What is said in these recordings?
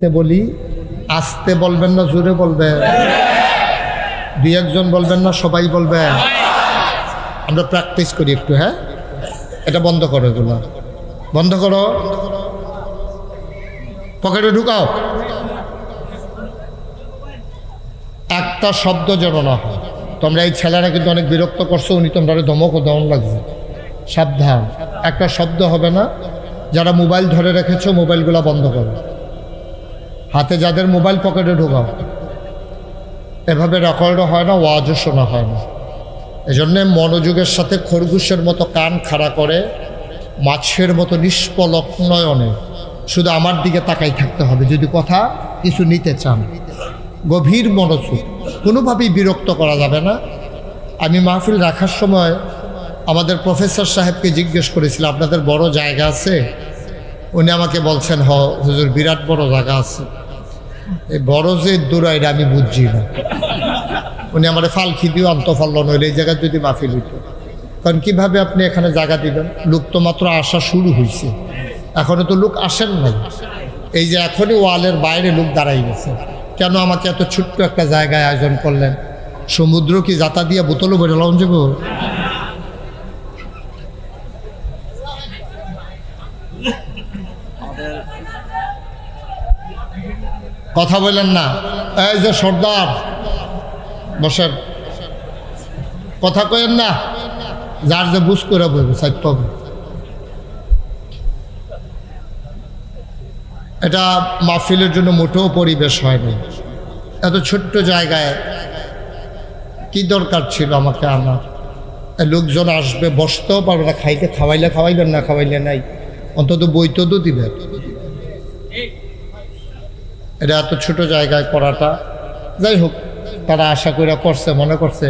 বলি আস্তে বলবেন না জোরে বলবেন? দুই একজন বলবেন না সবাই বলবেন? আমরা প্র্যাকটিস করি একটু। হ্যাঁ, এটা বন্ধ করো, এগুলো বন্ধ করো, পকেটে ঢুকাও। একটা শব্দ যেন না হয়। তোমরা এই ছেলেরা কিন্তু অনেক বিরক্ত করছো, উনি তোমরা ধমকও দেওয়ান লাগবে। সাবধান, একটা শব্দ হবে না। যারা মোবাইল ধরে রেখেছো মোবাইলগুলো বন্ধ করো। হাতে যাদের মোবাইল পকেটে ঢোকাও। এভাবে রেকর্ডও হয় না, ওয়াজও শোনা হয় না। এজন্যে মনোযোগের সাথে খরগোশের মতো কান খাড়া করে মাছের মতো নিষ্পলক নয়নে শুধু আমার দিকে তাকাই থাকতে হবে যদি কথা কিছু নিতে চান। গভীর মনোযোগ, কোনোভাবেই বিরক্ত করা যাবে না। আমি মাহফিল রাখার সময় আমাদের প্রফেসর সাহেবকে জিজ্ঞেস করেছিলাম, আপনাদের বড় জায়গা আছে? উনি আমাকে বলছেন, হ হুজুর, বিরাট বড় জায়গা আছে। এই বড় যে দূরাইটা আমি বুঝছি না। উনি আমার ফালকি দিয়েও আনতে পারল নইলে এই জায়গায় যদি মাহফিল হইত। কারণ কীভাবে আপনি এখানে জায়গা দিবেন? লোক তো মাত্র আসা শুরু হয়েছে, এখনও তো লোক আসেন নাই। এই যে এখনই ওয়ালের বাইরে লোক দাঁড়াই গেছে। কেন আমাকে এত ছোট্ট একটা জায়গায় আয়োজন করলেন? সমুদ্র কি যাতা দিয়ে বোতলও বেরো লাউন যাব? কথা বললেন না? এই যে সর্দার বসেন, কথা কয়েন না। যার যে বুঝ করে বলবে সাইড পাবে। এটা মাহফিলের জন্য মোটেও পরিবেশ হয়নি। এত ছোট্ট জায়গায় কি দরকার ছিল আমাকে আনার? লোকজন আসবে, বসতেও পারবে না, খাইতে খাওয়াইলে খাওয়াইবেন, না খাওয়াইলে নাই, অন্তত বইতে তো দিবেন। এটা এত ছোট জায়গায় করাটা, যাই হোক, তারা আশা করে করছে, মনে করছে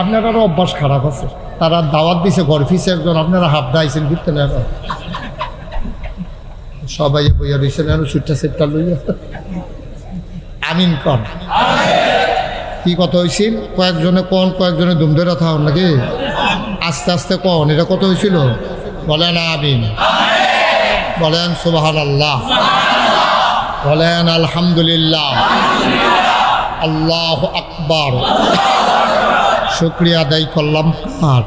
আপনারাও অভ্যাস খারাপ আছে। তারা দাওয়াত দিছে, ঘর ফিসে একজন, আপনারা হাফ দাইছেন ঘুরতে না, সবাই বইয়া দিয়েছেন ছুটটা সেটটা লইয়া। আমিন কন। কি কথা হয়েছিল? কয়েকজনে কন, কয়েকজনে দুম ধরে থাকুন নাকি? আস্তে আস্তে কন। এটা কত হয়েছিল? বলেন আমিন, বলেন সুবহানাল্লাহ, বলেন আলহামদুলিল্লাহ, আল্লাহু আকবার। শুকরিয়া আদায় করলাম কার?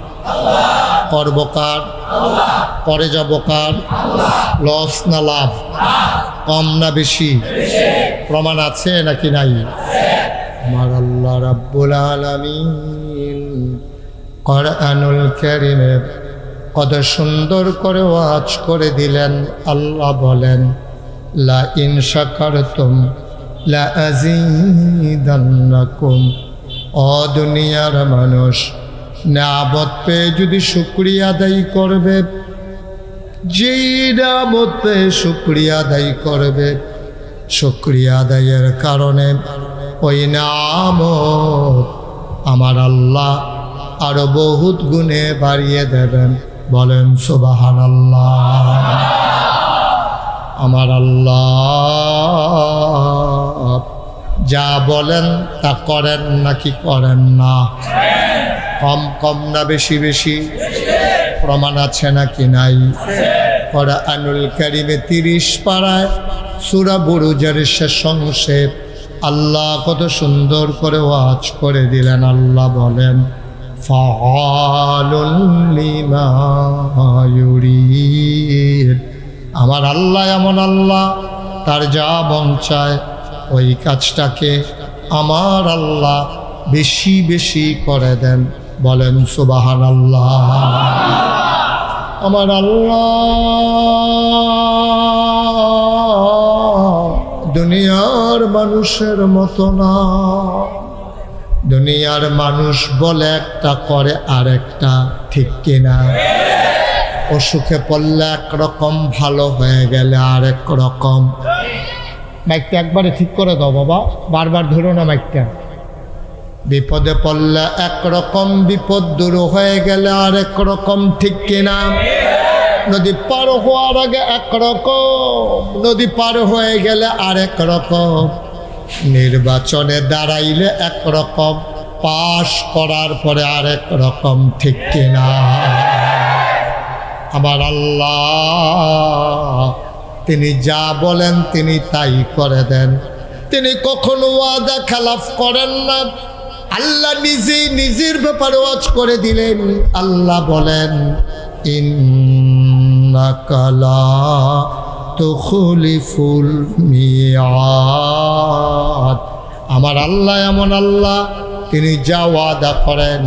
করব কার? করে যাব কার? লস না লাভ? কম না বেশি? প্রমাণ আছে নাকি নাই? আমার আল্লাহ রাব্বুল আলামিন কোরআনুল কারীমে কত সুন্দর করে ওয়াজ করে দিলেন। আল্লাহ বলেন, লা ইন শাকারতুম লা আযীদান্নাকুম। ও দুনিয়ার মানুষ, নিয়ামত পেয়ে যদি শুকরিয়া আদায় করবে, যেই নিয়ামত পেয়ে শুকরিয়া আদায় করবে, শুকরিয়া আদায়ের কারণে ওই নিয়ামত আমার আল্লাহ আরো বহুত গুণে বাড়িয়ে দেবেন। বলেন সুবহানাল্লাহ। আমার আল্লাহ যা বলেন তা করেন নাকি করেন না? কম কম না বেশি বেশি? প্রমাণ আছে নাকি নাই? কোরআনুল কারীমে 30 পারায় সূরা বুরুজের শেষ অংশে আল্লাহ কত সুন্দর করে ওয়াজ করে দিলেন। আল্লাহ বলেন, ফাআলুন লিমা ইউরিদ। আমার আল্লাহ এমন আল্লাহ, তার যা মন চায় ওই কাজটাকে আমার আল্লাহ বেশি বেশি করে দেন। বলেন সুবহানাল্লাহ। আমার আল্লাহ দুনিয়ার মানুষের মতো না। দুনিয়ার মানুষ বলে একটা, করে আরেকটা, ঠিক কিনা? অসুখে পড়লে একরকম, ভালো হয়ে গেলে আরেক রকম। মাইকটা একবারে ঠিক করে দাও বাবা, বারবার ধরো না মাইকটা। বিপদে পড়লে একরকম, বিপদ দূর হয়ে গেলে আরেক রকম, ঠিক কিনা? নদী পার হওয়ার আগে একরকম, নদী পার হয়ে গেলে আরেক রকম। নির্বাচনে দাঁড়াইলে একরকম, পাশ করার পরে আরেক রকম, ঠিক কিনা? আমার আল্লাহ তিনি যা বলেন তিনি তাই করে দেন, তিনি কখনো ওয়াদা খেলাফ করেন না। আল্লাহ নিজেই নিজের ব্যাপারে ওয়াজ করে দিলেন। আল্লাহ বলেন, ইন্নাকা লা তুখলিফুল মিয়াদ। আমার আল্লাহ এমন আল্লাহ, তিনি যা ওয়াদা করেন,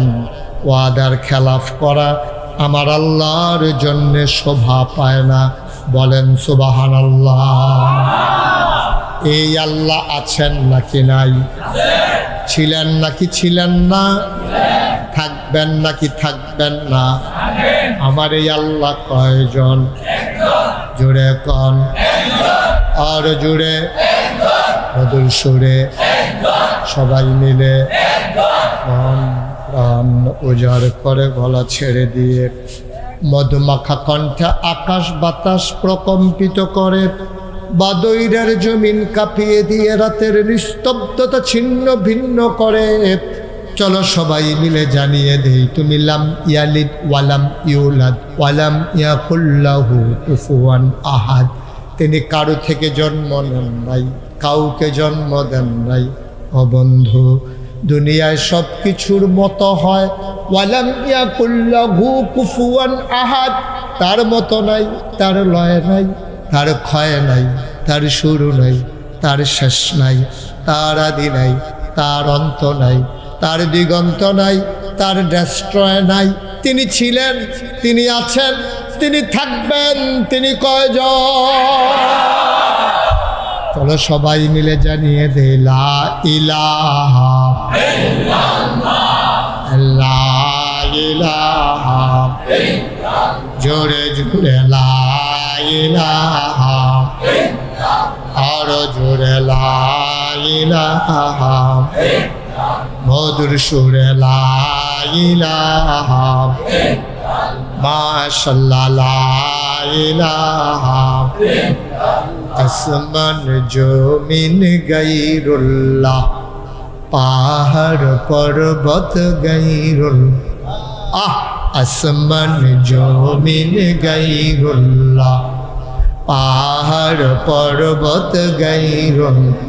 ওয়াদার খেলাফ করা আমার আল্লাহর জন্য শোভা পায় না। বলেন সুবহানাল্লাহ। এই আল্লাহ আছেন নাকি নাই? ছিলেন নাকি ছিলেন না? থাকবেন নাকি থাকবেন না? আমার এই আল্লাহ কয়জন? জুড়ে কন, আর জুড়ে মধুর সুরে সবাই মিলে মন প্রাণ উজাড় করে গলা ছেড়ে দিয়ে মধুমাখা কণ্ঠে আকাশ বাতাস প্রকম্পিত করে, বাদইরের জমিন কাঁপিয়ে দিয়ে রাতের নিস্তব্ধতা ছিন্ন ভিন্ন করে। চলো সবাই মিলে জানিয়ে দেই, তুমি লাম ইয়ালিদ ওয়ালাম ইউলাদ ওয়ালাম ইয়াকুল্লাহু কুফুয়ান আহাদ। তিনি কারো থেকে জন্ম নেন নাই, কাউকে জন্ম দেন নাই। ও বন্ধু, দুনিয়ায় সব কিছুর মতো হয়, ওয়ালাম ইয়াকুল্লাহু কুফুয়ান আহাদ, তার মতো নাই, তার লয় নাই, তার ক্ষয় নাই, তার শুরু নাই, তার শেষ নাই, তার আদি নাই, তার অন্ত নাই, তার দিগন্ত নাই, তার ডেস্ট্রয় নাই। তিনি ছিলেন, তিনি আছেন, তিনি থাকবেন, তিনি কয়জন? চলো সবাই মিলে জানিয়ে দে, লা ইলাহা ইল্লাল্লাহ, লা ইলাহা ইল্লাল্লাহ, জোরে জোরে লা ইলাহা ইল্লাল্লাহ, আরো জোরে লা ইলাহা ইল্লাল্লাহ, মধুর সুরে লা ইলাহা ইল্লাল্লাহ, মাশাআল্লাহ লা ইলাহা ইল্লাল্লাহ। আসমান জমিন গায়রুল্লাহ, পাহাড় পর্বত গায়রুল্লাহ। আসমান জমিন গায়রুল্লাহ, পাহাড় পর্বত গায়রুল্লাহ।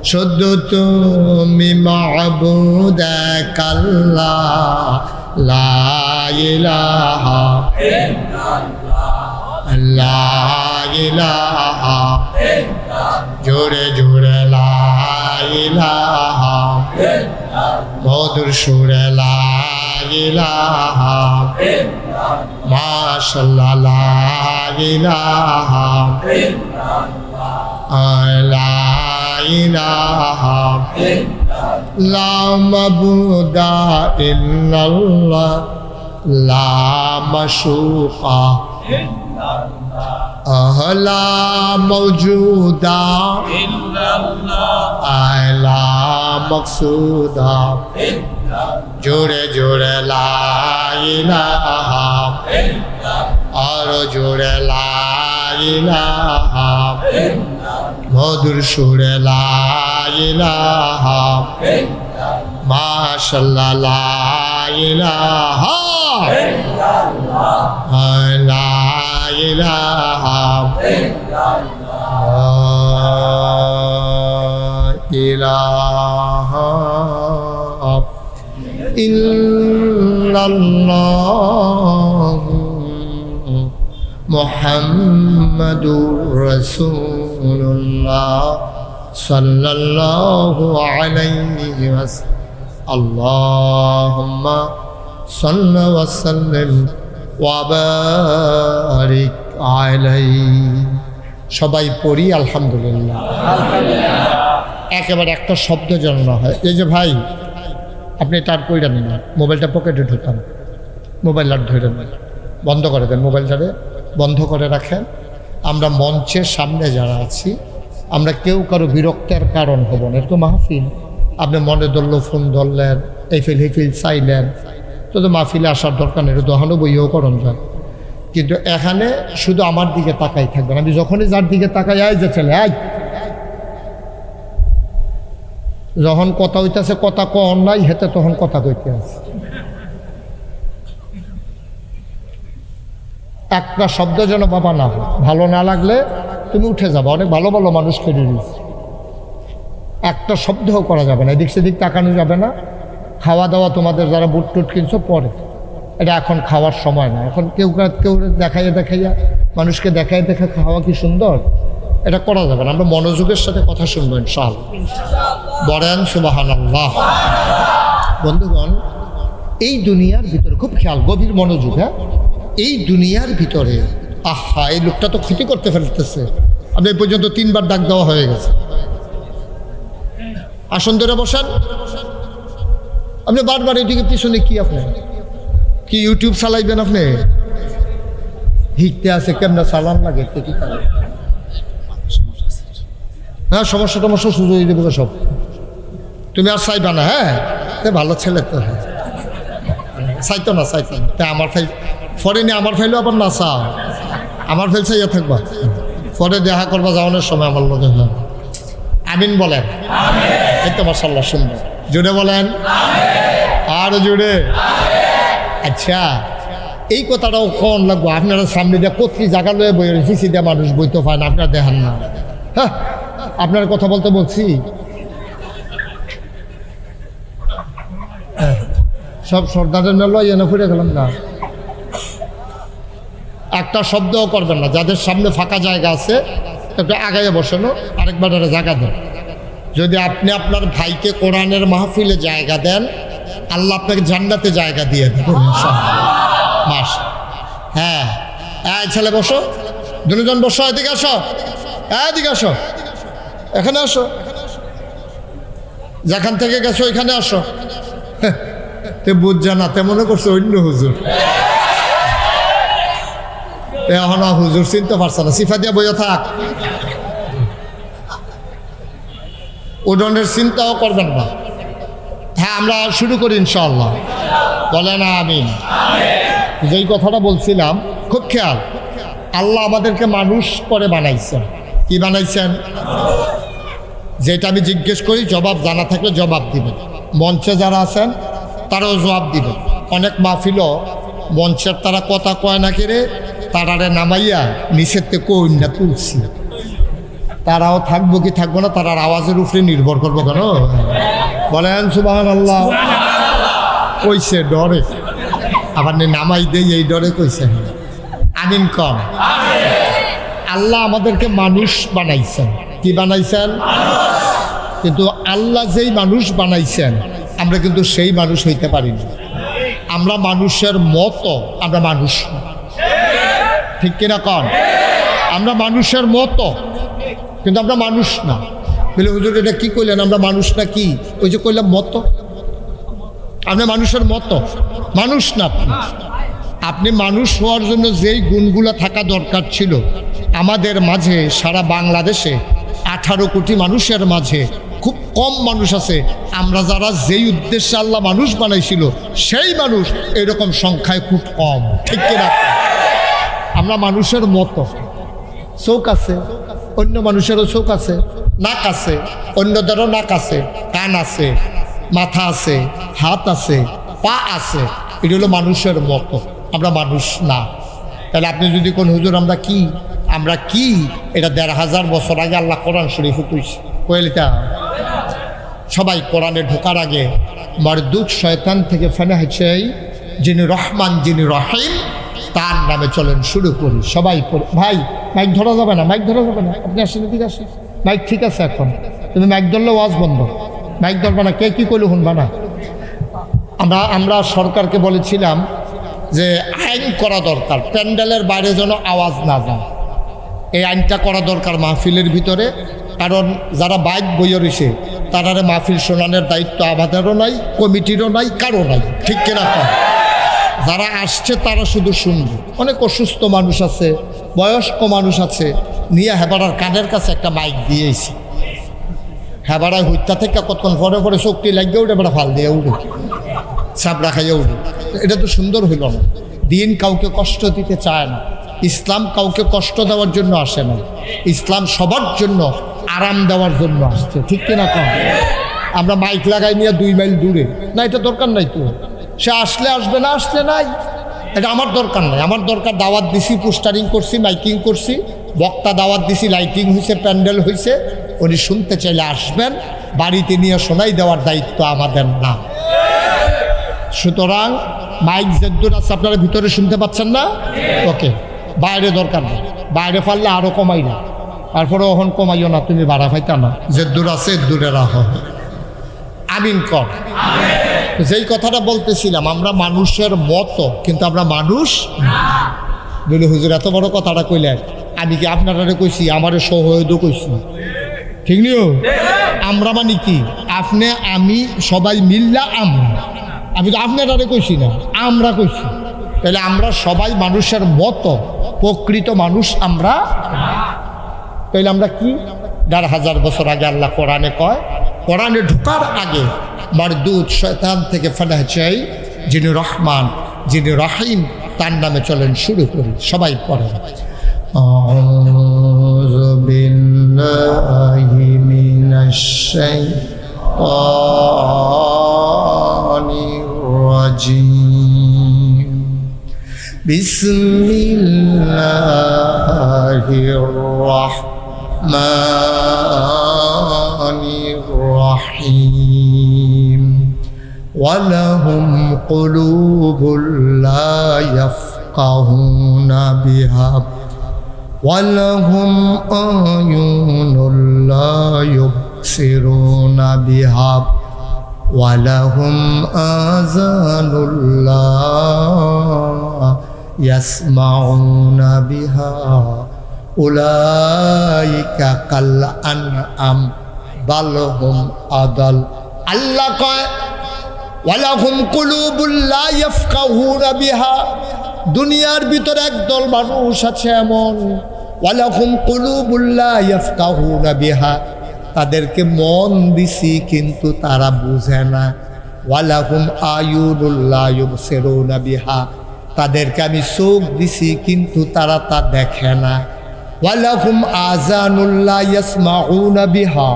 শুধু তুমি মাবুদ এক আল্লাহ, লা ইলাহা ইল্লাল্লাহ, লা ইলাহা ইল্লাল্লাহ, জোরে জোরে লা ইলাহা ইল্লাল্লাহ, মধুর সুরে লা ইলাহা ইল্লাল্লাহ, মাশাআল্লাহ লা ইলাহা ইল্লাল্লাহ, লা ইলাহা ইল্লাল্লাহ, লা মাবুদা ইল্লাল্লাহ, লা মাশুকা ইল্লাল্লাহ, লা মওজুদা ইল্লাল্লাহ, লা মকসুদা ইল্লাল্লাহ, জোরে জোরে লা ইলাহা ইল্লাল্লাহ, আর জোরে লা ইলাহা ইল্লাল্লাহ, মধুর সুরে লা ইলাহা ইল্লাল্লাহ, মাশাআল্লাহ লা ইলাহা ইল্লাল্লাহ, লা ইলাহা ইলাহা ইল্লাল্লাহ, মুহাম্মাদুর রাসূলুল্লাহ সাল্লাল্লাহু আলাইহি ওয়াসাল্লাম। আল্লাহুম্মা সাল্লি ওয়া সাল্লিম ওয়া বারিক আলাইহি। সবাই পড়ি আলহামদুলিল্লাহ। একেবারে একটা শব্দ যেন না হয়। এই যে ভাই, আপনি তার কইরা নিন, মোবাইলটা পকেটে ঢুকান, মোবাইল আর ধরে নেন, বন্ধ করে দেন, মোবাইলটারে বন্ধ করে রাখেন। আমরা মঞ্চের সামনে যারা আছি, আমরা কেউ কারো বিরক্তের কারণ হব না। এরকম মাহফিল, আপনি মনে ধরলো, ফোন ধরলেন, এই ফিল হেফিল চাইলেন, তো মাহফিলে আসার দরকার নেই, দোহানো বইও করণ যায়। কিন্তু এখানে শুধু আমার দিকে তাকাই থাকবেন। আমি যখনই যার দিকে তাকাই, আয় যে ছেলে আয়, যখন কথা হইতেছে কথা কন নাই হেতে, তখন কথা কইতে আছে। একটা শব্দ যেন বাবা না হয়, ভালো না লাগলে তুমি উঠে যাবে, অনেক ভালো ভালো মানুষ ফেরে দিয়েছে। একটা শব্দও করা যাবে না, এদিক সেদিক তাকানো যাবে না। খাওয়া দাওয়া তোমাদের যারা বুট টুট কিনছো পরে, এটা এখন খাওয়ার সময় না। এখন কেউ দেখাইয়া মানুষকে দেখা খাওয়া কি সুন্দর, এটা করা যাবে না। আমরা মনোযোগের সাথে কথা শুনবো ইনশাআল্লাহ। বলেন সুবহানাল্লাহ। বন্ধুগণ, এই দুনিয়ার ভিতরে খুব খেয়াল, গভীর মনোযোগ। হ্যাঁ, এই দুনিয়ার ভিতরে আহা, এই লোকটা তো ক্ষতি করতে ফেলতেছে। আপনি এই পর্যন্ত 3 বার ডাক দেওয়া হয়ে গেছে। আসন ধরে বসান। আপনি বারবার এদিকে পিছনে কি, আপনি কি ইউটিউব চালাইবেন? আপনি হিটতে আছে কেমনা চালান লাগে, হ্যাঁ সমস্যা সুযোগ দেবে সব। তুমি আর চাইবা না? হ্যাঁ, ভালো ছেলে তো। হ্যাঁ, চাইতো না তাই আমার ফাইল পরে নিয়ে আমার ফাইলেও আবার না চাও, আমার ফাইল চাইয়া থাকবা, পরে দেখা করবা যাওয়ানোর সময় আমার লোক। আমিন বলেন। এই তো মাশাআল্লাহ সুন্দর, জুড়ে বলেন আর জুড়ে। আচ্ছা, এই কথাটাও কোন লাগবো? আপনারা সামনে দিয়ে কতটি জায়গা লয়ে বই রয়েছি, সিধা মানুষ বইতে পায় না, আপনারা দেখেন না। হ্যাঁ, আপনার কথা বলছি। সব সর্দারের মেলো এনে ফুটে গেলাম না। একটা শব্দও করবেন না। যাদের সামনে ফাঁকা জায়গা আছে একটু আগাইয়ে বসানো, আরেকবার জায়গা দেন। যদি আপনি আপনার ভাইকে কোরআনের মাহফিলে জায়গা দেন, আল্লাহ আপনাকে জান্নাতে জায়গা দিয়ে দেবেন মাস। হ্যাঁ, ছেলে বসো, দুজন বসো, এদিকে আসো, এদিকে আসো, এখানে আসো, যেখান থেকে গেছো ওইখানে আসো। তে বুঝ না, তে মনে করছো অন্য হুজুর। এখন হুজুর চিনতে পারছে না, সিফা দিয়া বইয়া থাক। উডনের চিন্তাও করবেন না। হ্যাঁ, আমরা শুরু করি ইনশাআল্লাহ। বলেন আমিন। যেই কথাটা বলছিলাম, খুব খেয়াল। আল্লাহ আমাদেরকে মানুষ করে বানাইছেন। কি বানাইছেন? যেটা আমি জিজ্ঞেস করি জবাব জানা থাকলে জবাব দিবেন। মঞ্চে যারা আছেন তারাও জবাব দিবেন। অনেক মাহফিলও মঞ্চের তারা কথা কয় না কেড়ে তারারে নামাইয়া নিচের থেকে কন্যা তুলছি। তারাও থাকবো কি থাকবো না, তারার আওয়াজের উপরে নির্ভর করবো কেন? বলেন সুবহানাল্লাহ। কইছে ডরে, আবার নামাই দেই এই ডরে কইছে। আমিন কম। আল্লাহ আমাদেরকে মানুষ বানাইছেন। কি বানাইছেন? কিন্তু আল্লাহ যেই মানুষ বানাইছেন আমরা কিন্তু সেই মানুষ হইতে পারি না। আমরা মানুষের মতো, আমরা মানুষ না। ঠিক কিনা কন? আমরা মানুষের মতো কিন্তু আমরা মানুষ না। বলে হুজুর এটা কি কইলেন? আমরা মানুষ না কি? ওই যে কইলাম মতো। আপনি মানুষের মতো, মানুষ না। আপনি মানুষ হওয়ার জন্য যেই গুণগুলো থাকা দরকার ছিল আমাদের মাঝে, সারা বাংলাদেশে 18 কোটি মানুষের মাঝে খুব কম মানুষ আছে। আমরা যারা যেই উদ্দেশ্যে আল্লাহ মানুষ বানাইছিল সেই মানুষ এরকম সংখ্যায় খুব কম। ঠিক কিনা? আমরা মানুষের মতো। চোখ আছে, অন্য মানুষেরও চোখ আছে, নাক আছে, অন্যদেরও নাক আছে, কান আছে, মাথা আছে, হাত আছে, পা আছে। এটা হলো মানুষের মতো। আমরা মানুষ না। তাহলে আপনি যদি কোন হুজুর আমরা কি, আমরা কি, এটা 1500 বছর আগে আল্লাহ কোরআন শরীফে কইছে। কইলিটা সবাই কোরআনে ঢোকার আগে মারদুদ শয়তান থেকে ফেনা হয়েছে যিনি রহমান, যিনি রহিম, তার নামে চলেন শুরু করি। সবাই ভাই মাইক ধরা যাবে না, মাইক ধরা যাবে না। আপনি আসেন, ঠিক আছে মাইক ঠিক আছে। এখন তুমি মাইক ধরলে ওয়াজ বন্ধ, মাইক ধরবে না। কে কি করলে শুনবা না। আমরা সরকারকে বলেছিলাম যে আইন করা দরকার, প্যান্ডেলের বাইরে যেন আওয়াজ না যায়। এই আইনটা করা দরকার মাহফিলের ভিতরে। কারণ যারা বাইক বইয়ে রয়েছে তারারে মাহফিল শোনানোর দায়িত্ব আমাদেরও নাই, কমিটিরও নাই, কারো নাই। ঠিক কিনা? যারা আসছে তারা শুধু শুনবে। অনেক অসুস্থ মানুষ আছে, বয়স্ক মানুষ আছে, নিয়ে হেবাড়ার কানের কাছে একটা মাইক দিয়েছি। হেবাড়ায় হত্যা থেকে কতক্ষণ পরে পরে শক্তি লাগিয়ে উঠে, এবার ফাল দিয়ে উঠে, চাপড়া খাইয়ে উঠে। এটা তো সুন্দর হইল না। দিন কাউকে কষ্ট দিতে চায় না। ইসলাম কাউকে কষ্ট দেওয়ার জন্য আসে না। ইসলাম সবার জন্য আরাম দেওয়ার জন্য আসছে। ঠিক কিনা? কম আমরা মাইক লাগাই নিয়ে 2 মাইল দূরে না, এটা দরকার নাই তো। সে আসলে আসবে, না আসলে নাই। এটা আমার দরকার নাই। আমার দরকার দাওয়াত দিছি, পোস্টারিং করছি, মাইকিং করছি, বক্তা দাওয়াত দিছি, লাইটিং হয়েছে, প্যান্ডেল হয়েছে, উনি শুনতে চাইলে আসবেন, বাড়িতে নিয়ে শোনাই দেওয়ার দায়িত্ব আমাদের না। সুতরাং মাইক যেদূর আছে আপনারা ভিতরে শুনতে পাচ্ছেন না, ওকে, বাইরে দরকার নেই, বাইরে পারলে আরও কমাই না, তারপরে ওখান কমাইও না, তুমি বাড়া পাইতা না, যেদূর আছে দূরে রাখো। আমিন কর। যেই কথাটা বলতেছিলাম, আমরা মানুষের মতো কিন্তু আমরা মানুষ বলে, হুজুর এত বড় কথাটা কইলেন, আমি কি আপনারা কইছি? আমারে সহযোগও কইছি, ঠিক নিও। আমরা মানে কি? আপনি আমি সবাই মিল্লা আমরা, আমি তো আপনারা কইছি না, আমরা কইছি। তাহলে আমরা সবাই মানুষের মতো, প্রকৃত মানুষ আমরা। তাহলে আমরা কি? ১,৫০০ বছর আগে আল্লাহ কোরআনে কয়, কোরআনে ঢোকার আগে মারদুদ শয়তান থেকে ফানাহ চাই, যিনি রহমান, যিনি রহিম, তার নামে চলেন শুরু করি। সবাই পড়ে। আউযু বিল্লাহি মিনাশ শাইতানির রাজিম। বিসমিল্লাহির রাহমানির রাহিম। ওয়ালাহুম কুলুবুল লা ইয়াফকাহুনা বিহা ওয়ালাহুম আয়ুনুল লা ইউবসিরুনা বিহা ওয়ালাহুম আযানুল লা ইয়াসমাউনা বিহা উলাইকা কাল আনআম বাল হুম আদাল। আল্লাহ কয়, ওয়ালাহুম কুলুবুল লা ইয়াফকাহুনা বিহা, দুনিয়ার ভিতরে একদল মানুষ আছে এমন, ওয়ালাহুম কুলুবুল লা ইয়াফকাহুনা বিহা, তাদেরকে মন দিছি কিন্তু তারা বুঝে না। ওয়ালাহুম আয়ুনুল লা ইউবসিরুনা বিহা, তাদেরকে আমি চোখ দিছি কিন্তু তারা তা দেখে না। ওয়ালাহুম আযানুল লা ইয়াসমাউনা বিহা,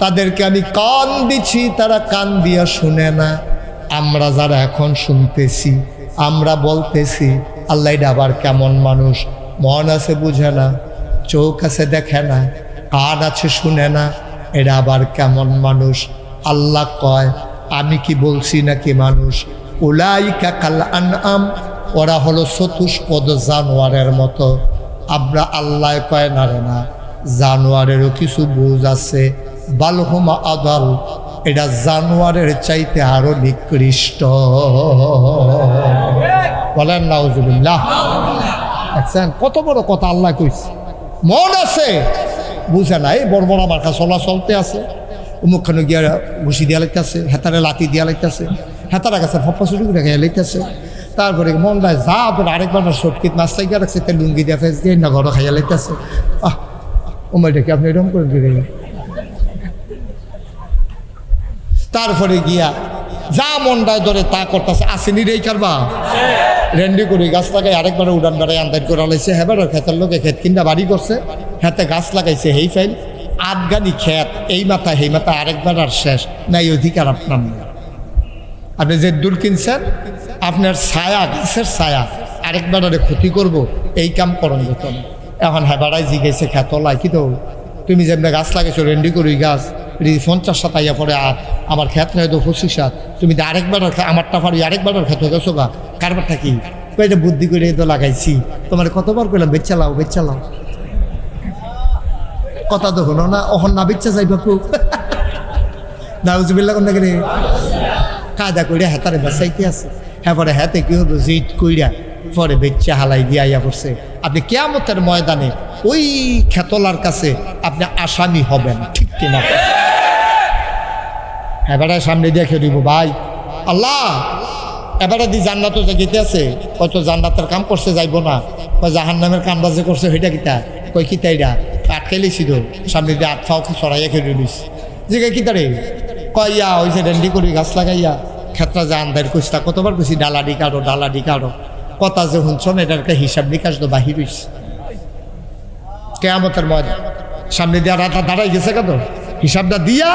তাদেরকে আমি কান দিছি, তারা কান দিয়া শুনে না। আমরা যারা এখন শুনতেছি, আমরা বলতেছি আল্লাহ এটা আবার কেমন মানুষ, মন আছে বুঝে না, চোখ আছে দেখে না, কান আছে শুনে না, এটা আবার কেমন মানুষ? আল্লাহ কয়, আমি কি বলছি নাকি মানুষ? উলাইকা কাল আনআম, ওরা হলো চতুষ্পদ জানোয়ারের মতো। আমরা আল্লাহ কয় না রে না, জানোয়ারেরও কিছু বুঝ আছে। বালহুমা আদাল, এটা জানোয়ারের চাইতে আরো নিকৃষ্ট। বলেন নাউজুবিল্লাহ। দেখছেন কত বড় কথা আল্লাহ কইছে। মন আছে বুঝে না, এই বড় বড় মার্কা চলা চলতে আছে, মুখখানে গিয়া ঘুষি দিয়া লাগতেছে, হেতারে লাঠি দিয়া লাগতেছে, হেতারা কাছে ফপ্পা ছুটি করে গিয়া লাগতেছে। তারপরে মন দেয় যা তোর আরেকবার সটকিত মাছ লাগিয়ে রাখছে, তে লুঙ্গি দিয়া ফেস দিয়ে না ঘর খাইয়া লাগতেছে। ওমাইটা কি আপনি এরকম করে দিয়ে? তারপরে গিয়া যা মনটায় ধরে তা করতেছে, আসেনি রে কারবা রেন্ডি করি গাছ লাগাই, আরেকবার উড়ান বেড়াই আন্দাজ করে লাইছে। হেবার খেতের লোকে খেত কিনা বাড়ি করছে, হাতে গাছ লাগাইছে, হেই ফাইল আটগানি খেত, এই মাথা হেই মাথা, আরেকবার আর শেষ নাই, অধিকার আপনার নেই। আপনি যে দূর কিনছেন, আপনার ছায়া, গাছের ছায়া আরেকবার ক্ষতি করব, এই কাম করন যেত না। এখন হেবাড়াই জিগেছে খেত লাই কি তো, তুমি যেমন গাছ লাগাইছো রেন্ডি করি গাছ 50 আইয়া পরে আর আমার খেত নয় তো 25, তুমি আরেকবার আমারটা পারি আরেকবার খেত গেছো গা, কারবারটা কি? এটা বুদ্ধি করে তো লাগাইছি, তোমার কতবার করলাম বেচ্চা লাও বেচ্চা লাও, কথা তো হলো না। ওখন না বেচ্চা যাই বাপু নাউজুবিল্লাহ কোন রে কায়দা কইরা হেতারে বেচাইতে আছে। হ্যাঁ পরে হাতে কি হলো, জিদ কইরা পরে বেচ্চা হালাই দিয়ে আইয়া পড়ছে। আপনি কিয়ামতের ময়দানে ওই খেতলার কাছে আপনি আসামি হবেন, ঠিক কিনা? এবারে সামনে দিয়ে খেয়ে দিব ভাই আল্লাহ, এবারে দি জান্নাতও যেতে আছে, কত জান্নাতের কাম করছে যাইব না, কয় জাহান্নামের কামটা যে করছে ওইটা কিতা, কই কিতা এটা আটকে লিছিল, সামনে দিয়ে আটফাও ছড়াইয়া খেয়ে নিস, জিগে কিতা রে, কয় ইয়া ওই যে রেন্ডি করি গাছ লাগাইয়া ক্ষেত্রা যে আন্দার কইসা, কতবার কইছি ডালাডি কাটো, কথা যে শুনছন এটার একটা হিসাব নিকাশ তো বাহির হইস। কেয়ামতের ময়দান সামনে দিয়া রাতা দাঁড়াই গেছে কত, হিসাবটা দিয়া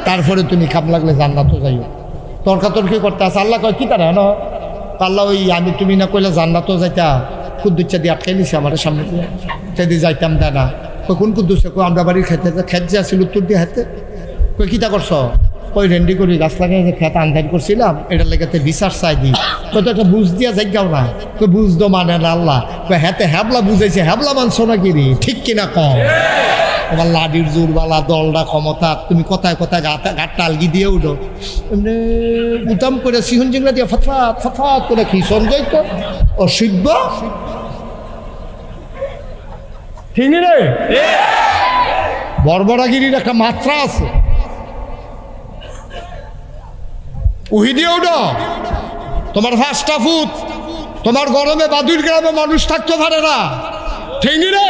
তারপরে তুমি কাম লাগলে জান্নাতও যাইও। তর্কাতর্কি করতে আছে। আল্লাহ কয় কি তারা না, আল্লাহ ওই আমি তুমি না কইলে জান্নাতও যাইতা, কুদ্দুচ্চা দিয়ে আটকে নিছে আমার সামনে দিয়ে, সেদিন যাইতাম দানা। কই কোন কুদ্দুসে? কই আমরা বাড়ির খেতে, খেত যে আসছিল উত্তর দিয়ে হাতে। কই কিতা করছ? কই রেন্ডি করি গাছ লাগাই যে খেত আন্ধার করছিলাম, এটার লেগাতে বিচার চাই দিই। কই তো একটা বুঝ দিয়া যাইগাও না। কই বুঝতো মানে না আল্লাহ। কই হাতে হ্যাবলা বুঝাইছে, হ্যাবলা মানছ না কিরি, ঠিক কিনা কম? তোমার লাডির জোরবালা দলটা ক্ষমতা, তুমি কথায় কথায় গাটটা আলগি দিয়ে উঠো, এমনি উতাম করে সিহন জিংলা দিয়ে ফতফাত ফতফাত করে খিসন যাইত অসিদ্ধ। ঠিক রে, বর্বরাগিরির একটা মাত্রা আছে। উহি দিয়ে উঠো, তোমার ফার্স্টটা ফুট, তোমার গরমে বাদুর গ্রামে মানুষ থাকতে পারে না। ঠিক রে,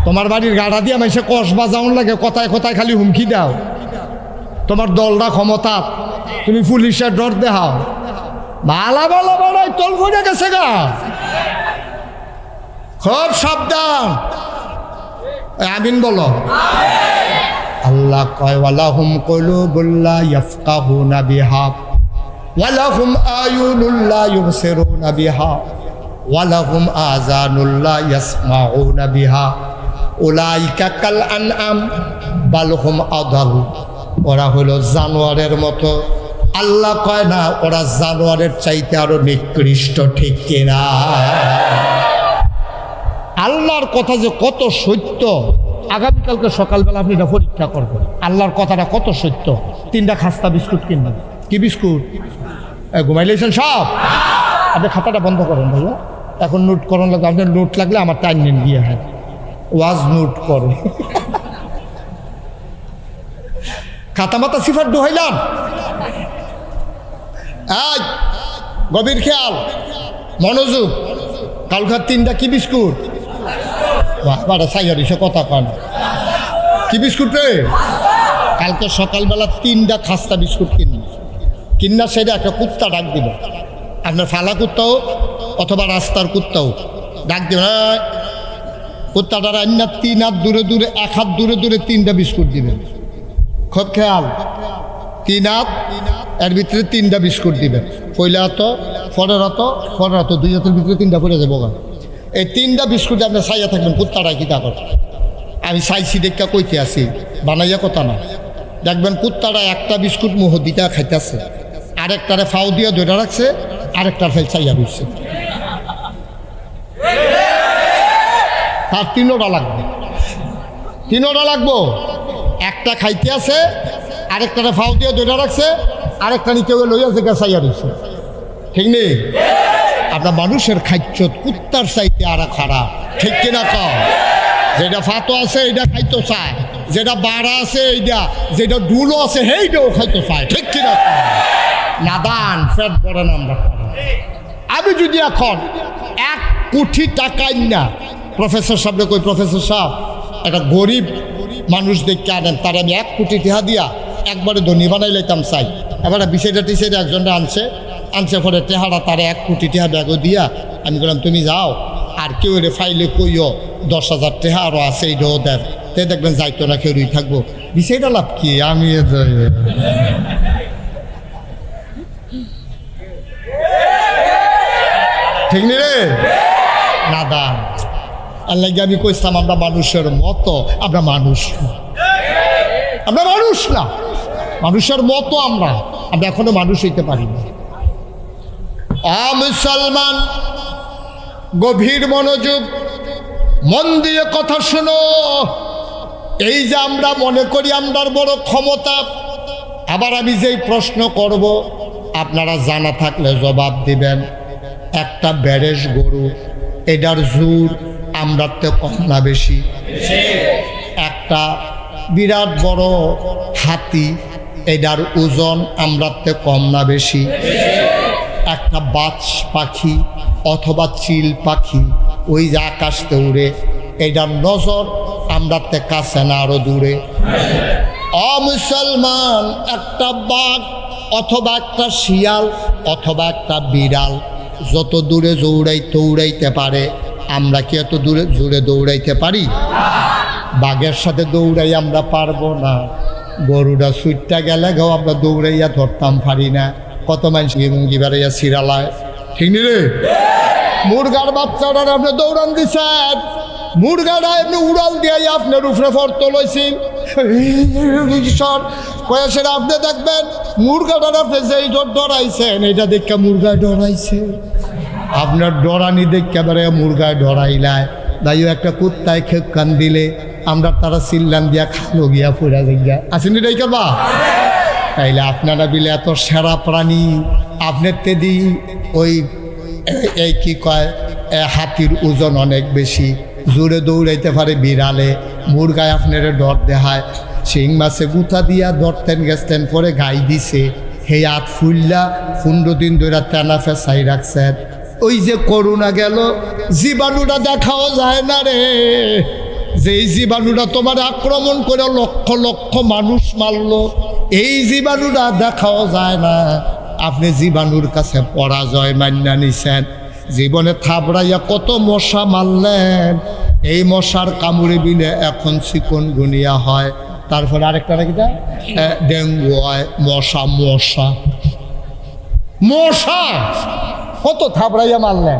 তোমার বাড়ির গাড়া দিয়ে মাইসে কসবা যাওন লাগে, কথায় কথায় খালি হুমকি দাও। তোমার দলটা ক্ষমতা, তুমি পুলিশের ডর দেখাও। বালা বালা বাড়াই তল করে গেছে গা, খুব সাবধান। আমিন বলো। আল্লাহ কয় ওয়ালাহুম কুলুবুল্লা ইয়াফকাহুনা বিহা ওয়ালাহুম আয়ুনুল্লা ইউবসিরুনা বিহা ওয়ালাহুম আযানুল্লা ইয়াসমাউনা বিহা উলাইকা কাল আনআম বাল হুম আদাল। ওরা হলো জানোয়ারের মতো। আল্লাহ কয় না ওরা জানোয়ারের চাইতে আরো নিকৃষ্ট, ঠিক কিনা? আল্লাহর কথা যে কত সত্য, আগামীকালকে সকালবেলা আপনি এটা পরীক্ষা করবেন। আল্লাহর কথাটা কত সত্য। 3টা খাস্তা বিস্কুট কিনবেন। কি বিস্কুট? ঘুমাইলেছেন সব? আপনি খাতাটা বন্ধ করেন ভাইয়া, এখন নোট করান লাগবে। আপনার নোট লাগলে আমার টাইম নেন গিয়ে, হ্যাঁ ওয়াজ নোট করে খাতা মাতা সিফার ডুহাইলাম। আজ গভীর খেয়াল, মনোযোগ। কালকার 3টা কি বিস্কুট? বাড়া সাইয়ার এসে কথা পান। কি বিস্কুট রে? কালকে সকালবেলা 3টা খাস্তা বিস্কুট কিনা সেটা একটা কুত্তা ডাক দিব। আপনার ফালা কুত্তাও অথবা রাস্তার কুত্তাও ডাক দিব। কুত্তাটার আন্না 3 হাত দূরে দূরে, 1 হাত দূরে দূরে 3টা বিস্কুট দিবেন। খুব খেয়াল, 3 হাত, এর ভিতরে 3টা বিস্কুট দিবেন। পয়লা হাত, পরের হাত, 2 হাতের ভিতরে 3টা পড়ে যাবো। এই 3টা বিস্কুটে আপনি চাইয়া থাকবেন কুত্তাটা কি তা করে। আমি চাইছি দেখা কইতে আছি, বানাইয়া কথা না। দেখবেন কুত্তাটা একটা বিস্কুট মুহ দিটা খাইতেছে, আরেকটারে ফাউ দিয়ে ধরে রাখছে, আরেকটার ফেল চাইয়া বুঝছে। তার 3টা লাগবে, 3টা লাগবো। একটা খাইতে আছে, আরেকটারে ফাউ দিয়ে ধরে রাখছে, আরেকটা নিচে লইয়া জায়গা চাইয়া দিচ্ছে। ঠিক নেই? আপনার মানুষের খাদ্য কুত্তার চাইতে আর খারাপ, ঠিক কিনা কম? যেটা ফাতো আছে এইটা খাইতে চায়, যেটা বাড়া আছে এইটা, যেটা ডুলো আছে সেইটাও খাইতে চায়, ঠিক কিনা কম? নাদান ফেট বড় নাম্বার। আমি যদি এখন 1 কোটি টাকা না প্রফেসর সাহেবকে কই, প্রফেসর সাহেব একটা গরিব মানুষ দেখতে আনেন, তার আমি 1 কোটি টাকা দিয়া একবারে ধনী বানাই লাইতাম চাই। এবার বিষয়টা টিসের একজনটা আনছে পরে টেহারা তারা 1 কোটি টাকা ব্যাগও দিয়া আমি বললাম তুমি যাও, আর কেউ রে ফাইলে কইও 10,000 টাকা আরও আছে এইটাও দেন। তে দেখবেন যাইতো না, কেউই থাকবো। বিষয়টা লাভ কি? আমি ঠিক নি রে নাদা। আল্লাহ আমি কইতাম আমরা মানুষের মতো, আমরা মানুষ না, আমরা মানুষ না, মানুষের মতো আমরা এখনো মানুষ হইতে পারি না। মুসলমান গভীর মনোযোগ, মন দিয়ে কথা শোনো। এই যে আমরা মনে করি আমরার বড় ক্ষমতা, আবার আমি যেই প্রশ্ন করব আপনারা জানা থাকলে জবাব দিবেন। একটা বেরেশ গরু, এটার জোর আমরার তো কম না বেশি? একটা বিরাট বড় হাতি, এটার ওজন আমরার তো কম না বেশি? একটা বাজ পাখি অথবা চিল পাখি ওই যে আকাশতে উড়ে, এটার নজর আমরার তে কাছে না আরো দূরে? মুসলমান একটা বাঘ অথবা একটা শিয়াল অথবা একটা বিড়াল যত দূরে দৌড়াইতে পারে, আমরা কি এত জোরে দৌড়াইতে পারি? বাঘের সাথে দৌড়াই আমরা পারবো না। গরুটা সুইটটা গেলে গাও আমরা দৌড়াইয়া ধরতাম পারি না। কত মানুষ মুঙ্গি বেড়াইয়া সিরালায়, ঠিক নি রে? মুরগার বাচ্চাটা আপনি দৌড়ান দিছেন, মুরগাটা এমনি উড়াল দিয়ে আপনার উপরে ফর্ত লইছেন সেটা আপনি দেখবেন মুরগাটার আপনি যেই ডরাইছেন এটা দেখে মুরগায় ডরাইছে, আপনার ডরানি দেখে বেড়ে মুরগায় ডরাইলায় তাইও একটা কুত্তায় খেপ কান দিলে আমরা তারা সিল্লান দিয়া খালো গিয়া ফুরা গিয়া আসেনি রে বা। তাইলে আপনারা বিলে এত সেরা প্রাণী আপনার তেদি ওই এই কি কয় হাতির ওজন অনেক বেশি, জোরে দৌড়াইতে পারে বিড়ালে, মুরগায় আপনার ডর দেখায়, শিং মাছে গুথা দিয়া ধরতেন গেছেন পরে গাই দিছে, হে হাত ফুললা 15 দিন ধরে তেনা ফেসাই রাখছেন। ওই যে করোনা গেল জীবাণুটা দেখাও যায় না রে, যেই জীবাণুটা তোমার আক্রমণ করে লক্ষ লক্ষ মানুষ মারলো, এই জীবাণুটা দেখাও যায় না। আপনি জীবাণুর কাছে পরাজয় মান্না নিছেন, জীবনে থাবড়াইয়া কত মশা মারলেন, এই মশার কামড়ে বিলে এখন চিকনগুনিয়া হয়, তারপরে আরেকটা নাকিটা ডেঙ্গু হয়। মশা মশা মশা কত থাবড়াইয়া মারলেন,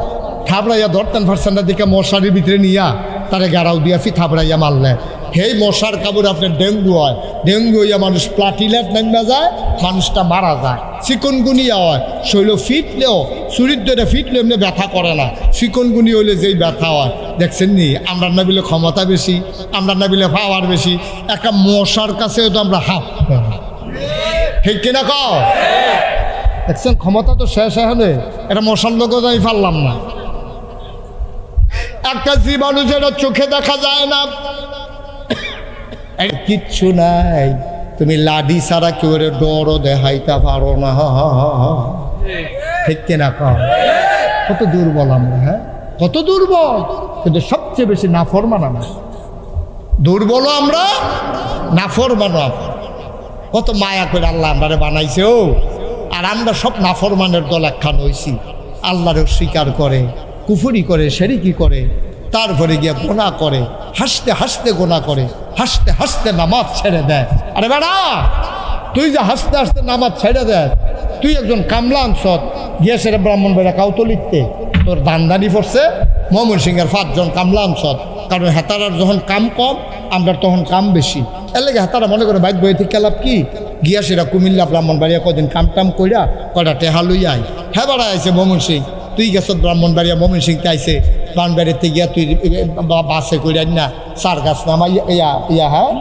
থাবড়াইয়া ধরতেন ফার্সেন্টার দিকে মশারির ভিতরে নিয়া তারে গাড়াও দিয়াছি থাবড়াইয়া মারলেন, সেই মশার কামড়ে আপনার ডেঙ্গু হয়, ডেঙ্গু হইয়া মানুষ প্লাটিলেট নামা যায়, মানুষটা মারা যায়। চিকনগুনিয়া হয়, শৈল ফিটলেও চুরির ধরে ফিটলে এমনি ব্যথা করে না, চিকনগুনি হইলে যেই ব্যথা হয় দেখছেন নি। আমরা না বিলে ক্ষমতা বেশি, আমরা না বিলে পাওয়ার বেশি, একটা মশার কাছেও তো আমরা হাফ, ঠিক কিনা কও? দেখছেন ক্ষমতা তো শেষ হলে এটা মশার লোকও আমি পারলাম না। একটা জীবাণু যেটা চোখে দেখা যায় না, কিচ্ছু নাই, তুমি লাডি ছাড়া কেউ ডরও দেখাইতে পারো না, ঠিক কিনা কও? কত দুর্বল আমরা, হ্যাঁ কত দুর্বল, কিন্তু সবচেয়ে বেশি নাফরমান আমরা, দুর্বল আমরা, নাফরমান। কত মায়া করে আল্লাহ আমরা বানাইছে ও, আর আমরা সব নাফরমানের দল একখান হইছি, আল্লাহরে স্বীকার করে, কুফরি করে, শিরকি করে, তারপরে গিয়া গোনা করে, হাসতে হাসতে গোনা করে, হাসতে হাসতে নামাজ ছেড়ে দেয়। আরে বেড়া, তুই যে হাসতে হাসতে নামাজ ছেড়ে দেয়, তুই একজন কামলা আনছত গিয়েছে ব্রাহ্মণ বেড়া কাউতো লিখতে, তোর দানদানি পড়ছে ময়মনসিংহের 5 জন কামলা আনছত, কারণ হেতারার যখন কাম কম আমরা তখন কাম বেশি, এর লেগে হেতারা মনে করে বাইক বই থেকে লাভ কি, গিয়া সেরা কুমিল্লা ব্রাহ্মণবাড়িয়া কদিন কাম টাম কইরা কয়টা টেহা লইয়া আই, হ্যাঁ বেড়া আইছে ময়মনসিংহ, তুই গেছ ব্রাহ্মণবাড়িয়া ময়মনসিংহতে আইছে, ব্রাহ্মণবাড়িতে গিয়া তুই বাসে কইরা না 4 গাছ নামাইয়া ইয়া হ্যাঁ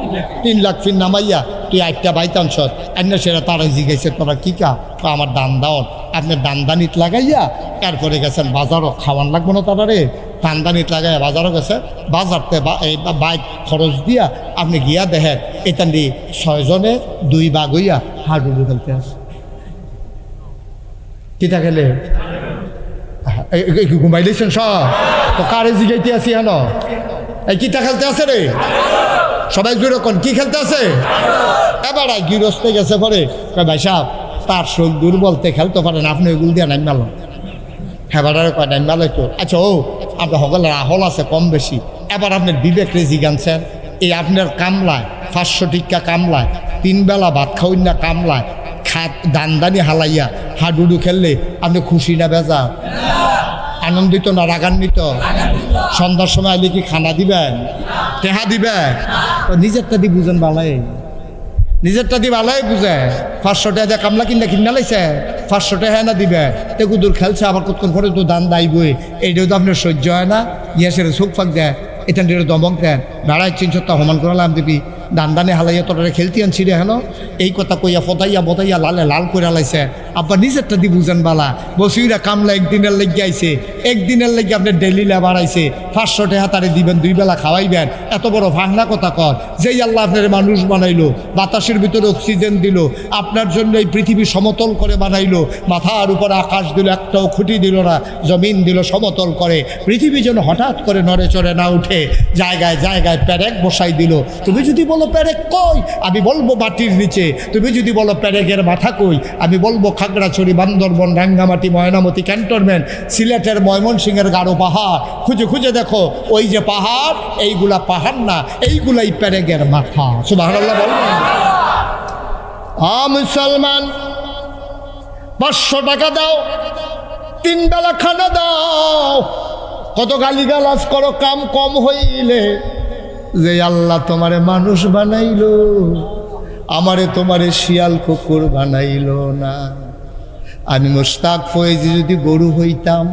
3 লাখ ফির নামাইয়া তুই 8টা বাইতাংশত আইনা সেরা তারা জিগাইছে তোরা কি কা, আমার দান দাও, আপনি দানদানিত লাগাইয়া এরপরে গেছেন বাজারও, খাওয়ান লাগবো না তারা রে, দানদানিত লাগাইয়া বাজারও গেছে, বাজারতে বাইক খরচ দিয়া আপনি গিয়া দেখেন এটা নিয়ে 6 জনে 2 ভাগ হইয়া হাডুডু খেলতে আছে। কিতা খেলে ঘুমাইলেছেন সব তো, কারে জিগাইতে আছি হেন, এই কিতা খেলতে আছে রে, সবাই জোরে কোন কি খেলতে আছে? এবার গৃহস্থে গেছে পরে ভাই সাহেব তার শরীর দুর্বলতে খেলতে পারেন, আপনি ওইগুলো দিয়ে নাম মারলাম, হ্যাঁ বাড়ারে কয় নাম মারল তো, আচ্ছা ও আপনার সকলের আহল আছে কম বেশি, এবার আপনার বিবেক রেজি গানছেন, এই আপনার কামলায় 500 টিকা কামলায় 3 বেলা ভাত খাওয়াই না কামলায় দানদানি হালাইয়া হাডুডু খেললে আপনি খুশি না বেজা, আনন্দিত না রাগান্বিত? সন্ধ্যার সময় আইলে কি খানা দিবেন, টেহা দিবেন? নিজেরটা দি বুঝেন ভালাই, নিজেরটা দি ভালাই বুঝে, 500 টাকা দিয়ে কামলা কিনা লাইছে, 500 টাকা না দিবে, তেকুদুর খেলছে, আবার কতক্ষণ পরে তো দান দাইবই, এইটাও তো আপনার সহ্য হয় না, ইয়াসের চোখ ফাঁক দেয়, এটা দমক দেন, বেড়ায় 300 সমান করালাম দিবি, দানদানে হালাইয়া তোরা খেলতে আনছি রে হেন, এই কথা কইয়া ফতাইয়া বতাইয়া লালে লাল করে লাইছে, আব্বা নিজেরটা দি বুঝেন বালা, বসিরা কামলা একদিনের লেগে আইছে, একদিনের লেগে আপনার ডেলি লেবার আইছে, 500 টাকা তারে দিবেন, 2 বেলা খাওয়াইবেন, এত বড় ভাঙনা কথা কর, যেই আল্লাহ আপনার মানুষ বানাইলো, বাতাসের ভিতরে অক্সিজেন দিল, আপনার জন্য এই পৃথিবী সমতল করে বানাইলো, মাথার উপরে আকাশ দিল, একটাও খুঁটি দিল না, জমিন দিল সমতল করে, পৃথিবী যেন হঠাৎ করে নড়ে চড়ে না উঠে, জায়গায় জায়গায় প্যারেক বসাই দিল। তুমি যদি বলো প্যারেক কই, আমি বলবো মাটির নিচে, তুমি যদি বলো প্যারেকের মাথা কই, আমি বলবো খাগড়াছড়ি, বান্দরবন, রাঙ্গামাটি, ময়নামতি, ক্যান্টনমেন্ট, সিলেটের ময়মনসিংহের গাঢ় পাহাড়, খুঁজে খুঁজে দেখো ওই যে পাহাড়, এইগুলা পাহাড় না, এইগুলাই প্যারেকের মাথা। সুবহানাল্লাহ বলবেন? মুসলমান 500 টাকা দাও, তিন বেলা খানা দাও, কত গালিগালাজ করো কাম কম হইলে, যে আল্লাহ তোমারে মানুষ বানাইলো, আমারে তোমারে শিয়াল কুকুর বানাইলো না। আমি মুশতাক ফয়েজি যদি গরু হইতাম,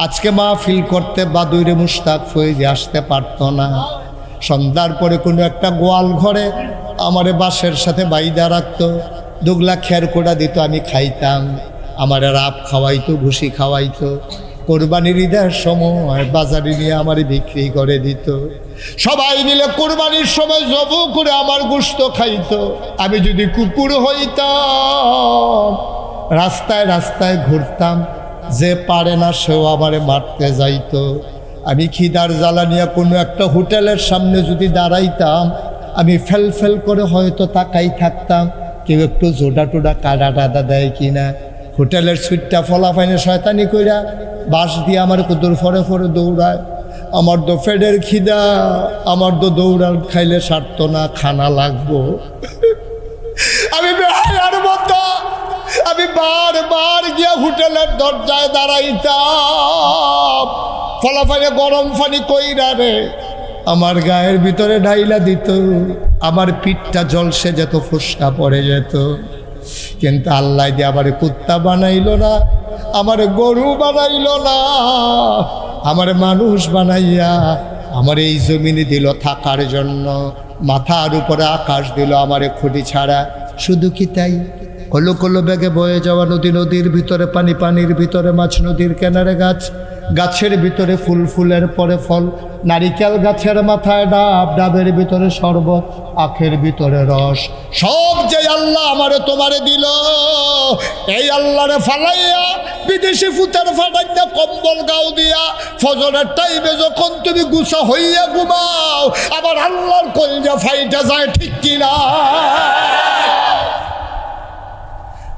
আজকে মাহফিল করতে বাদুইরে মুশতাক ফয়েজি আসতে পারতো না। সন্ধ্যার পরে কোনো একটা গোয়াল ঘরে আমারে বাঁশের সাথে বাইদা রাখতো, দুগলা খের কোড়া দিত, আমি খাইতাম। আমারে রাপ খাওয়াইতো, ভুসি খাওয়াইতো। কোরবানির ঈদের সময় বাজারে নিয়ে আমারে বিক্রি করে দিত। সবাই মিলে কোরবানির সময় জবু করে আমার গোশত খাইতো। আমি যদি কুকুর হইতাম, রাস্তায় রাস্তায় ঘুরতাম, যে পারে না সেও আমারে মারতে যাইতো। আমি খিদার জ্বালা নিয়ে কোনো একটা হোটেলের সামনে যদি দাঁড়াইতাম, আমি ফেল ফেল করে হয়তো তাকাই থাকতাম, কেউ একটু জোডা টোডা কাদা টাদা দেয় কিনা। হোটেলের সুইটটা ফলাফাইনে শয়তানি কইরা বাঁশ দিয়ে আমার কুদুর ফরে ফরে দৌড়ায়। আমার তো ফেডের খিদা, আমার তো দৌড়াল খাইলে সারতো না, খানা লাগবো। আমি বেহায়ার মতো আমি বারবার গিয়া হোটেলের দরজায় দাঁড়াইতাম, ফলাফাইনে গরম পানি কইরা রে আমার গায়ের ভিতরে ঢাইলা দিত, আমার পিঠটা জলসে যেত, ফুসকা পড়ে যেত। কিন্তু আল্লাহ দিয়ে আমার কুত্তা বানাইল না, আমার গরু বানাইল না, আমার মানুষ বানাইয়া আমার এই জমিনে দিল থাকার জন্য। মাথার উপরে আকাশ দিল আমারে খুঁটি ছাড়া। শুধু কি তাই, কলো কলো বেগে বয়ে যাওয়া নদী, নদীর ভিতরে পানি, পানির ভিতরে মাছ, নদীর কিনারে গাছ, গাছের ভিতরে ফুল, ফুলের পরে ফল, নারিকেল গাছের মাথায় ডাব, ডাবের ভিতরে শরবত, আখের ভিতরে রস। সব যে আল্লাহ আমারে তোমারে দিল, এই আল্লাহরে ফালাইয়া বিদেশি ফুতের ফাটাইয়া কম্বল গাও দিয়া ফজরের টাইমে যখন তুমি গুছা হইয়া ঘুমাও, আবার আল্লাহর কলজা ফাইটা যায়, ঠিক কিনা?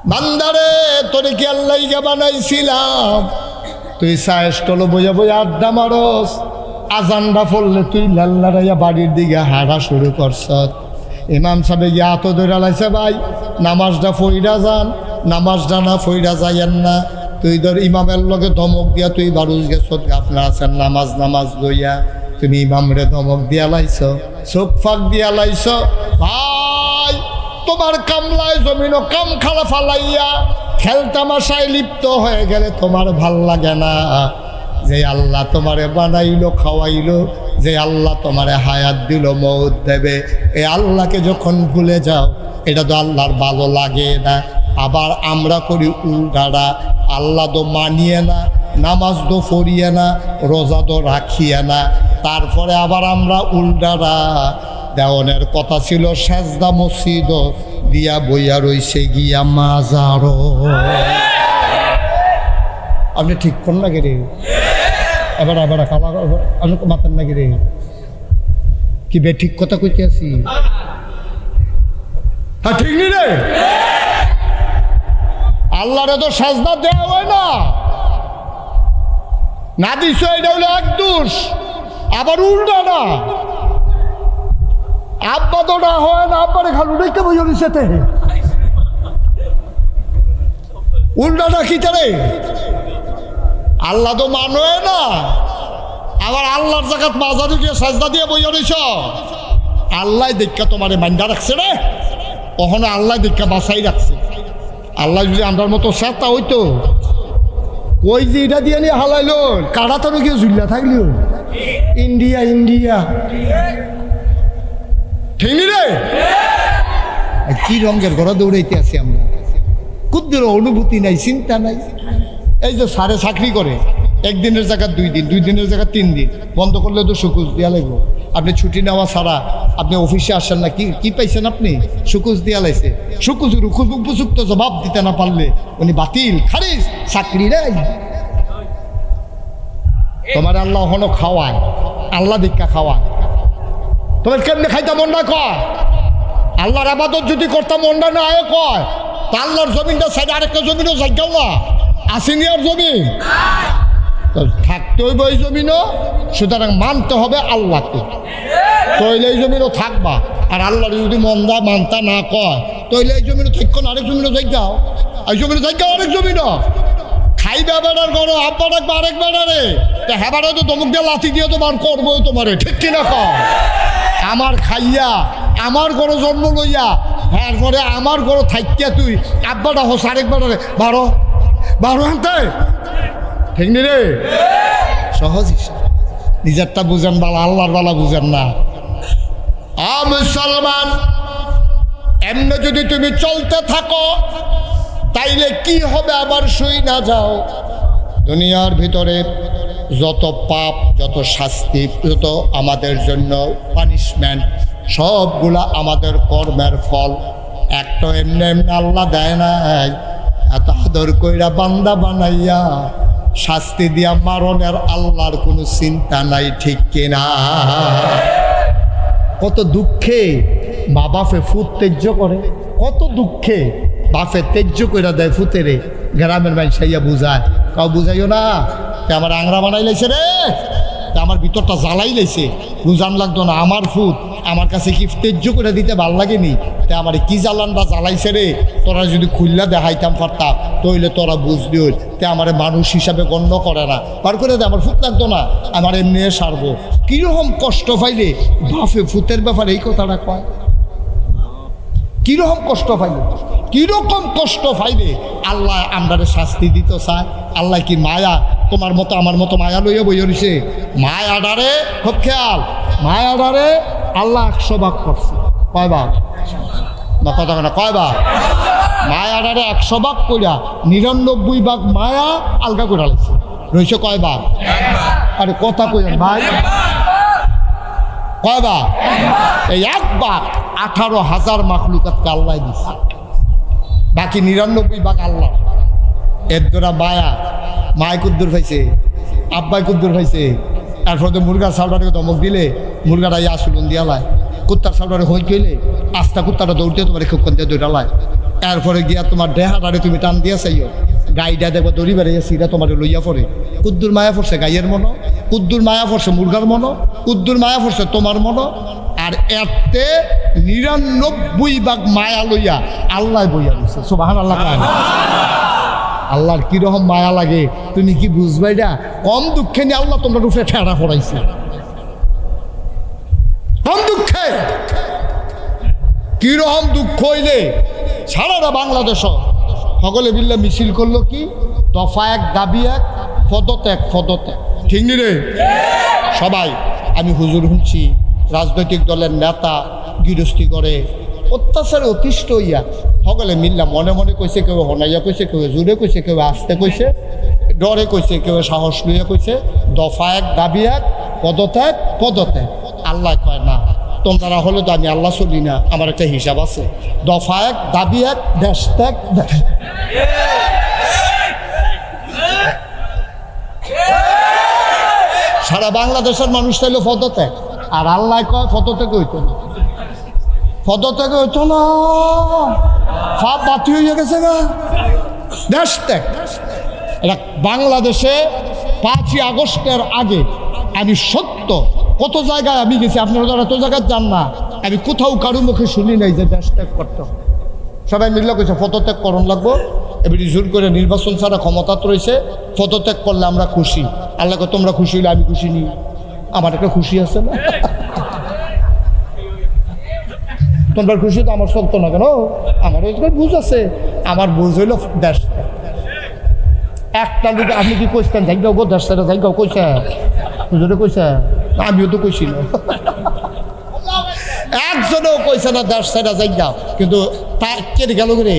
বান্দারে তোরে কি আল্লাহকে বানাইছিলাম? তুই সায়েস্টল বইয়া বইয়া আড্ডা মারস, আজানটা পড়লে তুই লাল্লারাইয়া বাড়ির দিকে হাঁটা শুরু করছ। ইমাম সাহেব গিয়া হাত ধরে লাইছে, ভাই নামাজটা ফইরা যান, নামাজটা না ফইরা যাইয়েন না। তুই ধর ইমামের লগে ধমক দিয়া তুই বারুস গেছ, আপনার আছেন নামাজ নামাজ লইয়া, তুমি ইমামরে ধমক দিয়া লাইছ, চোখ ফাঁক দিয়া লাইছ। ভাই তোমার কামলায় জমিনও কাম খালা ফালাইয়া খেলতামাশায় লিপ্ত হয়ে গেলে তোমার ভাল লাগে না। যে আল্লাহ তোমারে বানাইলো, খাওয়াইলো, যে আল্লাহ তোমারে হায়াত দিল, মৌত দেবে, এই আল্লাহকে যখন ভুলে যাও, এটা তো আল্লাহর ভালো লাগে না। আবার আমরা করি উল্টাটা, আল্লাহ তো মানিয়ে না, নামাজ তো পড়িয়ে না, রোজা তো রাখিয়ে না, তারপরে আবার আমরা উল্টাটা। দেওয়ানের কথা ছিল সেজদা মসজিদ দিয়া বইয়া রইছে গিয়া মাজারো। আপনি ঠিক কর না রে, এবার এবার খালা আমি মাতেন নাকি রে, কি বে ঠিক কথা কইতে আছি? হ্যাঁ ঠিক নি রে, আল্লাহরে তো সেজদা দেওয়া হয় না, না দিছ এটা হলো এক দোষ। আবার উল্টা না, আব্বা তো না হয় না, আব্বারে খালু দেখতে বই সেতে উল্টাটা কি তারে? আল্লাহ তো মানে না, আবার আল্লাহর জায়গাত মাজারে গিয়ে সাজদা দিয়ে বইয়া রইছ। আল্লাহ দেখা তোমারে মাইন্ডা রাখছে রে, কখনো আল্লাহ দেখা বাঁচাই রাখছে। আল্লাহ যদি আমার মতো চেষ্টা হইতো, ওই যে এটা দিয়ে নিয়ে হালাইল কারা তো গিয়ে ঝুল্লা থাকলিও ইন্ডিয়া ইন্ডিয়া, ঠিক রে? কি রঙের ঘরে দৌড়াইতে আছি আমরা, কুদ্দুর অনুভূতি নাই, চিন্তা নাই। এই যে সারে চাকরি করে, একদিনের জায়গা 2 দিন, 2 দিনের জায়গা 3 দিন, বন্ধ করলে তো সুকুজ দেওয়া লাগবে। আপনি ছুটি নেওয়া ছাড়া আপনি অফিসে আসেন না, কি পাইছেন আপনি? সুকুজ দেওয়া লাগছে। সুকুজের উপযুক্ত জবাব দিতে না পারলে উনি বাতিল, খারিজ, চাকরি নেই। তোমার আল্লাহ হলো খাওয়ায়, আল্লাহ দীক্ষা খাওয়ায়। তোমার কেমনে খাইতে মনটা কয়? আল্লাহর আবাদত যদি করতাম মনটা না আয় কয়, তা আল্লাহর জমিনটা সাইডে আরেকটা জমিনও জায়গাও না, আসেনি আর জমিন থাকতে হইব এই জমিনও, সুতরাং মানতে হবে আল্লাহকে, তইলে এই জমিনও থাকবা। আর আল্লাহর যদি মন্দা মানতা না কয়, তইলে এই জমিনও থাকো না, আরেক জমিনও জায়গাও, এই জমিনও জায়গাও, আরেক জমিনও খাইবে বেড়ার ঘর আব্বা ডাকবে আরেক বেড়ারে, তা হেবারে তো দমুক দিয়ে লাথি দিয়ে তো বার করবোই তোমারে, ঠিক কিনা কম? আমার খাইয়া আমার ঘরে জন্ম লইয়া হ্যাঁ পরে আমার ঘরে থাইকিয়া তুই আব্বাটা হোস আরেক বেড়ারে বারো বারো আনতে, ঠিক নি রে? সহজ হিসাব। নিজেরটা বুঝেন বালা, আল্লাহর বালা বুঝেন না। মুসলমান, এমনি যদি তুমি চলতে থাকো তাইলে কি হবে আবার শুই না যাও। দুনিয়ার ভিতরে যত পাপ, যত শাস্তি, যত আমাদের জন্য পানিশমেন্ট, সবগুলা আমাদের কর্মের ফল। একটা এমনি এমনি আল্লাহ দেয় নাই, এত আদর কইরা বান্দা বানাইয়া শাস্তি দিয়া মারণের আল্লাহর কোনো চিন্তা নাই, ঠিক কিনা? কত দুঃখে মা বাপে ফুট তেজ্য করে, কত দুঃখে বাপে তেজ্য করে দেয় ফুতেরে। গ্রামের মানুষ সাইয়া বুঝায়, কাউ বুঝাইও না, তে আমার আংরা বানাই লাইছে রে, তে আমার ভিতরটা জ্বালাই লাইছে, বুঝান লাগতো না। আমার ফুট আমার কাছে কি তেজ্য করে দিতে ভাল লাগেনি, তে আমার কি জ্বালানটা জ্বালাইছে রে, তোরা যদি খুললা দেখাইতাম পারতাম তইলে তোরা বুঝলি হইল। তে আমার মানুষ হিসাবে গণ্য করে না, বার করে দে, আমার ফুট লাগতো না, আমার এমনি সারবো। কীরকম কষ্ট পাইলে বাপে ফুতের ব্যাপারে এই কথাটা কয়? কিরকম কষ্ট পাইলে, কিরকম কষ্ট পাইলে আল্লাহ আমরারে শাস্তি দিতে চায়? আল্লাহ কি মায়া তোমার মতো আমার মতো মায়া লইয়া বইয়া রইছে? মায়া ডারে খুব খেয়াল, মায়া ডারে আল্লাহ 100 ভাগ করছে। কয় ভাগ? না কথা না, কয় ভাগ? মায়া ডারে 100 ভাগ কইরা 99 ভাগ মায়া আলগা করে লাগছে, রইছে কয় ভাগ? আরে কথা কইলেন ভাই, কয় ভাগ? এই 1 ভাগ 18,000 মাখলুকাতকে আল্লাহ দিচ্ছে, বাকি 99 ভাগ আল্লাহ। এর দ্বারা মায়া, মায় কুদ্দুর পাইছে, আব্বাই কুদ্দুর পাইছে। এরপর তো মুরগার সালটাকে ধমক দিলে মুরগাটা ইয়া সুলন দিয়া লায়, কুত্তার সালটারে হই কইলে আস্তা কুত্তাটা দৌড়তে তোমার খুবক্ষণ দিয়ে দৌড়া লায়। এরপরে গিয়া তোমার দেহাটারে তুমি টান দিয়া চাইও, গাইটা দেখবো দড়ি বেড়ে সিরা তোমার লইয়া পড়ে। কুদ্দুর মায়া পড়ছে গাইয়ের মনো, কুদ্দুর মায়া পড়ছে মুরগার মনো, কুদ্দুর মায়া পড়ছে তোমার মনো। আর এতে 99 ভাগ মায়া লইয়া আল্লাহ বইয়া দিচ্ছে। সুবহানাল্লাহ। আল্লাহর কিরকম মায়া লাগে তুমি কি বুঝবাই? না কম দুঃখে নিয়ে আল্লাহ তোমরা রূপে ঠেড়া পড়াইছে, কম দুঃখে। কিরকম দুঃখ হইলে সারাটা বাংলাদেশ সকলে বিল্লা মিছিল করলো কি, দফা 1 দাবি 1, পদত্যাগ পদত্যাগ, ঠিক নি রে? সবাই আমি হুজুর শুনছি রাজনৈতিক দলের নেতা গৃহস্থী করে অত্যাচারে অতিষ্ঠ হইয়া সকলে মিল্লা মনে মনে কইছে, কেউ হনাইয়া কইছে, কেউ জোরে কইছে, কেউ আস্তে কইছে, ডরে কইছে, কেউ সাহস লইয়া কইছে। দফা 1 দাবি 1, পদত্যাগ পদত্যাগ। আল্লাহ কয় না, তোমরা হলে তো আমি আল্লাহ চলি না, আমার একটা হিসাব আছে। দফা 1 দাবি 1, দেশ ত্যাগ দেশ। সারা বাংলাদেশের মানুষ চাইলো পদত্যাগ, আর আল্লাহ কয় পদত্যাগ হইতো না, পদত্যাগ হইতো না, সব বাতি হয়ে গেছে না, দেশ ত্যাগ। এটা বাংলাদেশে 5ই আগস্টের আগে আমি সত্য কত জায়গায় আমি গেছি, আপনারা তো এত জায়গায় যান না, আমি কোথাও কারো মুখে শুনি নাই যে দেশ ত্যাগ করতে হবে। সবাই মিললে কইছে পদত্যাগ করণ লাগবো, এবারে জোর করে নির্বাচন ছাড়া ক্ষমতাত রয়েছে, পদত্যাগ করলে আমরা খুশি। আল্লাহকে তোমরা খুশি হইলে আমি খুশি নি, আমার একটা খুশি আছে না? তোমরা খুশি তো আমার চলতো না কেন? আমার বুঝ আছে, আমার বুঝ হইল দেশ ত্যাগ। একটা লোক আপনি কি কইছেন যাই গো দেশ ছেড়ে যাই গো, কইছে হুজুরে কইছে, আমিও তো কইছি না, একজনেও কইছে না দেশ ছেড়ে যাই যাও। কিন্তু তা কেটে গেল রে,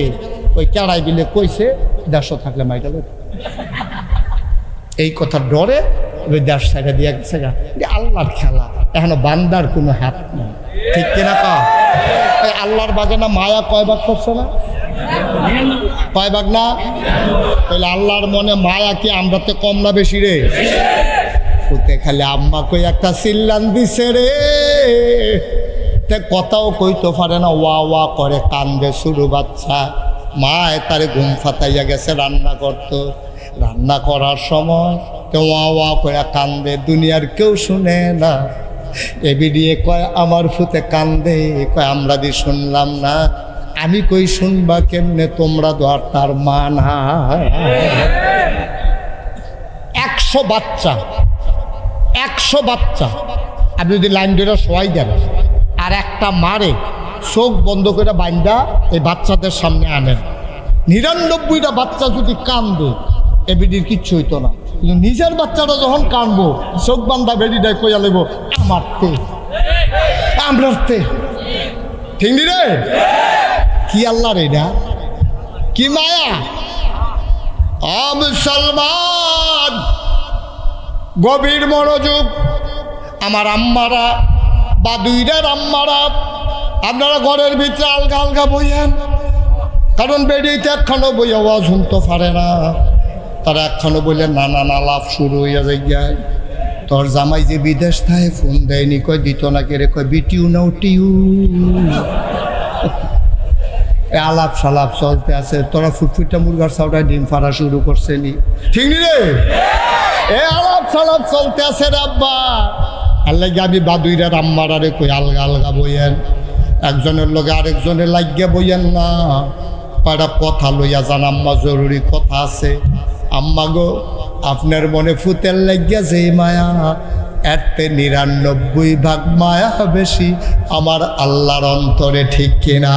ওই কেড়াই বিলে কইছে দেশ থাকলে মাইটা লোক এই কথার ডরে ওই দেশ ছেড়ে দিয়ে গেছে। আল্লাহর খেলা, এখনো বান্দার কোনো হাত নেই, ঠিক কিনা? ওই আল্লাহর বাগানা মায়া কয় ভাগ করছে না? কয় ভাগ না? তাহলে আল্লাহর মনে মায়া কি আমরাতে কম না বেশি রে? ফুতে খালি আম্মা কই একটা চিল্লান দিছে রে, তে কথাও কইতে পারে না, ওয়া ওয়া করে কান্দে শুরু বাচ্চা। মায় তারে ঘুম ফাতাইয়া গেছে রান্না করতো, রান্না করার সময় তো ওয়া ওয়া করে কান্দে, দুনিয়ার কেউ শুনে না। এবিডিয়ে কয় আমার ফুতে কান্দে, কয় আমরা দি শুনলাম না। আমি কই শুনবা কেমনে, তোমরা তো আর তার মা না। বাচ্চা 100 বাচ্চা আপনি যদি লাইন ধরে শোয়াই দেন আর একটা মারে চোখ বন্ধ করে বাইন্দা এই বাচ্চাদের সামনে আনেন, 99টা বাচ্চা যদি কান্দে এ বেডির কিচ্ছু হইতো না। কিন্তু নিজের বাচ্চাটা যখন কানবো চোখ বান্ধা বেডিটাই কইয়া লেব আমার তে আমরার তে, ঠিক নি রে? কি আল্লাহ রে, এটা কি মায়া! মুসলমান গভীর মনোযোগ। আমার আম্মারা বা দুইটার আম্মারা, আপনারা ঘরের ভিতরে আলগা আলগা বইয়েন, কারণ বেডিতে একখানো বই আওয়াজ শুনতে পারে না। তারা একখানো বললে নানা আলাপ শুরু হইয়া যায়। তোর জামাই যে বিদেশ থাকে ফোন দেয়নি, কয় দিত না কে রে, কয় বিটিউ না উটিউ, আলাপ সালাপ চলতে আছে। তোরা ফুটফুটটা মুরগার চাউটায় ডিম ফাড়া শুরু করছে নি, ঠিক নি রে? এ আলাপ সালাপ চলতে আছে রে আব্বা। আল্লাহ আমি বাদুইরা আম্মারারে কই আলগা আলগা বইয়েন, একজনের লগে আরেকজনের লাগিয়া বইয়েন না। কয়টা কথা লইয়া যান আম্মা, জরুরি কথা আছে। আম্মা গো, আপনার মনে ফুতের লাগিয়া যে মায়া, এতে 99 মায়া বেশি আমার আল্লাহর অন্তরে, ঠিক কিনা?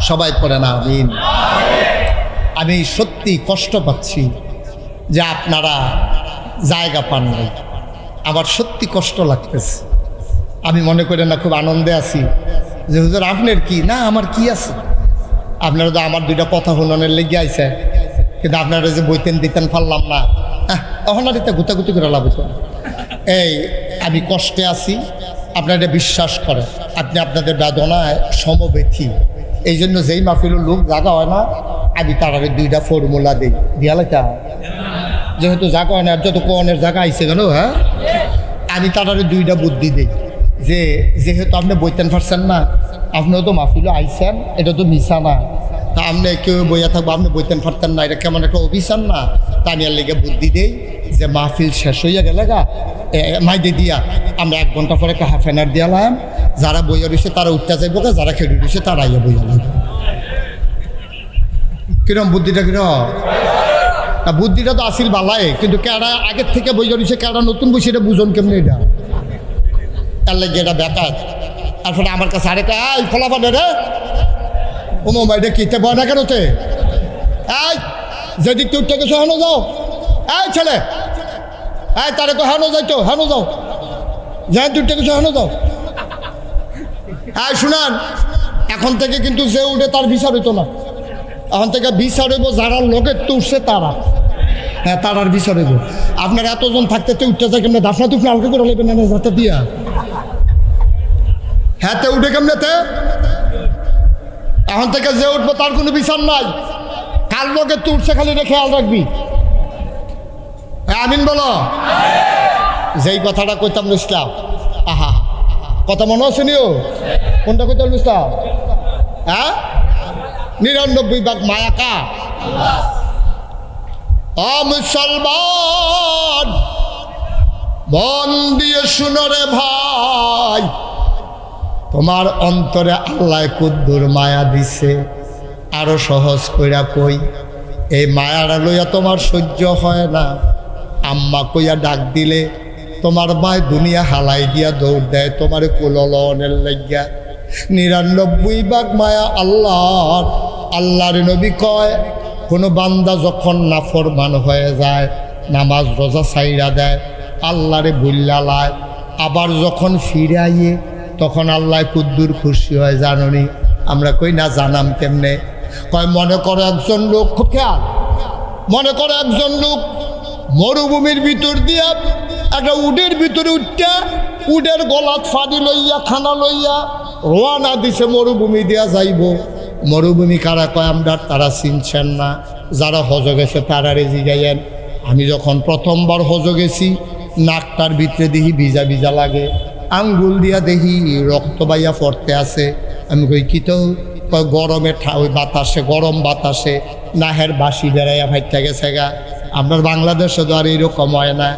সবাই পড়ে না আমিন। আমি সত্যি কষ্ট পাচ্ছি যে আপনারা জায়গা পান নাই, আমার সত্যি কষ্ট লাগতেছে। আমি মনে করি না খুব আনন্দে আছি যে হুজুর আপনার কি না, আমার কি আছে। আপনারা তো আমার দুইটা কথা শুনানোর লেগে আইছে, কিন্তু আপনারা যে বইতেন দিতেন পারলাম না, তখন আর এটা গুতাগুতি করে লাভ হতো। এই আমি কষ্টে আছি, আপনারা এটা বিশ্বাস করেন। আপনি আপনাদের বেদনায় সমবেথী, এই জন্য যেই মাহফিলের লোক জাগা হয় না, আমি তারা দুইটা ফর্মুলা দিই দিয়ালাইতা, যেহেতু জাগা হয় না, যত কোনের জায়গা আইসে কেন, হ্যাঁ আমি তারা দুইটা বুদ্ধি দিই যে যেহেতু আপনি বইতেন পারছেন না, আপনিও তো মাহফিলে আইসেন, এটা তো মিশা না। তা আপনি কেউ বইয়া থাকবো, আপনি বইতেন পারতেন না, এটা কেমন একটা অভিশান না। তা নিয়ে লেগে বুদ্ধি দেই যে মাহফিল শেষ হইয়া গেলে গা মাইদে দিয়া আমরা 1 ঘন্টা পরে একটা হাফ অ্যান আওয়ার দিয়ালাম, যারা বইয়া রয়েছে তারা উঠতে যাইব, যারা খেলে রয়েছে তারা আইয়া বইয়া লাগবে। কিরম বুদ্ধিটা, কিরম বুদ্ধিটা তো আসিল বালায়, কিন্তু কেডা আগের থেকে বইয়া রয়েছে, কেডা নতুন বই, সেটা বুঝন কেমনি, এটা তার লাগে এটা বেকার। তারপরে আমার কাছে আরেকটা এই ফলাফানে রে ও মোমা, এটা কিতে বয় না কেনতে, এই যেদিক তুই উঠতে গেছো হেনো যাও, এই ছেলে এই তারে তো হেনো যাইতো, হেনো যাও, যেন তুই উঠতে গেছো হেনো যাও। এই শুনান, এখন থেকে কিন্তু যে উঠে তার বিচার হইতো না, এখন থেকে বিচার হইব যারা লোকের তো উঠছে তারা, হ্যাঁ তারার বিচার হইব। আপনার এতজন থাকতে তো উঠতে যায় কেমনে, দাফনা তুফনা আলকে করে নেবেন না যাতে দিয়া, হ্যাঁ তে উঠে কেমনেতে। এখন থেকে যে উঠবো তার কোনো বিচার নাই, কার লোকের তো উঠছে খালি রে খেয়াল রাখবি। আমিন বলো। যেই কথাটা কইতাম ইসলাম, আহা কথা মনে আছে নিও, কোনটা কইতাম ইসলাম, হ্যাঁ 99 মায়া কা। মুসলমান মন দিয়ে শুনো রে ভাই, তোমার অন্তরে আল্লাহ কুদ্দুর মায়া দিছে। আরো সহজ কইরা কই, এই মায়াটা লইয়া তোমার সহ্য হয় না, আম্মা কইয়া ডাক দিলে তোমার মায় দুনিয়া হালাই দিয়া দৌড় দেয় তোমার কুললনের লাগিয়া। 99 মায়া আল্লাহর। আল্লাহর নবী কয়, কোনো বান্দা যখন নাফরমান হয়ে যায়, নামাজ রোজা ছাইরা দেয়, আল্লাহরে ভুল্লা লায়, আবার যখন ফিরে আইয়ে তখন আল্লাহ কুদ্দুর খুশি হয়। জাননি আমরা কই না, জানাম কেমনে? কয় মনে করো একজন লোক, খুব খেয়াল, মনে করো একজন লোক মরুভূমির ভিতর দিয়া একটা উডের ভিতরে উঠটা, উডের গলাত ফাঁদি লইয়া খানা লইয়া রোয়ানা দিছে, মরুভূমি দিয়া যাইব। মরুভূমি কারা কয় আমরা, তারা চিনছেন না, যারা হজ গেছে তারারে জিগাইয়েন। আমি যখন প্রথমবার হজ গেছি, নাকটার ভিতরে দেখি ভিজা ভিজা লাগে, আঙ্গুল দিয়া দেখি রক্ত বাইয়া পড়তে আছে। আমি কই কি তো, গরমে ওই বাতাসে, গরম বাতাসে নাহের বাসি বেড়াইয়া ফাইতে গেছে গা। আপনার বাংলাদেশে তো আর এইরকম হয় না,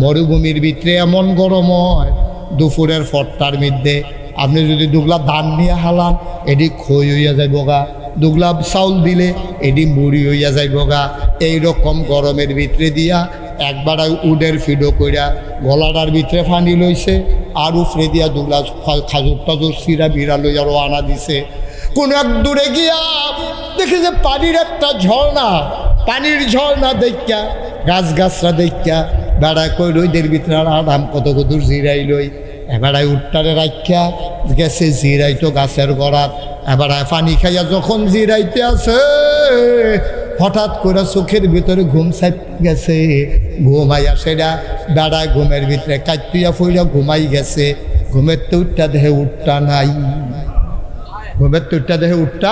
মরুভূমির ভিতরে এমন গরম হয় দুপুরের 4টার মধ্যে আপনি যদি দুগলা ধান নিয়ে হালান এটি খই হইয়া যাইব গা, দুগলা চাউল দিলে এটি মুড়ি হইয়া যাইব গা। এইরকম গরমের ভিতরে দিয়া একবার উডের ফিডো কইরা গলাটার ভিতরে ফানি লইছে আর উফরে দিয়া দুগলা খাজুর টাজুর সিরা বিরা লইয়া রওনা দিছে। কোন এক দূরে গিয়া দেখে যে পানির একটা ঝর্ণা, পানির ঝর্ণা দেখা গাছগাছরা দেখা বেড়ায় কই রইদের ভিতরে আরাম কত দূর জিরাই লই। এবারায় উঠটারে রাখিয়া গেছে জিরাইতো গাছের গড়াত। এবারায় পানি খাইয়া যখন জিরাইতে আছে হঠাৎ করে চোখের ভিতরে ঘুম চাপ গেছে। ঘুমাইয়া সেটা বেড়ায় ঘুমের ভিতরে কাটিয়া ফুইয়া ঘুমাই গেছে। ঘুমের তো উঠটা দেহে উঠটা নাই, ঘুমের তো উঠটা দেহে উঠটা।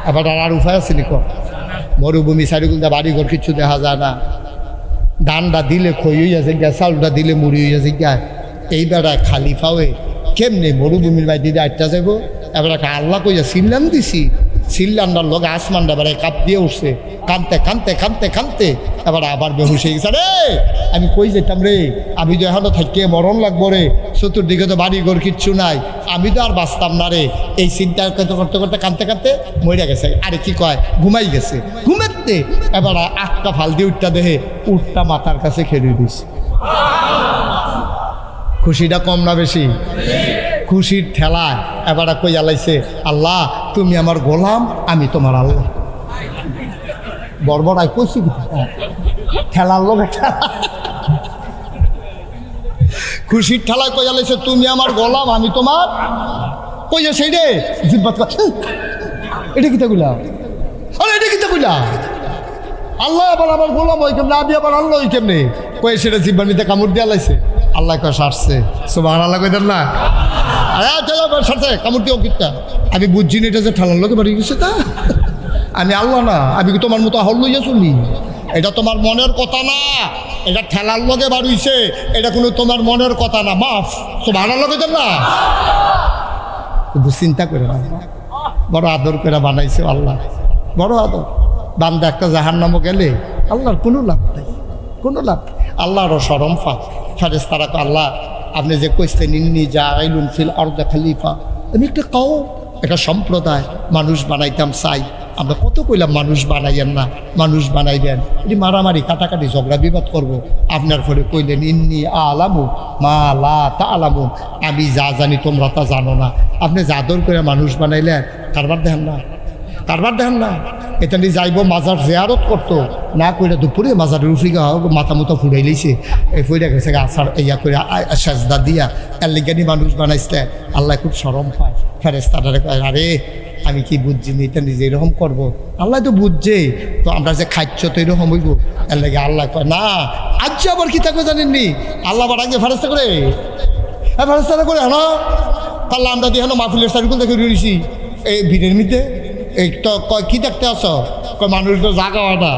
এবার আর উপায় আছে নি? মরুভূমি চারিগুলটা বাড়িঘর কিছু দেখা যায় না। ধানটা দিলে খই হইয়াছে গা, চাউলটা দিলে মুড়ি হইয়াছে গা। এই বেড়ায় খালি পাওয়ে কেমনে মরুভূমির বাই দিদি আটটা যাবো। এবার আল্লাহ কইয়া সিল্লাম দিছি, সিল্লান্ডার লোক আসমানটা বেড়ায় কাপ দিয়ে উঠছে। কানতে কানতে কানতে কানতে এবার আবার বেহুশ হয়ে গেছে। রে আমি কই যেতাম রে, আমি তো এখনো থাকিয়ে মরণ লাগবো রে, চতুর্দিকে তো বাড়ি ঘর কিচ্ছু নাই, আমি তো আর বাঁচতাম না রে। এই চিন্তা করতে করতে করতে কানতে কানতে মরে গেছে। আরে কি কয়, ঘুমাই গেছে। ঘুমেতে এবার আটটা ফাল দিয়ে উঠটা দেহে উঠটা মাথার কাছে খেলে দিছে। খুশিটা কম না বেশি? খুশির ঠেলায় এবার কই আলাইছে, আল্লাহ তুমি আমার গোলাম, আমি তোমার আল্লাহ। বড়বড়াই কইছি ঠেলার লোক খুশির ঠেলায় কই আলাইছে, তুমি আমার গোলাম, আমি তোমার। কইয়া সেই রে এটা কিতা কইলা? আরে এটা কিতা কইলা? আল্লাহ আবার আমার গোলাম ওই কেমনে, আমি আবার আল্লাহ ওই কেমনে? কয়ে সেটা জিব্বানিতে কামড় দিয়ে লাইছে। আল্লাহ কয় সারছে। সুবহানাল্লাহ কইতেন না? সারছে কামড় দিয়েও কিতা। আমি বুঝছি না এটা যে ঠেলার লোকে বাড়ি গেছে তা। আমি আল্লাহ না, আমি কি তোমার মতো হল লইয়া শুনি? এটা তোমার মনের কথা না, এটা ঠেলার লোকে বাড়িছে, এটা কোনো তোমার মনের কথা না। মাফ। সুবহানাল্লাহ কইতেন না? কিন্তু চিন্তা করে না, বড় আদর করে বানাইছে আল্লাহ, বড় আদর। বান্দা একটা জাহান্নামও গেলে আল্লাহর কোনো লাভ নেই, কোনো লাভ। আল্লাহরও শরম ফাঁক। ফেরেশতারা তো আল্লাহ আপনি যে কইছেন ইন্নী জাইলুন ফিল আরদি খলিফা, আমি একটা কওম, একটা সম্প্রদায় মানুষ বানাইতাম চাই। আমরা কত কইলাম মানুষ বানাইয়েন না, মানুষ বানাইবেন। এটি মারামারি কাটাকাটি ঝগড়া বিবাদ করবো। আপনার পরে কইলেন ইন্নী আলামু মা লা তা'লামুন, আমি যা জানি তোমরা তা জানো না। আপনি জাদর করে মানুষ বানাইলেন, কারবার দেখেন না, কারবার দেখেন না। এটা নিয়ে যাইব মাজার জিয়ারত করতো না, কইরা দুপুরে মাজারের উফরি মাথা মতো ফুড়াই লইছে, এই ফুড়ে গেছে আসার ইয়া করে সাজদা দিয়া এর লিগানি মানুষ বানাইছে। আল্লাহ খুব শরম পায়। ফেরেশতারা কয় আরে আমি কি বুঝছি না, এটা নিজে এরকম করবো? আল্লাহ তো বুঝছে, তো আমরা যে খাচ্ছ তো এরকম হইব। এর লাগে আল্লাহ কয় না, আজ আবার কি থাকবে জানেননি? আল্লাহ আবার আগে ফেরেশতা করে, হ্যাঁ ফেরেশতারা করে হ্যাঁ। তাহলে আমরা দিয়ে হ্যাঁ মাহফিলের সার্কুল দেখে রয়েছি এই ভিড়ের মধ্যে। এই তো কয় কি দেখতে আসো? কয় মানুষ তো জাগা হয় না,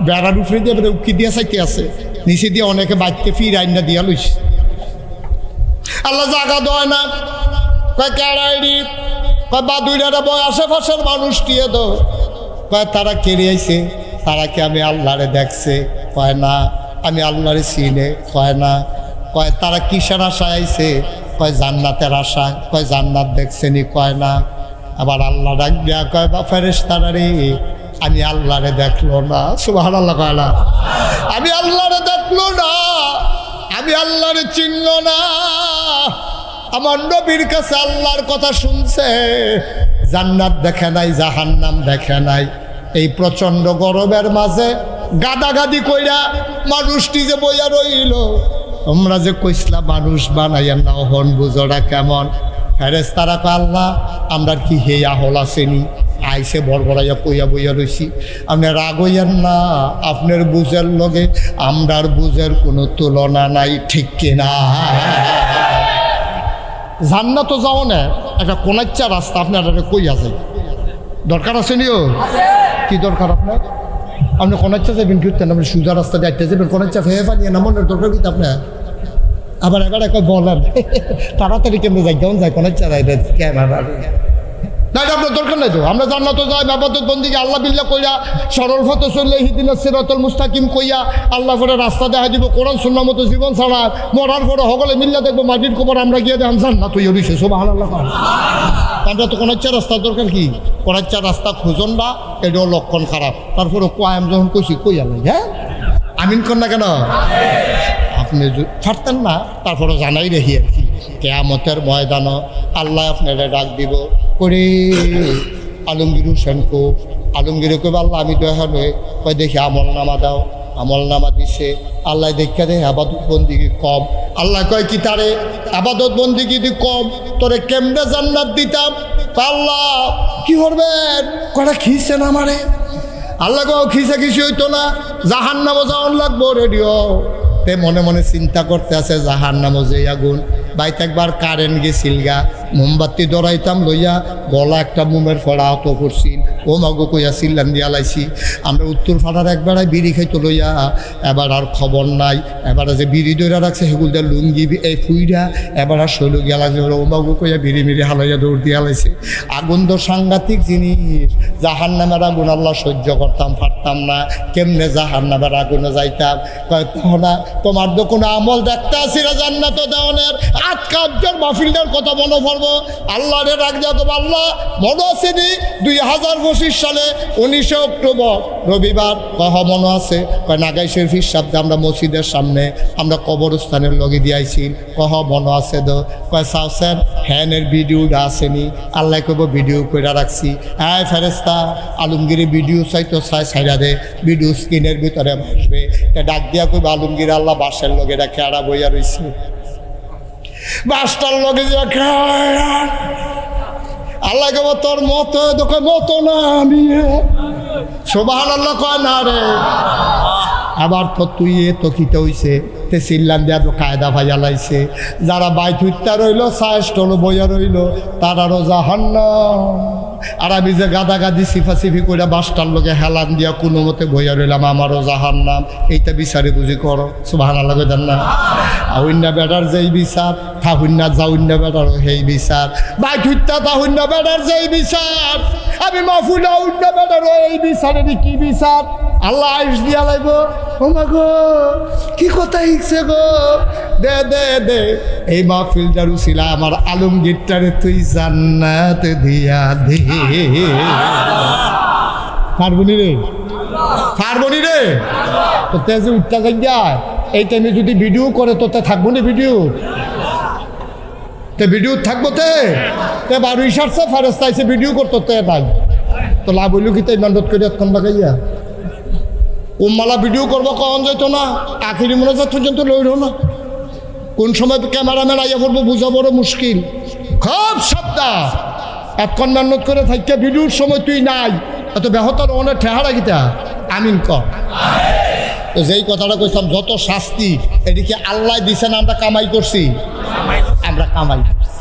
বেড়ার উপরে দিয়ে উকি দিয়ে চাইতে আছে, নিচে দিয়ে অনেকে বাড়তে ফির আইনা দিয়া লইছে। আল্লাহ জাগা দেয় না। কয় কেড়াইডি, কয় বাদুইরা বয় আশেপাশের মানুষ দিয়ে দো। কয় তারা কেড়ে আইছে, তারা কি আমি আল্লাহরে দেখছে? কয় না। আমি আল্লাহরে চিনে? কয় না। কয় তারা কিসের আশায় আইছে? কয় জান্নাতের আশায়। কয় জান্নাত দেখছেনি? কয় না। আবার আল্লাহ ডাক দিয়া কয় বা ফেরেশতারা রে, আমি আল্লাহরে দেখলো না। সুবহানাল্লাহ কয় না? আমি আল্লাহরে দেখলো না, আমি আল্লাহরে চিনলো না। আমার নবীর কাছে আল্লাহর কথা শুনছে, জান্নাত দেখে নাই, জাহান্নাম দেখে নাই। এই প্রচন্ড গরমের মাঝে গাদাগাদি কইরা মানুষটি যে বইয়া রইল। তোমরা যে কইসলা মানুষ বানাইয়া না, হন বুঝোটা কেমন? ফেরেশতারা কয় আল্লাহ আমরা কি হেয়া হল আসেনি, আইসে বড়বড়াইয়া কইয়া বইয়া রইছি। আপনি রাগ হইয়ান না, আপনার বুঝের লগে আমরার বুঝের কোনো তুলনা নাই, ঠিক কিনা? জান্নাতও যাও না, একটা কোনাচ্চা রাস্তা আপনার কইয়া যায়, দরকার আছে নিও? কি দরকার আপনার? আপনি কোনাচ্চা যাবেন কিনতেন, আপনি সোজা রাস্তা যাইতে যাবেন, কোনাচ্চা ফেয়ে ফানিয়ে না, মনের দরকার কিন্তু আপনার। আবার এবার বলেন তাড়াতাড়ি কেমন যাই, কেমন যায় কোনাচ্চা যায় ক্যামেরা না, এটা আপনার দরকার নাই তো। আমরা জান্নাতে যাই ইবাদত বন্দিকে আল্লাহ বিল্লাহ কইয়া সরল পথে চললে ইহদিনাস সিরাতাল মুস্তাকিম কইয়া আল্লাহ পরে রাস্তা দেখা দিব, কোরআন সুন্নাহ মতো জীবন ছাড়া মরার পরে সকলে মিল্লা দেখবো মাটির কবর, আমরা গিয়ে দেখাম জান্নাত হইয়া রইছে। সুবহানাল্লাহ। আমরা তো কোনো ইচ্ছা রাস্তার দরকার কি? কোনো ইচ্ছা রাস্তা খুঁজন না, এটাও লক্ষণ খারাপ। তারপরে আমি যখন কইছি কইয়া নাই, হ্যাঁ আমিন কর না কেন? আপনি ছাড়তেন না, তারপরে জানাই রেহি আর কি কিয়ামতের ময়দান আল্লাহ আপনারা ডাক দিব করে আলমগীর হোসেনকে। আলমগীর কবে আল্লাহ আমি দেখা নয়, কয় দেখি আমল নামা দাও। আমল নামা দিছে, আল্লাহ দেখা দেয় আবাদত বন্দিগি কম। আল্লাহ কয় কি তারে আবাদত বন্দিগি দি কম, তোরে কেমনে জান্নাত দিতাম? আল্লাহ কি করবেন? কটা খিসছেন আমারে। আল্লাহ কও খিসা কিছু হইতো না, জাহান্নামে যাওয়ান লাগবো রেডিও। তে মনে মনে চিন্তা করতে আছে জাহান্নামে যে আগুন। বাইতে একবার কারেন্ট গেছিল গা, মোমবাতি ধরাইতাম লইয়া গলা একটা মোমের ফড়া অত করছিল, ও মাগো কইয়া চিল্লান দিয়া লাইছি। আমরা উত্তর ফাড়ার একবারে বিড়ি খাইতো লইয়া, এবার আর খবর নাই। এবার যে বিড়ি দইরা রাখছে সেগুলো দিয়ে লুঙ্গি এই ফুইরা এবার আর শৈল গিয়া লাগছে, ও মাগো কইয়া বিড়ি মিড়ি হালাইয়া দৌড় দিয়া লাইছে। আগুন তো সাংঘাতিক জিনিস, জাহান্নামের আগুন আল্লাহ সহ্য করতাম পারতাম না, কেমনে জাহান্নামের আগুনে যাইতাম। কয় না তোমার তো কোনো আমল দেখতে আসি না জান্নাত দেওয়ানের, আজকার মাহফিলটার কথা মনে পড়বো। আল্লাহ রে রাখ যাবো। আল্লাহ মনে আছে নি 2025 সালে 19 অক্টোবর রবিবার? কহ মনে আছে? কয় নাগাই শরীফের শব্দে আমরা মসজিদের সামনে আমরা কবরস্থানের লগে দিয়াইছি। কহ মনে আছে তো? কয় চাওছেন হ্যানের ভিডিওটা আসেনি? আল্লাহ কব ভিডিও করে রাখছি। হ্যাঁ ফেরেস্তা আলমগীরের ভিডিও চাইতো ছাইরা দে, ভিডিও স্ক্রিনের ভিতরে বসবে। ডাক দিয়া কইব আলমগীর আল্লাহ বাসের লগে রাখে আড়া বইয়া রয়েছে, বাসটার লগে যে আল্লাহ কব তোর মতো তোকে মতো না আমি। সুবহানাল্লাহ কয় না রে। আবার তো তুই তো খিতে হইছে তে চিল্লান দেয়া তো কায়দা ভাইয়া লাইছে। যারা বাই থুইতা রইল সাইস্টল বইয়া রইল তারারও জাহান্নাম। আর আমি যে গাদাগাদি সিফাসিফি করে বাসটার লোকে হেলান দিয়া কোনো মতে বইয়া রইলাম, আমারও জাহান্নাম। এইটা বিচারে বুঝি করো। সুবহানাল্লাহ কইতেন না? আউন্না বেটার যেই বিচার, থাহুন্না যাউন্না বেটারও সেই বিচার। বাই থুইতা তাহুন্না বেটার যেই বিচার, আমি মাহফুলা উন্না বেটারও এই বিচারে। কি বিচার? আল্লাহ আইস দিয়া লাইব। ও মা গো কি কথা হিকছে গো, দে দে দে এই মাহফিলটার উছিলা আমার আলমগীরটারে তুই জান্নাত দিয়া দে। পারবনি রে, পারবনি রে। তো তে যে উঠতে যাই এই টাইমে যদি ভিডিও করে তো তে থাকবো না ভিডিও? তে ভিডিও থাকবো তে বারো ইসারছে ফেরেস্তা আইসে ভিডিও করতো তে নাই তো লাভ হইল কি? তাই মান্ডত করে এতক্ষণ বাগাইয়া উম্মালা ভিডিও করবো কখন যাইতো না, আখিরি মোনাজাত পর্যন্ত লইল না। কোন সময় ক্যামেরাম্যান আইয়া পড়বো বুঝা বড় মুশকিল। খুব সাবধান, এতক্ষণ মেহনত করে থাকতে ভিডিওর সময় তুই নাই, এত ব্যাহতার অনেক ঠেহারা গীতা আমিন কর। তো যেই কথাটা কইতাম যত শাস্তি এদিকে আল্লাহ দিছেন, আমরা কামাই করছি, আমরা কামাই করছি।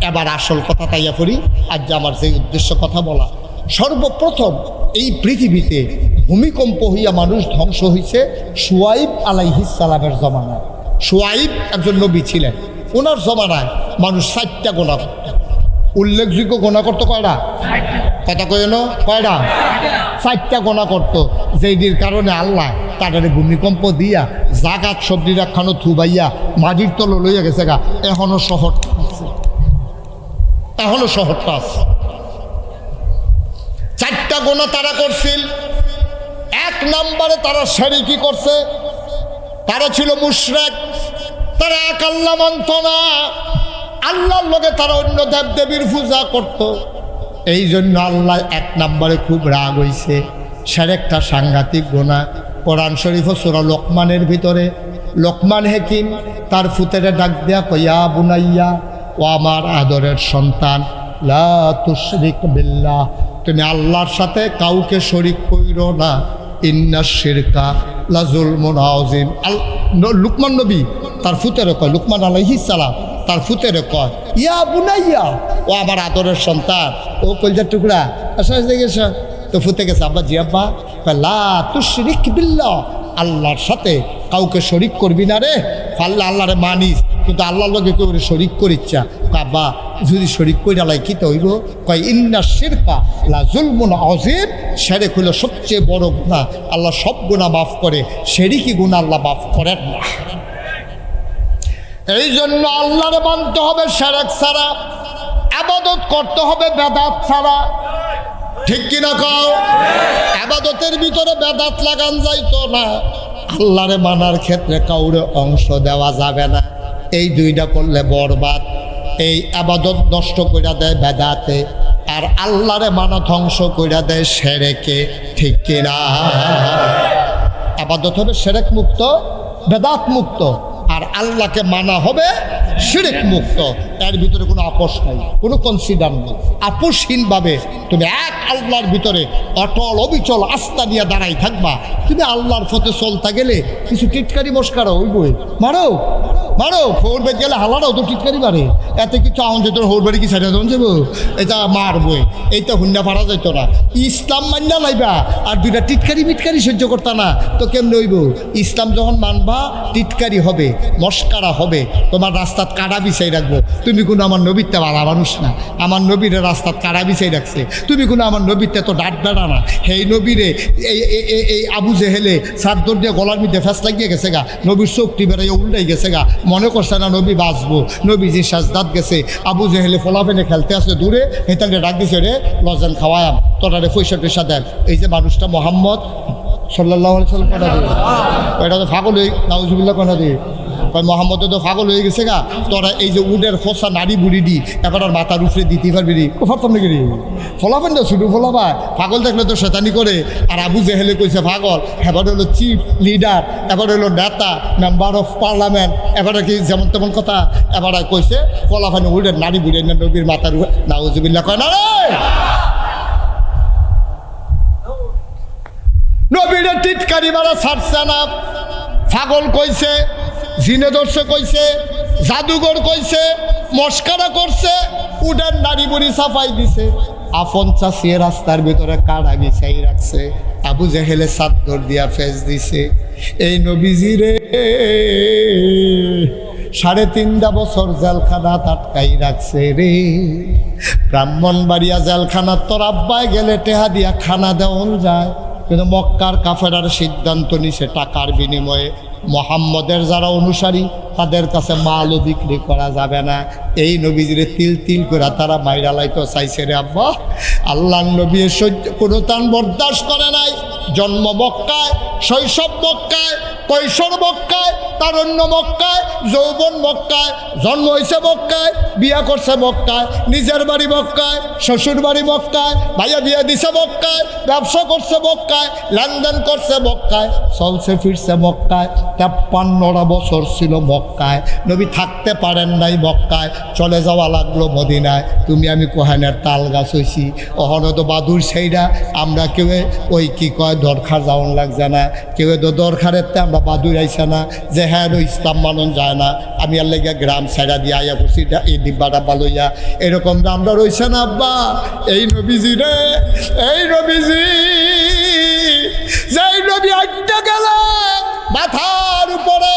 এবার আসল কথা তাইয়া পড়ি। আজ যে আমার যে উদ্দেশ্য কথা বলা, সর্বপ্রথম এই পৃথিবীতে ভূমিকম্প হইয়া মানুষ ধ্বংস হয়েছে শুয়াইব আলাইহিস সালামের জমানায়। শুয়াইব একজন নবী ছিলেন, ওনার জমানায় মানুষ 60টা গোনা করত। উল্লেখযোগ্য গোনা করতো কয়টা? কথা কইল কয়টা? 60টা গোনা করত, যেইটির কারণে আল্লাহ তাদের ভূমিকম্প দিয়া জাগাত সবজি রাখানো থুবাইয়া মাটির তল লইয়া গেছে গা। এখনো শহরটা আছে, এখনো শহরটা আছে। 4টা গোনা তারা করছিল। 1 নম্বরে তারা শিরকি করছে, তারা ছিল মুশরিক, তারা এক আল্লাহ মানত না, আল্লাহর লগে তারা অন্য দেবদেবীর পূজা করত। এই জন্য আল্লাহ 1 নম্বরে খুব রাগ হইছে। সেরেকটা সাংঘাতিক গোনা। কোরআন শরীফ সূরা লোকমানের ভিতরে লোকমান হাকিম তার ফুতেরে ডাক দেয়া কইয়া বুনাইয়া, ও আমার আদরের সন্তান, লা তুশরিক বিল্লাহ, তুমি আল্লাহর সাথে কাউকে শরীক কইরো না, ইন্না শিরকা লাযুলমুন আযীম। লুকমান নবী তার ফুতেরে কয়, লুকমান আলাইহিস সালাম তার ফুতেরে কয়, ইয়া বুনাইয়া, ও আমার আদরের সন্তান, ও কলজার টুকরা, আসা গেছে তো ফুতে গেছে, আব্বা জি আব্বা, লা তুশরিক বিল্লাহ, আল্লাহর সাথে কাউকে শরীক করবি না রে, পারলে আল্লাহরে মানিস, কিন্তু আল্লাহর লগে কেউ শরিক করিচ্ছা কাবা যদি শরিক কইরা লাই কি তো হইব কয় ইন্না শিরকা লা জুলমুন আযীম, শিরক হলো সবচেয়ে বড় গুনাহ। আল্লাহ সব গুনাহ মাফ করে, শিরকি গুনাহ আল্লাহ মাফ করেন না। এই জন্য আল্লাহরে মানতে হবে শিরক ছাড়া, ইবাদত করতে হবে বেদাত ছাড়া। ঠিক কিনা কও? ইবাদতের ভিতরে বেদাত লাগান যাইতো না, আল্লাহরে মানার ক্ষেত্রে কাউরে অংশ দেওয়া যাবে না। এই দুইটা করলে বরবাদ। এই ইবাদত নষ্ট কইরা দেয় বেদাতে, আর আল্লাহরে মানা ধ্বংস কইরা দেয় শিরকে। ঠিক কিনা? ইবাদত হবে শিরক মুক্ত, বেদাত মুক্ত, আর আল্লাহকে মানা হবে শিরক মুক্ত। এর ভিতরে কোনো আপোষ নাই, কোনো কনসিডার নেই। আপোষহীনভাবে তুমি এক আল্লাহর ভিতরে অটল অবিচল আস্থা নিয়ে দাঁড়াই থাকবা। তুমি আল্লাহর পথে চলতে গেলে কিছু টিটকারি মস্কারা হইবই, মারো মারো। ফোর বেদ গেলে হালারাও তো টিটকারি মারে, এতে কিছু আউন যেত হোর বাড়ি কি সাইডে যখন যাবো এটা মারবই, এইটা হুন্ডা ফাড়া যাইত না। ইসলাম মান্যা লাইবা আর দুইটা টিটকারি মিটকারি সহ্য করতা না তো কেমনে হইব? ইসলাম যখন মানবা টিটকারি হবে, মস্কারা হবে, তোমার রাস্তাত কাটা বিছাই রাখবো। তুমি কোনো আমার নবীতে ভালো মানুষ না, আমার নবীরে রাস্তাত কাটা বিছাই রাখছে। তুমি কোনো আমার নবীতে তো ডাট বেড়া না। সেই নবীরে এই আবু জেহেলে সাদ্দর দিয়ে গলার মধ্যে ফ্যাস লাগিয়ে গেছে গা, নবীর চোখটি বেড়াইয়া উল্টাই গেছে গা, মনে করছে না নবী বাঁচবো। নবীজি সাজদাত গেছে, আবু জেহেলে ফলাফেনে খেলতে আসে দূরে, হেতালে ডাক দিছে রে লজান খাওয়ায়াম তোরারে পয়সা টয়সা দেন। এই যে মানুষটা মোহাম্মদ সাল্লাল্লাহু আলাইহি সাল্লাম কথা দিয়ে এটা তো ফাগল হয়ে নাউজুবিল্লাহ কথা দিয়ে মোহাম্মদ তো পাগল হয়ে গেছে গা। তোরা এই যে উডের খোসা নাড়ি বুড়ি দি এবার আর মাথার উপরে দিতে পারবি নি, পারতাম নাকি রে? ফলাফেন না শুধু ফলাফা পাগল দেখলে তো শয়তানি করে। আর আবু জেহেলে কইছে পাগল, এবার হলো চিফ লিডার, এবার হলো নেতা, মেম্বার অফ পার্লামেন্ট, এবার কি যেমন তেমন কথা। এবার কইছে ফলাফানে উডের নাড়ি বুড়ি না নবীর মাথার উপরে নাউজুবিল্লাহ কয় না রে। নবীরে টিটকারি মারা ছাড়ছে না। পাগল কইছে, জিনে ধরছে কইছে, জাদুঘর কইছে, মস্কারা করছে, উডের নারী বুড়ি সাফাই দিছে, আপন চাষিয়ে রাস্তার ভিতরে কাড়া বিছাই রাখছে, আবু জেহেলে চাদর দিয়া ফেস দিছে। এই নবীজিরে 3.5 বছর জেলখানা আটকাই রাখছে রে। ব্রাহ্মণবাড়িয়া জেলখানা তোর আব্বায় গেলে টেহা দিয়া খানা দেওয়ান যায়, কিন্তু মক্কার কাফেরার সিদ্ধান্ত নিছে টাকার বিনিময়ে মোহাম্মদের যারা অনুসারী তাদের কাছে মালও বিক্রি করা যাবে না। এই নবীজিরে তিল তিল করে তারা মাইরা লাইতো চাইছে রে আব্বা। আল্লাহ নবী সহ্য কোনো তান বরদাস্ত করে নাই। জন্ম মক্কায়, শৈশব মক্কায়, কৈশোর মক্কায়, তারুণ্য মক্কায়, যৌবন মক্কায়, জন্ম হয়েছে মক্কায়, বিয়া করছে মক্কায়, নিজের বাড়ি মক্কায়, শ্বশুর বাড়ি মক্কায়, ভাইয়া বিয়া দিছে মক্কায়, ব্যবসা করছে মক্কায়, লেনদেন করছে মক্কায়, চলছে ফিরছে মক্কায়। 53 বছর ছিল মক্কায়। নবী থাকতে পারেন নাই মক্কায়, চলে যাওয়া লাগলো মদিনায়। তুমি আমি কোহানের তাল গাছ হইছি, অহনত বাদুর সেইরা আমরা কেউ ওই কি কয় দরকার যাওয়ান লাগছে না, কেউ তো দরকারেতে আমরা বাদুর আইসা না যে হ্যাঁ ইসলাম মানন যায় না, আমি আর লেগে গ্রাম সাইডা দিয়ে আইয়া করছি এই ডিব্বাটা বালইয়া, এরকম আমরা রইছে না আব্বা। এই নবীজি রে, এই নবীজি যেই নবী আটটা গেল মাথার উপরে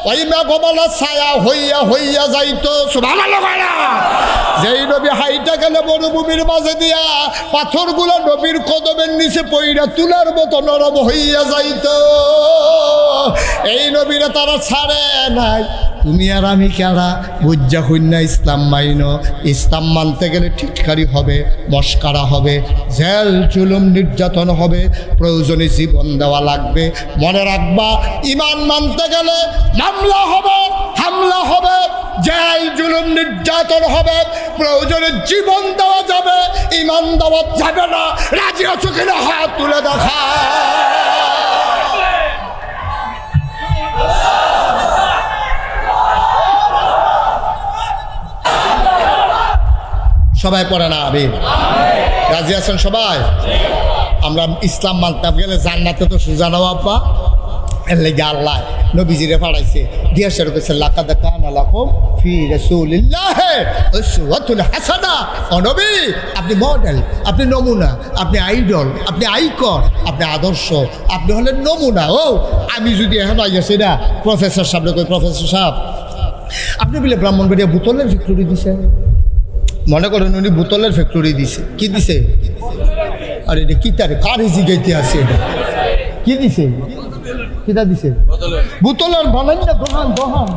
ওই মেঘমালা ছায়া হইয়া হইয়া যাইতো, সুবহানাল্লাহ। যেই নবী হাইটা গেলে মরুভূমির মাঝে দিয়া পাথরগুলো নবীর কদমের নিচে পইরা তুলার মতো নরম হইয়া যাইতো। এই নবীরা তারা ছাড়ে নাই। তুমি আর আমি কারা বুঝা হইনা ইসলাম মাইন। ইসলাম মানতে গেলে টিটকারি হবে, মস্কারা হবে, জেল জুলুম নির্যাতন হবে, প্রয়োজনে জীবন দেওয়া লাগবে। মনে রাখবা, ইমান মানতে গেলে মামলা হবে, হামলা হবে, জেল জুলুম নির্যাতন হবে, প্রয়োজনে জীবন দেওয়া যাবে, ইমান দেওয়া যাবে না। রাজি আছো কিনা হাত তুলে দেখা। সবাই পড়ে না আবে রাজি আছেন সবাই? আমরা ইসলাম মানতে গেলে জান্নাতে তো সোজা নাও আব্বা। এর লেগে আল্লাহ নবীজিরে পাঠাইছে, দিয়াশের কাছে লাকাদ কানা লাকুম ফি রাসূলিল্লাহি উসওয়াতুন হাসানাহ। ও নবী, আপনি মডেল, আপনি নমুনা, আপনি আইডল, আপনি আইকন, আপনি আদর্শ, আপনি হলেন নমুনা। ও আমি যদি এখন আইয়াছি না প্রফেসর সাহেব কই, প্রফেসর সাহেব আপনি বলে ব্রাহ্মণবাড়িয়া বোতলের ফ্যাক্টরি দিছে, মনে করেন উনি বোতলের ফ্যাক্টরি দিছে। কি দিছে? আর এটা কি তারে কার জিগাইতে আছে? এটা কি দিছে? কিটা দিছে? বোতলের বানাই না দোহান দোহান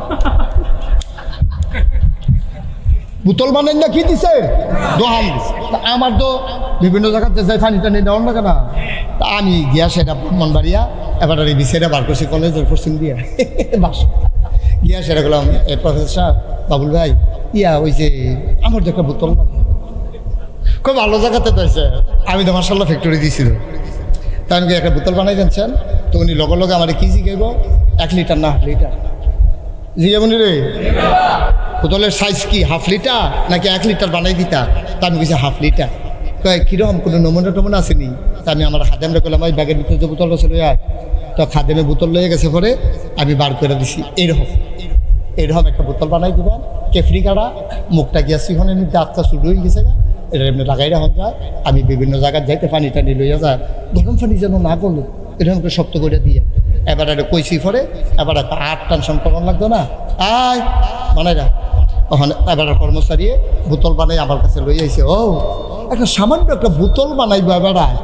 বোতল বানাই না কি দিছে? দোহান দিছে। তা আমার তো বিভিন্ন জায়গাতে যাই পানি টানি দেওয়ার লাগে না, তা আমি গিয়া সেটা ব্রাহ্মণবাড়িয়া এবার সেটা বার করছি কলেজের পশ্চিম দিয়া বাস গিয়া সেটা করলাম, প্রফেসর বাবুল ভাই ওই যে আমার তো একটা বোতল লাগে, খুব ভালো জায়গাতে দিয়েছে। আমি তো মার্শাল্লাহ ফ্যাক্টরি দিয়েছিল, তা আমি একটা বোতল বানাই জানছেন। তো উনি লগে লগে আমার কি জিগাইব, 1 লিটার না 1/2 লিটার জিগাবনি রে। বোতলের সাইজ কি 1/2 লিটার নাকি 1 লিটার বানাই দিতা? তা আমি কিছু 1/2 লিটার। কীরকম কোনো নমুনা টমুনা আসেনি? তা আমি আমার খাদেমরা করলাম ওই ব্যাগের ভিতরে যে বোতলটা ছিল তো খাদেমে বোতল লয়ে গেছে, পরে আমি বার করে দিছি। এইরকম একটা বোতল বানাই দিবেন, কেফরি কাটা, মুখটা গিয়া সিহনে নিতে আত্মা শুরু হয়ে গেছে গা, এটা এমনি লাগাই রাখা যায়। আমি বিভিন্ন জায়গায় যাইতে পানি টানি লইয়া যায়, গরম পানি যেন না করলো এরকম করে শক্ত করে দিয়ে এবার একটা কইসি পরে এবার একটা টেনশন করার লাগতো না, আয় বানাই রাখ। ওখানে এবার কর্মচারী বোতল বানাই আমার কাছে লই আইছে। ও একটা সামান্য একটা বোতল বানাইবো এবারায়,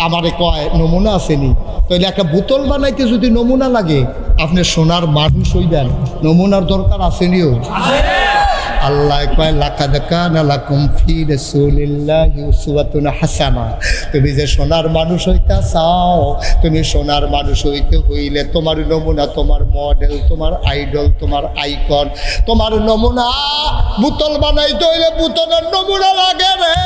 আমারে কয় নমুনা আসেনি। তাইলে একটা বোতল বানাইতে যদি নমুনা লাগে, আপনি সোনার মানুষ হইবেন, নমুনার দরকার আসেনিও। আল্লাহ কয় লাকাদ কানা লাকুম ফি রাসূলিল্লাহি উসওয়াতুন হাসানাহ। তুমি যে সোনার মানুষ হইতা চাও, তুমি সোনার মানুষ হইতে হইলে তোমার নমুনা, তোমার মডেল, তোমার আইডল, তোমার আইকন, তোমার নমুনা বোতল বানাইতে হইলে বোতলের নমুনা লাগে রে।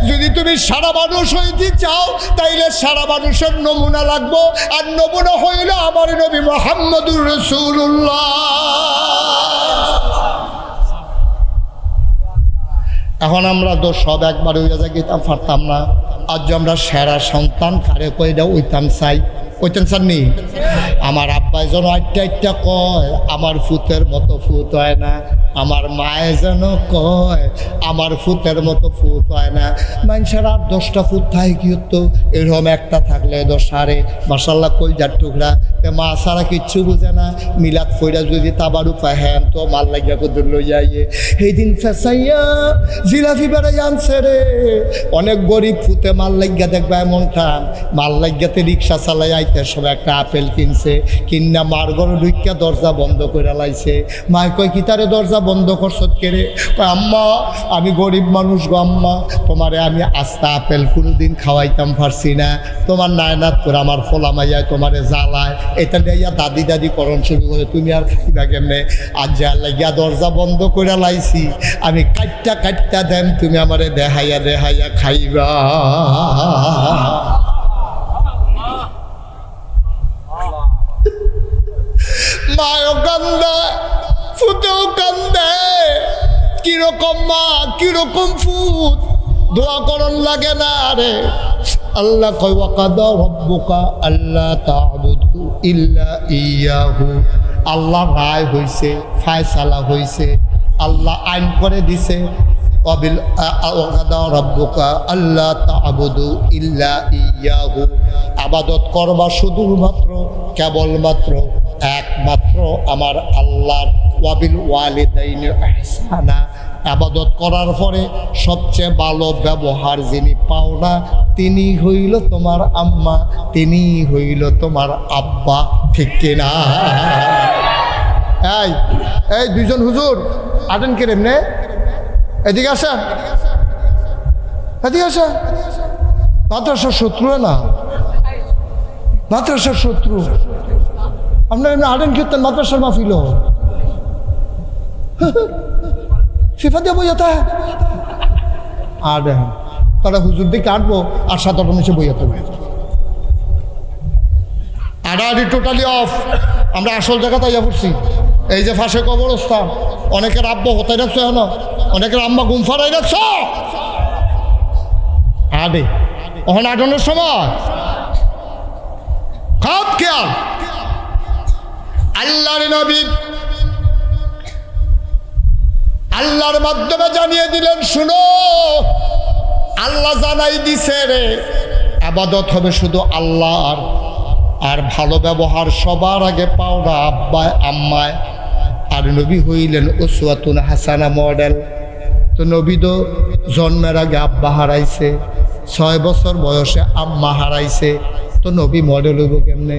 যদি তুমি সারা মানুষ হইতে চাও তাইলে সারা মানুষের নমুনা লাগবো, আর নমুনা হইলে আমার নবী মুহাম্মদুর রাসূলুল্লাহ। এখন আমরা তো সব একবার হইয়া যাই গেতাম পারতাম না। আজ আমরা সেরা সন্তান কারে কইটা ওইতাম চাই, ওইতাম চান নি? আমার আব্বাই যেন আটটা কয় আমার ফুতের মতো ফুত হয় না, আমার মায়ে যেন কয় আমার ফুতের মতো ফুত হয় না। মানুষের আর 10টা ফুট থাকে কি হতো, এরকম একটা থাকলে 10 সারে মাশাল্লাহ কলজার টুকরা। মা ছাড়া কিচ্ছু বুঝে না, মিলাদ ফইরা যদি তাবারু পায় হ্যাঁ তো মাল লাগিয়া কদুর লইয়া সেই দিন ফেসাইয়া জিলাপি বেড়াই আনছে রে। অনেক গরিব ফুতে মাল লাগিয়া দেখবা এমনটা, মাল লাগিয়াতে রিক্সা চালাই আইতে সব একটা আপেল কিনছে, কিনা মার ঘরে ঢুকিয়া দরজা বন্ধ করে লাইছে। মায় কয় কি তারে দরজা বন্ধ করছত কেড়ে? আম্মা আমি গরিব মানুষ গো আম্মা, তোমারে আমি আস্তা আপেল কোনোদিন খাওয়াইতাম পারছি না, তোমার নায়নাত করে আমার ফোলা মাইয়ায় তোমারে জ্বালায়, এটা নিয়ে দাদি দাদি করণ শুরু করে, তুমি আর খাইবা কেমনে? আজ যা লাগিয়া দরজা বন্ধ করে লাইছি, আমি কাটটা দেন তুমি আমারে দেখাইয়া দেখাইয়া খাইবা। মায়ও কান্দে, ফুতেও কান্দে, কিরকম মা কিরকম ফুত, দোয়া করন লাগে না রে। আল্লাহ কয় ওয়াকাদা রাব্বুকা আল্লা তা'বুদু ইল্লা ইয়াহু। আল্লাহ রায় হইছে, ফায়সালা হইছে, আল্লাহ আইন করে দিছে। ওয়াকাদা রাব্বুকা আল্লা তা'বুদু ইল্লা ইয়াহু, ইবাদত করবা শুধুমাত্র কেবলমাত্র একমাত্র আমার আল্লাহর। ওয়াবিল ওয়ালিদাইনি ইহসানা, ইবাদত করার পরে সবচেয়ে ভালো ব্যবহার যিনি পাও না তিনি হইল তোমার আম্মা, তিনি হইল তোমার আব্বা, ঠিক কিনা? এই দুইজন হুজুর আটেন কে রেমনে, এদিকে আসা, এদিকে আসা। মাদ্রাসার শত্রু না, মাদ্রাসার শত্রু। আপনার এমনি আটেন কীর্তন মাদ্রাসার মাহফিল সিফা দিয়ে বইয়াতে আর দেখেন তারা হুজুর দিকে আটবো আর 7-8 মিশে বইয়াতে আড়াআড়ি টোটালি অফ। আমরা আসল জায়গাতে ইয়া পড়ছি, এই যে ফাঁসে কবরস্থান, অনেকের আব্বা হতাই রাখছো, এখন অনেকের আম্মা গুমফারাই রাখছ। আডে ওখানে আটানোর সময় খাপ খেয়াল। আল্লাহর নবী আল্লাহর মাধ্যমে জানিয়ে দিলেন, শুনো আল্লাহ জানাই দিছে রে, ইবাদত হবে শুধু আল্লাহর, আর ভালো ব্যবহার সবার আগে পাও না আব্বায় আম্মায়। আর নবী হইলেন উসওয়াতুন হাসানা মডেল। তো নবী তো জন্মের আগে আব্বা হারাইছে, 6 বছর বয়সে আম্মা হারাইছে। তো নবী মডেল হইব কেমনে?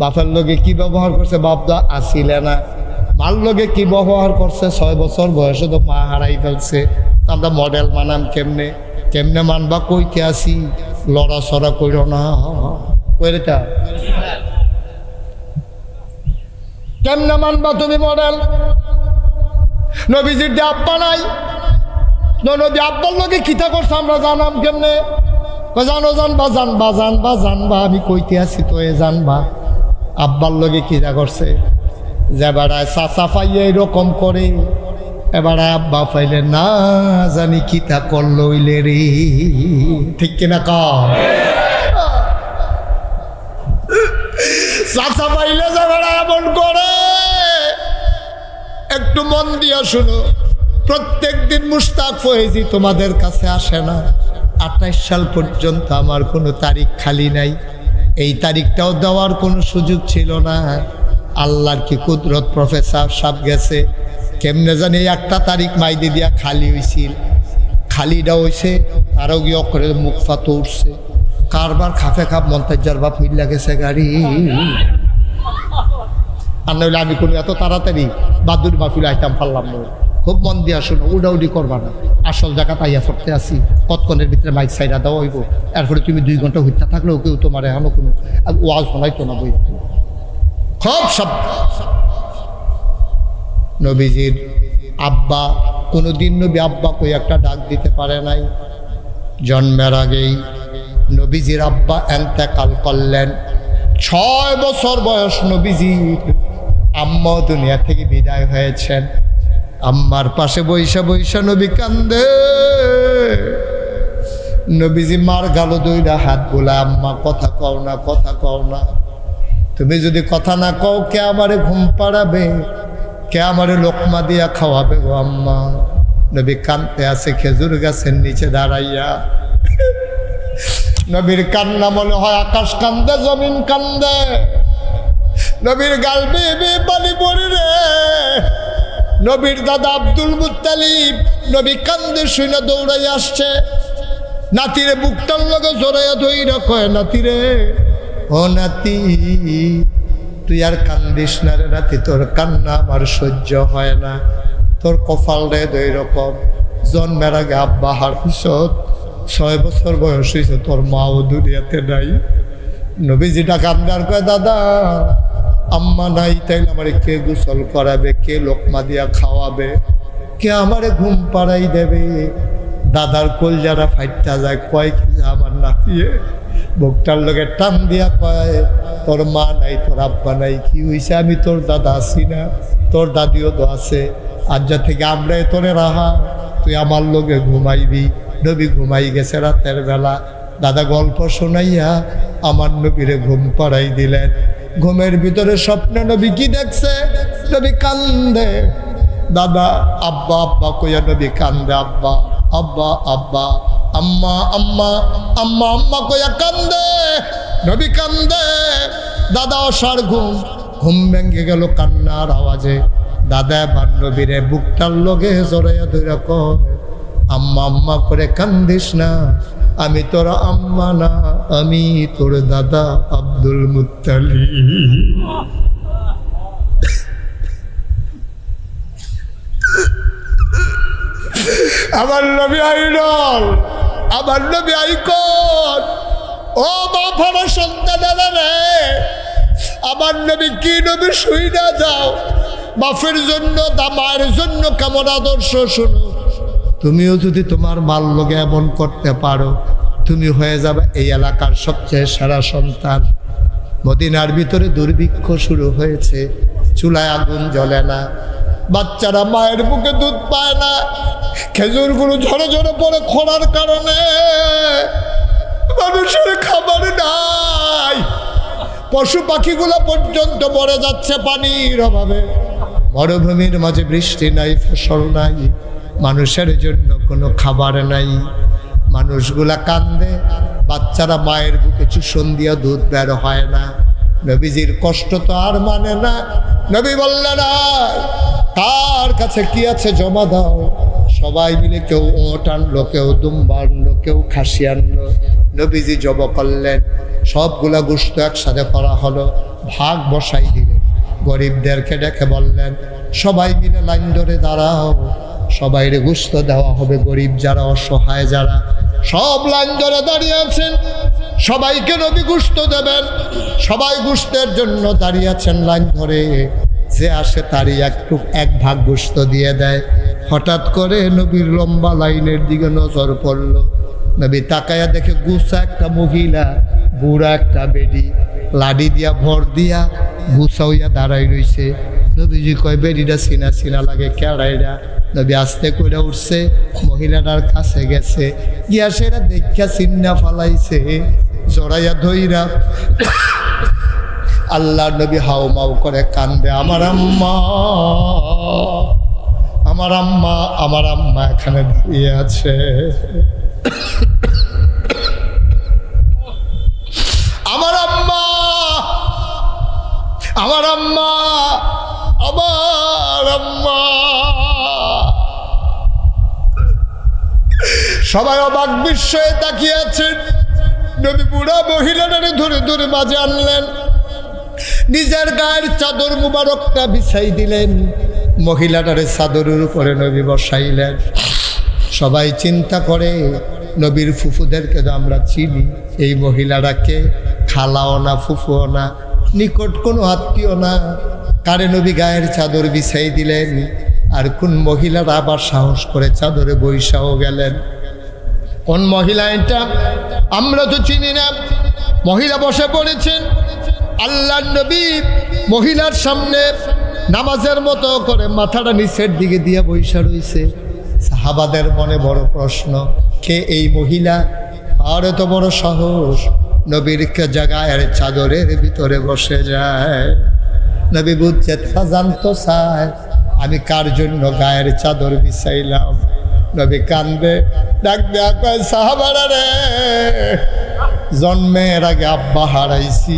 বাপের লগে কি ব্যবহার করছে, বাপ তো আসিলে না। মার লগে কি ব্যবহার করছে, 6 বছর বয়সে তো মা হারাই ফেলছে। তো আমরা মডেল মানাম কেমনে? কেমনে মানবা? কইতে আসি লড়াচড়া কইর না, কইরেটা কেমনে মানবা তুমি মডেল? নবীজির যে আব্বা নাই, নবী আব্বার লগে কিতা করছে আমরা জানাম কেমনে? জানো জানবা জানবা জানবা জানবা, আমি কইতে আসি তো এ জানবা। আব্বার লগে কিতা করছে? যে বেড়ায় চাচা পাইয়ে এরকম করে, এবারে আব্বা পাইলে না জানি কিতা করলইলে রে, ঠিক কিনা কম? চাচা পাইলে যে বেড়ায় এমন করে। একটু মন দিয়া শুনো, প্রত্যেক দিন মুশতাক ফয়েজি তোমাদের কাছে আসে না। 28 সাল পর্যন্ত আমার কোনো তারিখ খালি নাই, এই তারিখটাও দেওয়ার কোনো সুযোগ ছিল না। আল্লাহর কি কুদরত, প্রফেসর সাহেব গেছে কেমনে জানি একটা তারিখ মাইদি দিয়া খালি হয়েছিল। খালিটা হয়েছে, আরও গিয়ে করে মুখ ফাতো উঠছে। কারবার খাফে খাপ মন্তাজার বাপ মিল্লা গেছে গাড়ি। আর নইলে আমি কোনো এত তাড়াতাড়ি বাদুর মাহফিল আইতাম পারলাম না। খুব মন দিয়া শোনো, উডাউডি করবা না। আসল জায়গা তাইয়া পড়তে আসি, কতক্ষণের ভিতরে মাইক সাইডা দেওয়া হইব। এরপরে তুমি 2 ঘন্টা হইতে থাকলেও কেউ তোমার এখনো কোনো ওয়াজ শোনাইতো না। বই খুব সব নবীজির আব্বা কোনোদিন নবী আব্বা কই একটা ডাক দিতে পারে নাই। জন্মের আগেই নবীজির আব্বা এন্তেকাল করলেন। 6 বছর বয়স নবীজির আম্মা দুনিয়া থেকে বিদায় হয়েছেন। আম্মার পাশে বৈশা বৈশা নবী কান্দে। নবীজি মার গালো দইরা হাত বোলা, আম্মা কথা কও না, কথা কও না। তুমি যদি কথা না কও কে আমারে ঘুম পাড়াবে, কে আমারে লোকমা দিয়া খাওয়াবে গো আম্মা। নবী কান্দতে আছে খেজুর গাছের নিচে দাঁড়াইয়া। নবীর কান্না মনে হয় আকাশ কান্দে, জমিন কান্দে। নবীর গাল বেয়ে পানি পড়ে রে। নবীর দাদা আব্দুল মুত্তালিব নবী কান্দে শুনে দৌড়াই আসছে। নাতিরে বুকটার লগে জড়াইয়া ধইরা কয়, নাতিরে ও নাতি তুই আর কান্দিস না রে নাতি, তোর কান্না আমার সহ্য হয় না। তোর কপাল রে দুই রকম, জন্মের আগে আব্বা হার পিছত 6 বছর বয়স হয়েছে, তোর মাও দুনিয়াতে নাই। নবীজিটা কান্দার কয়, দাদা আম্মা নাই তাইলে আমারে কে গোসল করাবে, কে লোকমা দিয়া খাওয়াবে, কে আমারে ঘুম পাড়াই দেবে? দাদার কোল যারা ফাইটটা যায়, কয় কি আমার নাতিয়ে বুকটার লগে টান দিয়া কয়, তোর মা নাই, তোর আব্বা নাই, কি হয়েছে? আমি তোর দাদা আছি না, তোর দাদিও তো আছে। আজ যা থেকে আমরা তোরে রাহা, তুই আমার লগে ঘুমাইবি। নবী ঘুমাই গেছে রাতের বেলা। দাদা গল্প শোনাইয়া আমার নবীরে ঘুম পাড়াই দিলেন। ঘুমের ভিতরে স্বপ্নে নবী কি দেখছে? নবী কান্দে। দাদা আব্বা আব্বা কইয়া নবী কান্দে, আব্বা আব্বা আব্বা, আম্মা আম্মা আম্মা আম্মা কইয়া কান্দে। নবী কান্দে। দাদা অসার ঘুম ভেঙে গেল কান্নার আওয়াজে। দাদা এবার নবীরে বুকটার লগে জড়াইয়া ধইরা কয়, আম্মা আম্মা করে কান্দিস না, আমি তোর আম্মা না, আমি তোর দাদা আব্দুল মুত্তালিব। আমার নবী আইডল, আমার নবী আইকন। ও বাবার সন্তানেরা রে, আমার নবী কি নবী শুই না যাও। বাপের জন্য মায়ের জন্য কেমন আদর্শ শুনো। তুমিও যদি তোমার মাল লগে এমন করতে পারো, তুমি হয়ে যাবে এই এলাকার সবচেয়ে সেরা সন্তান। মদিনার ভিতরে দুর্ভিক্ষ শুরু হয়েছে, চুলায় আগুন জ্বলে না, বাচ্চারা মায়ের বুকে দুধ পায় না, খেজুরগুলো ঝরে ঝরে পড়ে খরার কারণে, মানুষের খাবার নাই, পশু পাখিগুলো পর্যন্ত মরে যাচ্ছে পানির অভাবে। মরুভূমির মাঝে বৃষ্টি নাই, ফসল নাই, মানুষের জন্য কোনো খাবার নাই। মানুষগুলা কান্দে, বাচ্চারা মায়ের বুকে চুষণ দিয়া দুধ বের হয় না। নবীজির কষ্ট তো আর মানে না। নবী বললেন, কার কাছে কি আছে জমা দাও। সবাই মিলে কেউ ওট আনলো, কেউ দুম্বা আনলো, কেউ খাসি আনলো। নবীজি জব করলেন, সবগুলা গোশত একসাথে করা হলো, ভাগ বসাই দিলেন। গরিবদেরকে ডেকে বললেন, সবাই মিলে লাইন ধরে দাঁড়াও, সবাইরে গোশত দেওয়া হবে। গরিব যারা, অসহায় যারা, সব লাইন ধরে দাঁড়িয়ে আছেন। সবাইকে নবী গোশত দেবেন। সবাই গোশতের জন্য দাঁড়িয়ে আছেন লাইন ধরে। যে আসে তারই এক ভাগ গোশত দিয়ে দেয়। হঠাৎ করে নবীর লম্বা লাইনের দিকে নজর পড়ল। নবী তাকায়া দেখে গুছা একটা মহিলা, বুড়া একটা বেডি, লাডি দিয়া ভর দিয়া গুছা হইয়া দাঁড়াই রইছে। নবীজি কয়, বেডিটা চিনা চিনা লাগে, কেড়াইরা। নবী আস্তে করে উঠছে, মহিলাটার কাছে গেছে, গিয়া সেটা দেখা চিন্না ফালাইছে, জড়াইয়া ধইরা আল্লাহ নবী হাও মাও করে কান্দে, আমার আম্মা, আমার আম্মা, আমার আম্মা এখানে দাঁড়িয়ে আছে। আমার আম্মা, আমার আম্মা, আমার আম্মা। সবাই অবাক বিস্ময়ে তাকিয়ে আছেন। নবী বুড়া মহিলাটারে ধরে ধরে মাঝে আনলেন, নিজের গায়ের চাদর মুবারকটা বিছাই দিলেন, মহিলাটারে চাদরের উপরে নবী বসাইলেন। সবাই চিন্তা করে, নবীর ফুফুদেরকে তো আমরা চিনি, এই মহিলাটাকে খালাও না, ফুফুও না, নিকট কোনো আত্মীয় না, কারে নবী গায়ের চাদর বিছাই দিলেন। আর কোন মহিলারা আবার সাহস করে চাদরে বৈশাও গেলেন? কোন মহিলা এটা? আমরা তো চিনি না। মহিলা বসে পড়েছেন, আল্লাহর নবী মহিলার সামনে নামাজের মতো করে মাথাটা নিচের দিকে দিয়ে বৈশা রইছে। সাহাবাদের মনে বড় প্রশ্ন, কে এই মহিলা? আর এত বড় সাহস, নবীর জায়গায় চাদরের ভিতরে বসে যায়। নবী বুঝছে, তারা জানতো চায় আমি কার জন্য গায়ের চাদর বিছাইলাম। নবী কান্দে, ডাক দেয়া কয়, সাহাবারা রে, জন্মের আগে আব্বা হারাইছি,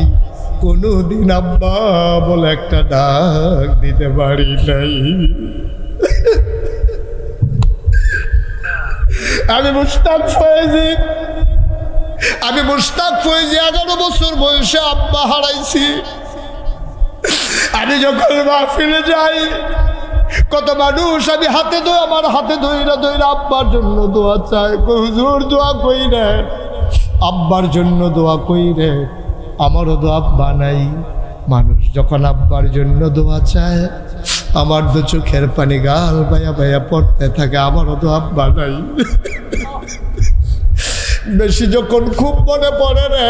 কোনদিন আব্বা বলে একটা ডাক দিতে পারি নাই। আমি মুশতাক ফয়েজি, 11 বছর বয়সে আব্বা হারাইছি। আমি যখন মাহফিলে যাই, কত মানুষ আমি হাতে ধরে, আমার হাতে ধইরা ধইরা আব্বার জন্য দোয়া চায়। হুজুর দোয়া কইরেন, আব্বার জন্য দোয়া কইরেন। আমারও তো আব্বা নাই। মানুষ যখন আব্বার জন্য দোয়া চায়, আমার তো চোখের পানি গাল বায়া বায়া পড়তে থাকে, আমারও তো আব্বা নাই। বেশি যখন খুব মনে পড়ে রে,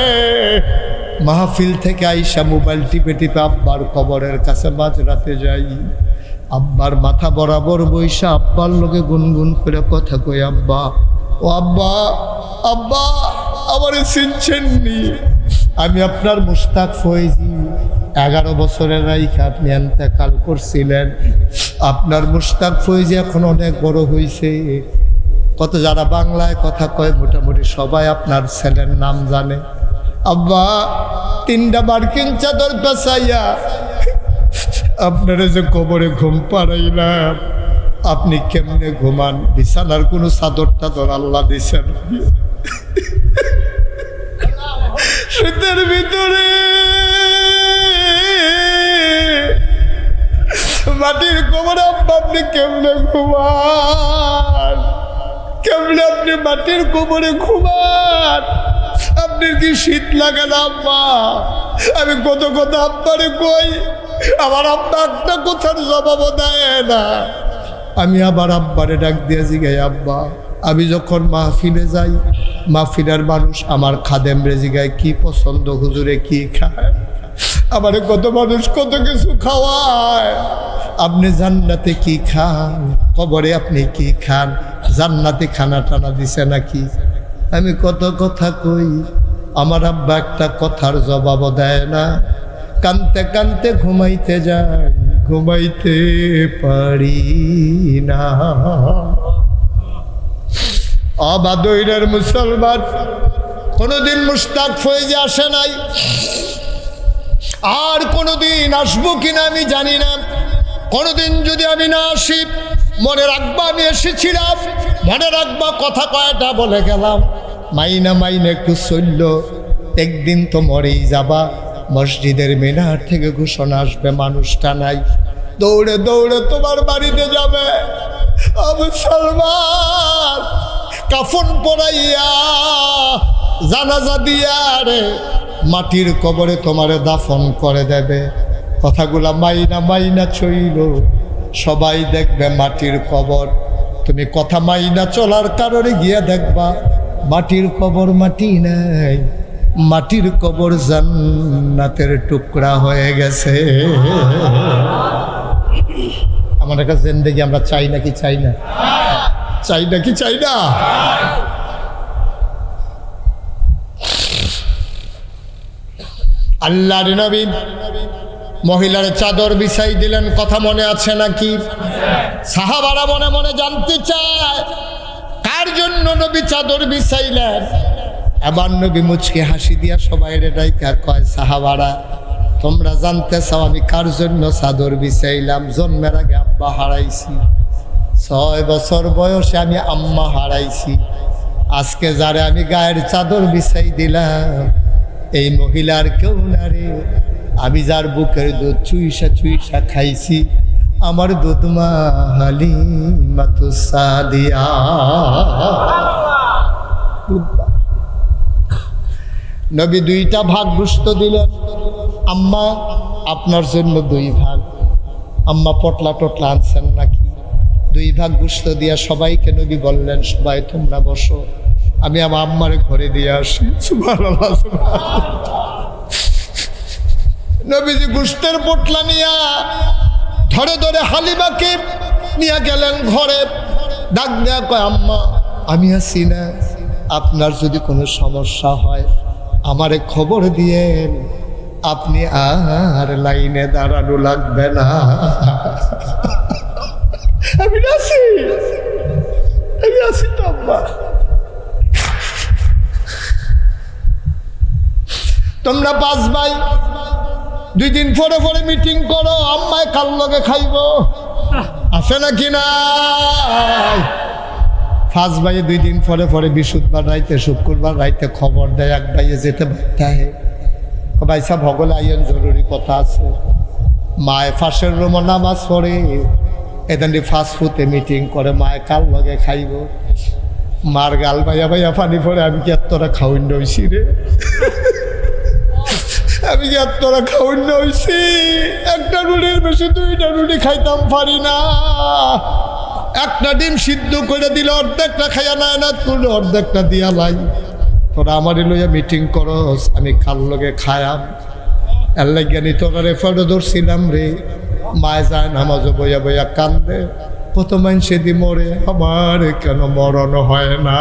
মাহফিল থেকে আইসা মোবাইল টিপে টিপে আব্বার কবরের কাছে মাঝরাতে যাই। আব্বার মাথা বরাবর বইসা আব্বার লোকে গুনগুন করে কথা কই, আব্বা, ও আব্বা, আব্বা আমারে চিনছেননি? আমি আপনার মুশতাক ফয়েজি, 11 বছরের রাইখা আপনি ইন্তেকাল করছিলেন। আপনার মুশতাক ফয়েজি এখন অনেক বড় হয়েছে। কত যারা বাংলায় কথা কয়, মোটামুটি সবাই আপনার ছেলের নাম জানে। আব্বা, 3টা মার্কিন চাদর পেঁচাইয়া আপনারা যে কবরে ঘুম পাড়াইলাম, আপনি কেমনে ঘুমান? বিছানার কোনো চাদর টাদর আল্লাহ দিছেন? শীতের ভিতরে মাটির কবরে আব্বা আপনি কেমনে ঘুমান? কেমনে আপনি মাটির কবরে ঘুমান? আপনার কি শীত লাগে না আব্বা? আমি কত কথা আব্বারে কই, আমার আব্বা একটা কথার জবাবও দেয় না। আমি আবার আব্বারে ডাক দিয়ে জিগাই, আব্বা আমি যখন মাহফিলে যাই, মাহফিলের মানুষ আমার খাদেম রে জিগায়, কি পছন্দ হুজুরে, কি খায়? আমারে কত মানুষ কত কিছু খাওয়ায়। আপনি জান্নাতে কি খান, কবরে আপনি কি খান? জান্নাতে খানা টানা দিছে নাকি? আমি কত কথা কই, আমার আব্বা একটা কথার জবাবও দেয় না। কানতে কানতে ঘুমাইতে যাই, ঘুমাইতে পারি না। অবাদইরের মুসলমান, কোনোদিন মুশতাক ফয়েজি আসে নাই, আর কোনোদিন আসবো কিনা আমি জানি না। কোনোদিন যদি আমি না আসি মনে রাখবা আমি এসেছিলাম, মনে রাখবা কথা কয়টা বলে গেলাম। মাইনা মাইনে একটু চলল, একদিন তো মরেই যাবা। মসজিদের মিনার থেকে ঘোষণা আসবে মানুষটা নাই, দৌড়ে দৌড়ে তোমার বাড়িতে যাবে। মুসলমান কাফন পরাইয়া জানাজা দিয়া রে মাটির কবরে তোমারে দাফন করে দেবে। কথাগুলা মাইনা মাইনা চইল, সবাই দেখবে মাটির কবর। তুমি কথা মাইনা চলার কারণে গিয়া দেখবা মাটির কবর মাটি নাই, মাটির কবর জান্নাতের টুকরা হয়ে গেছে। আমার একটা জিন্দেগি আমরা চাই নাকি চাই না? চাই নাকি চাই না? আল্লাহর নবী মহিলার চাদর বিছাই দিলেন, কথা মনে আছে নাকি? সাহাবারা মনে মনে জানতে চায় কার জন্য নবী চাদর বিছাইলেন। এবার নবী মুচকে হাসি দিয়া সবাই ডাইকা কয়, সাহাবারা তোমরা জানতে চাও আমি কার জন্য চাদর বিছাইলাম? জন্মের আগে আব্বা হারাইছি, 6 বছর বয়সে আমি আম্মা হারাইছি। আজকে যারে আমি গায়ের চাদর বিছাই দিলাম এই মহিলার কেউ না রে, আমি যার বুকের দুধ চুইসা চুইসা খাইছি, আমার দুধমা হালিমাতুস সাদিয়া। নবী 2টা ভাগ গোশত দিলেন, আম্মা আপনার জন্য 2 ভাগ। আম্মা পটলা টটলা আনছেন নাকি? 2 ভাগ গোশত দিয়া সবাইকে নবী বললেন, সবাই তোমরা বসো, আমি আমার আম্মার ঘরে দিয়ে আসি। সুবহানাল্লাহ, সুবহানাল্লাহ। নবীজি গোশতের পটলা নিয়া ধরে ধরে হালিমাকে নিয়ে গেলেন ঘরে। ডাক দেয়া কয়, আম্মা আমি আছি না, আপনার যদি কোনো সমস্যা হয় আমারে খবর দিয়েন, আপনি আর লাইনে দাঁড়ানো লাগবে না। আমি আছি, আমি আছি তো আম্মা। তোমরা 5 ভাই 2 দিন পরে পরে মিটিং করো, আম্মায় কাল লগে খাইব, আছে নাকি না? 5 ভাইয়ে 2 দিন পরে পরে বৃহস্পতিবার রাইতে শুক্রবার রাইতে খবর দেয়, এক ভাইয়ে যেতে বাধ্য ভাই সাহেব ভগলে আইয়েন, জরুরি কথা আছে। মায় ফাঁসের রুমো নামাজ পড়ে এদানি ফাস্টফুডে মিটিং করে, মায় কাল লগে খাইব। মার গাল ভাইয়া ভাইয়া পানি পড়ে, আমি কি এতটা খাওয়ান হইছি রে, আমি কি এতটা খাওয়ান হইছি? একটা রুটির বেশি 2টা রুটি খাইতাম পারি না। একটা ডিম সিদ্ধ করে দিলে অর্ধেকটা খাইয়া নেয় না, তুই অর্ধেকটা দিয়া লাই। তোরা আমারই লইয়া মিটিং করস, আমি কাল লগে খায়াম। এর লাগানি তোরা রেফার্ডও ধরছিলাম রে। মায় যায় নামাজও বইয়া বইয়া কান্দে, কত মানুষে দি মরে, আমার কেন মরণ হয় না?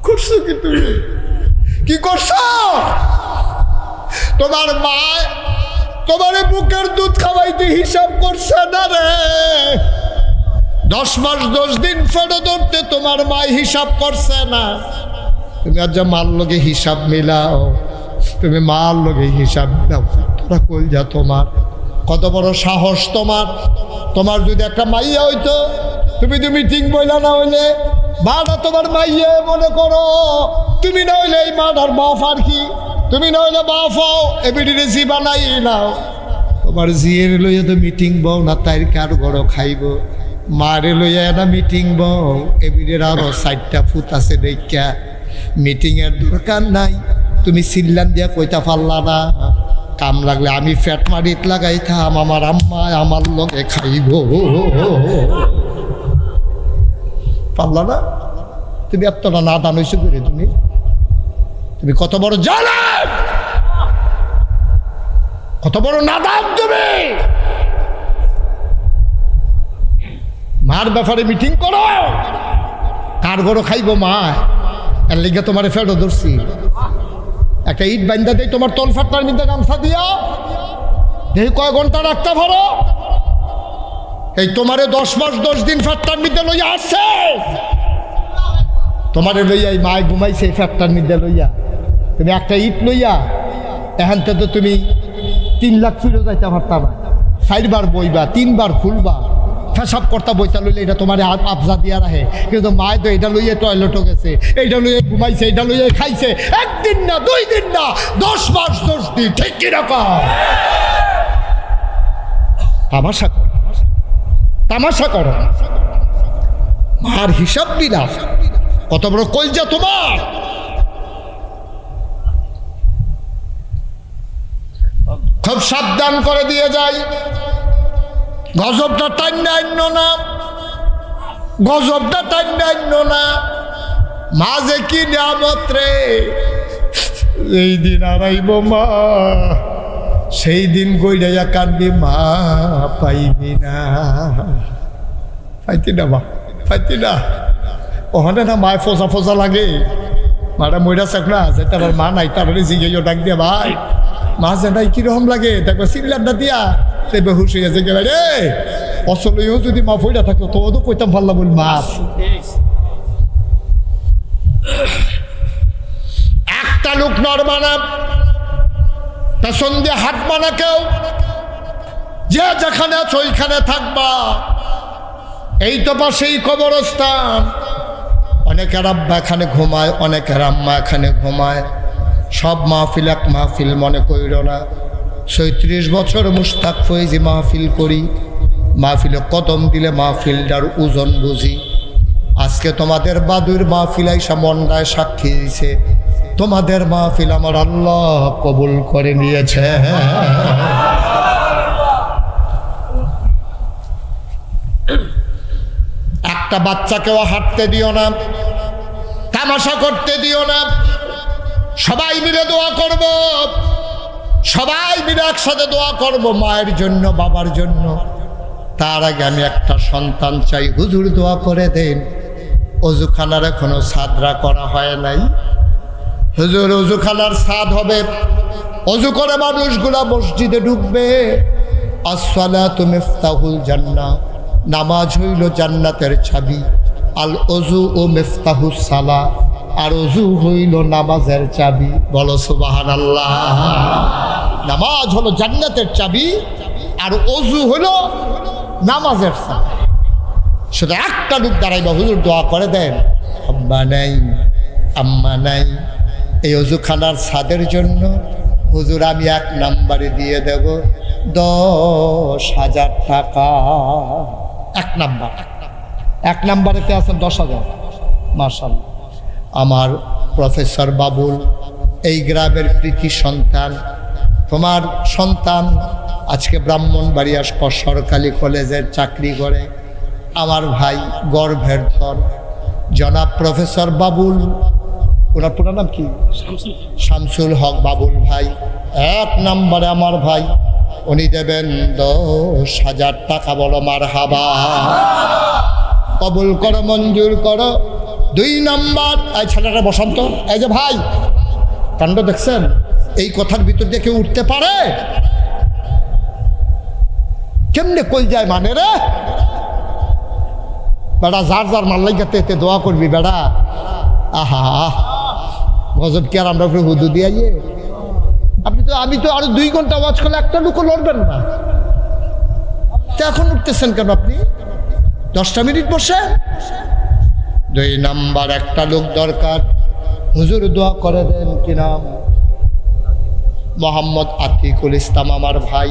করছো কি তুমি? কি করছো? তোমার মা তোমার বুকের দুধ খাওয়াইতে হিসাব করছে না রে। 10 মাস 10 দিন ফেরত ধরতে তোমার মা হিসাব করছে না। তুমি আজ মার লগে হিসাব মিলাও, তুমি মার লগে হিসাব মিলাও। তোরা কই যা, তোমার কত বড় সাহস তোমার! তোমার যদি একটা মাইয়া হইতো, তুমি তো মিটিং বইলা না হইলে মাটা তোমার মাইয়া মনে করো, তুমি না হইলে এই মাটার বাপ। আর কি তুমি না হইলে বাপ হও, এবিডিরে জি বানাই নাও। তোমার জিয়ের লইয়া তো মিটিং বও না, তাই কার ঘর খাইব। মারে লইয়া না মিটিং বও, এবিডের আরো 4টা ফুট আছে দেখা। মিটিংয়ের দরকার নাই, তুমি সিল্লান দিয়া কইতা পারলা না। কাম লাগলে আমি ফ্যাট মারিত লাগাইতাম, আমার আম্মা আমার লগে খাইব। পারলা না? তুমি এতটা না দান হইছো করে, তুমি কত বড় জালেম, কত বড় নাদান তুমি! মার ব্যাপারে মিটিং করো, কার ঘরও খাইব মা, এর লিগে তোমার ফেরত ধরছি। একটা ইট বান্ধা দেয় তোমার তল ফাটটার মধ্যে গামছা দিয়া, দেখি কয় ঘন্টা রাখতে পারো। এই তোমারে 10 মাস 10 দিন ফাটটার মধ্যে লইয়া আসছে, তোমারে লইয়া এই মায় ঘুমাইছে এই ফাটটার মধ্যে লইয়া। তুমি একটা ইট লইয়া এখান থেকে তো তুমি 3 লাখ ফিরো যাইতে পারতা না। 4বার বইবা 3বার খুলবা পেশাব করতা বইতা লইলে এটা তোমার আবজা দিয়া রাখে, কিন্তু মায় তো এটা লইয়ে টয়লেটও গেছে, এইটা লইয়ে ঘুমাইছে, এটা লইয়ে খাইছে, 1 দিন না 2 দিন না 10 মাস 10 দিন, ঠিক কিরকম? তামাশা করো, তামাশা করো, মার হিসাব দিলা কত বড় কলজা তোমার। খুব সাবধান করে দিয়ে যাই, গজবটা টাইন্য না, গজবটা টাইন্য না। মাঝে কি নিয়ামত রে, এই দিন আড়াইব মা, সেই দিন গইড়াইয়া কান্দি মা পাইবি না, পাইতি না মা, পাইতি না। ওখানে না মায় ফোসা ফোসা লাগে, মাটা মইরা চাক না যে তার মা নাই, তারপরে জিজ্ঞেস ডাক দিয়ে ভাই মা যে নাই কিরকম লাগে, দেখো সিলিন্ডারটা দিয়া সে বেহুশ হয়ে গেছে, রে অসলেও যদি মা ফইরা থাকতো তো তো কইতাম পারলাম বল মা। একটা লোক নরমানা পেছন দিয়ে হাত মানা, কেউ যে যেখানে আছো ওইখানে থাকবা, এই তো পাশেই কবরস্থান। অনেকের আব্বা এখানে ঘুমায়, অনেকের আম্মা এখানে ঘুমায়। সব মাহফিল এক মাহফিল মনে কইর না। 36 বছর মুশতাক ফৈজি মাহফিল করি, মাহফিলে কদম দিলে মাহফিলটার ওজন বুঝি। আজকে তোমাদের বাদুর মাহফিল আইসা মন্ডায় সাক্ষী দিছে, তোমাদের মাহফিল আমার আল্লাহ কবুল করে নিয়েছে। একটা বাচ্চাকেও হাঁটতে দিও না, তামাশা করতে দিও না। সবাই মিলে দোয়া করব, সবাই মিলে একসাথে দোয়া করব মায়ের জন্য, বাবার জন্য। তার আগে আমি একটা সন্তান চাই, হুজুর দোয়া করে দেন। অজুখানার এখনো সাদরা করা হয় নাই, হুজুর অজুখানার সাদ হবে। অজু করে মানুষগুলা মসজিদে ঢুকবে। আসসালাতু মিফতাহুল জান্নাহ, নামাজ হইল জান্নাতের চাবি। আল অজু ও মিফতাহুস সালাহ, আর অজু হইল নামাজের চাবি। বলো সুবহানাল্লাহ। নামাজ হলো জান্নাতের চাবি, আর অজু হলো নামাজের চাবি। শুধু একটা লোক দাঁড়াইবা, হুজুর দোয়া করে দেন। আব্বা নাই, আম্মা নাই, এই অজুখানার ছাদের জন্য হুজুর আমি 1 নম্বরে দিয়ে দেব 10,000 টাকা। 1 নম্বর, 1 নম্বরেতে আছেন 10,000। মাশাআল্লাহ। আমার প্রফেসর বাবুল, এই গ্রামের কৃতি সন্তান, তোমার সন্তান আজকে ব্রাহ্মণবাড়িয়া সরকারি কলেজের চাকরি করে। আমার ভাই গর্ভের ধন জনাব প্রফেসর বাবুল, ওনার পুরো নাম কি? শামসুল হক বাবুল ভাই। 1 নম্বরে আমার ভাই, উনি দেবেন 10,000 টাকা। বলো মারহাবা। কবুল করো, মঞ্জুর করো। 2 নম্বর, এই ছেলেটা বসন্ত, এই যে ভাই কাণ্ড দেখছেন, এই কথার ভিতর দিয়ে কেউ উঠতে পারে? কেমনে কই যায় মানে রে বেড়া, যার যার মাল্লাই গাতে এতে দোয়া করবি বেড়া। আহা গজব কি আর আমরা হুদু দিয়ে আমি তো আরো 2 ঘন্টা ওয়াজ করলে একটা লোকও লড়বেন না, তো এখন উঠতেছেন কেন আপনি? 10টা মিনিট বসে। 2 নম্বর, একটা লোক দরকার, হুজুর দোয়া করে দেন। কি নাম? মোহাম্মদ আতিকুল ইসলাম, আমার ভাই,